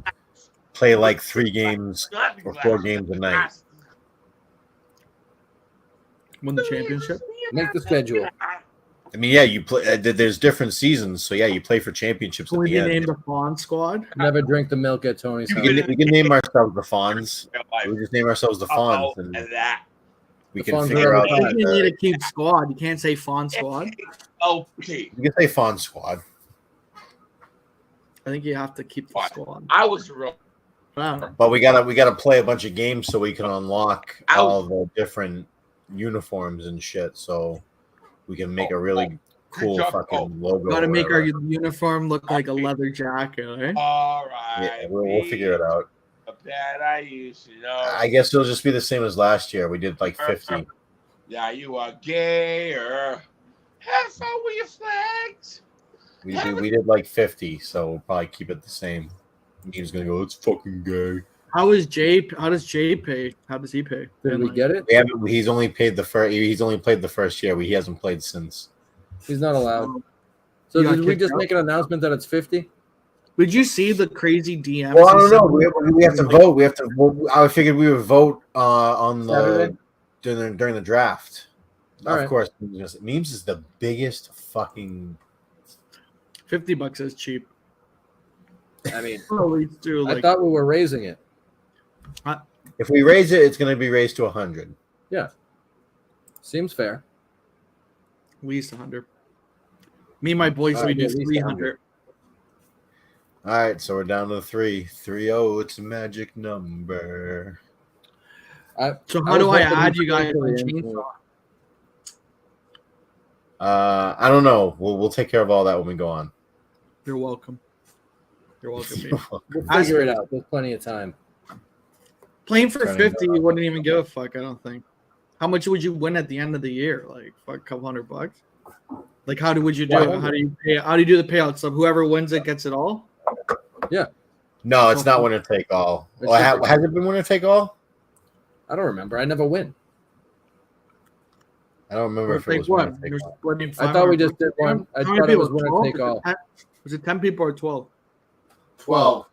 play like 3 games or 4 games a night. Win the championship. Make the schedule. I mean, yeah, you play. There's different seasons, so yeah, you play for championships Can at we the be end. named the Fawn Squad? Never drink the milk at Tony's house. We can name ourselves the Fawns. We just name ourselves the Fawns, and that. we The can Fawns figure are out. all I think you need to keep squad. You can't say Fawn Squad. Okay. You can say Fawn Squad. I think you have to keep the squad. I was real. Wow. But we gotta play a bunch of games so we can unlock all the different uniforms and shit. So we can make a really cool fucking logo. Got to or make our whatever. uniform look like a leather jacket, eh? All right. Yeah, we'll figure it out. That I used to know. I guess it'll just be the same as last year. We did like 50. Yeah, you are gay or have fun with your flags. We did like 50, so we'll probably keep it the same. He's gonna go, it's fucking gay. How does Jay pay? How does he pay? Did we get it? He's only paid the first. He's only played the first year. He hasn't played since. He's not allowed. So You got did we kicked just out? make an announcement that it's 50? Did you see the crazy DMs? Well, I don't he know. sent? We have to vote. We have to. Well, I figured we would vote on Saturday? the during the draft. All Of right. course, memes is the biggest fucking. $50 is cheap. I mean, I I thought we were raising it. If we raise it, it's going to be raised to 100. Yeah. Seems fair. At least 100. Me and my boys, we do at least 300. All right, so we're down to 3. 3-0, it's a magic number. So how do I add you guys on Chainsaw? I don't know. We'll take care of all that when we go on. You're welcome. You're welcome. We'll Ask figure it me. out. There's plenty of time. Playing for Turning 50, you wouldn't even give a fuck, I don't think. How much would you win at the end of the year? Like, fuck, a couple $100? Like, would you do it? How do you pay? How do you do the payouts? So whoever wins it gets it all? Yeah. No, it's not winner take all. It Well, should be. has it been winner take all? I don't remember. I never win. I don't remember if it Like was what? winner take You're all. splitting I thought we 500 just did one. I How many thought it was people? winner 12? take all. Was it 10 people or 12? 12.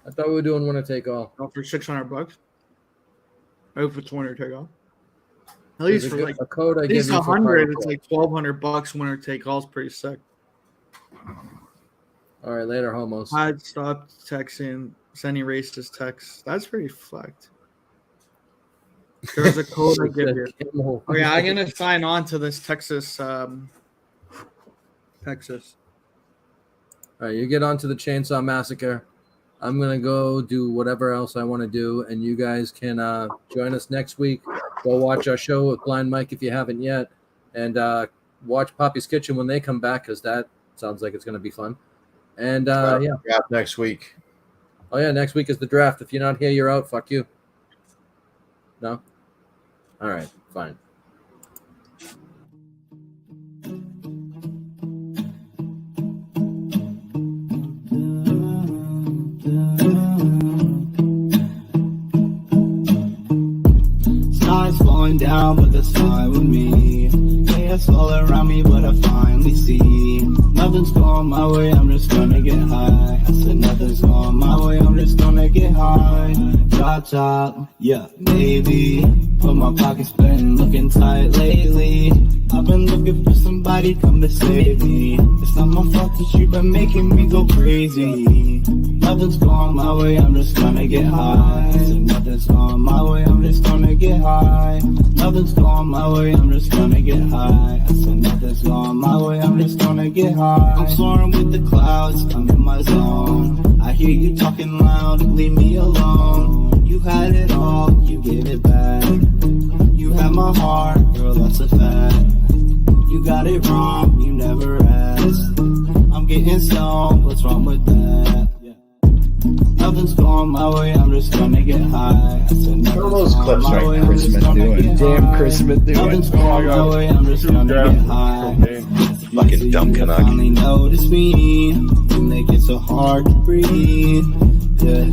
I thought we were doing winner take all. Oh, for $600? I hope it's winner take all. At There's least for like a code I at give least you for 100, Pirate it's Club. like $1,200 winner take all is pretty sick. All right, later, homos. I'd stop texting, sending racist texts. That's pretty fucked. There's a code I give you. Okay, I'm gonna sign on to this Texas. Texas. All right, you get onto the Chainsaw Massacre. I'm gonna go do whatever else I want to do, and you guys can join us next week. Go watch our show with Blind Mike if you haven't yet, and watch Poppy's Kitchen when they come back because that sounds like it's gonna be fun. And yeah, Draft next week. oh yeah, next week is the draft. If you're not here, you're out. Fuck you. No. All right, fine. Stars falling down, but that's fine with me. Chaos all around me, but I finally see nothing's going my way, I'm just gonna get high. I said nothing's going my way, I'm just gonna get high. Drop top, yeah, maybe. But my pocket's been looking tight lately. I've been looking for somebody come to save me. It's not my fault that you've been making me go crazy. Nothing's going my way, I'm just gonna get high. I said nothing's going my way, I'm just gonna get high. Nothing's going my way, I'm just gonna get high. I said nothing's going my way, I'm just gonna get high. I'm soaring with the clouds, I'm in my zone. I hear you talking loud, leave me alone. You had it all, you gave it back. You had my heart, girl, that's a fact. You got it wrong, you never asked. I'm getting stoned, what's wrong with that? Nothing's going my way, I'm just gonna get high. I said nothing's those going clips my right way, now? I'm just gonna get Damn high. Chris Smith doing Nothing's it. going my way, I'm just gonna get high. Fucking dumb You Canuck. finally notice me. You make it so hard to breathe. Yeah,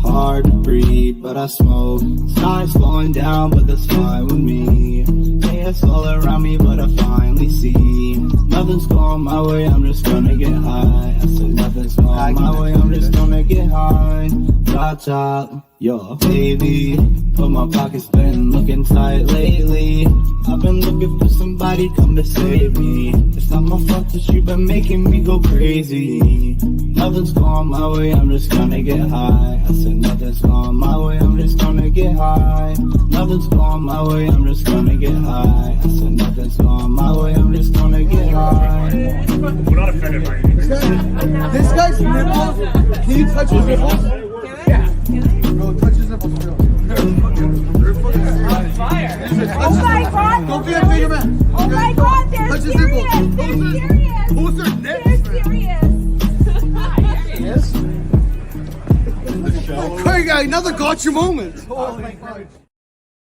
hard to breathe, but I smoke. Stars falling down, but that's fine with me. Chaos all around me, but I finally see Nothing's going my way, I'm just gonna get high. I said nothing's going my way, I'm just gonna get high. Drop top, yo, baby. But my pocket's been looking tight lately. I've been looking for somebody come to save me. It's not my fault that you've been making me go crazy. Nothing's going my way, I'm just gonna get high. I said nothing's going my way, I'm just gonna get high. Nothing's going my way, I'm just gonna get high. I said nothing's going my way, I'm just gonna get high. We're not offended by it. This guy's nipples. Can you touch his nipples? Yeah. Bro, touch his nipples. Oh my God! Don't be a bigger man. Oh my God! They're Touch his serious. nipples. They're serious. Who's their nips? They're serious. Yes. Craig, another gotcha moment. Holy fuck.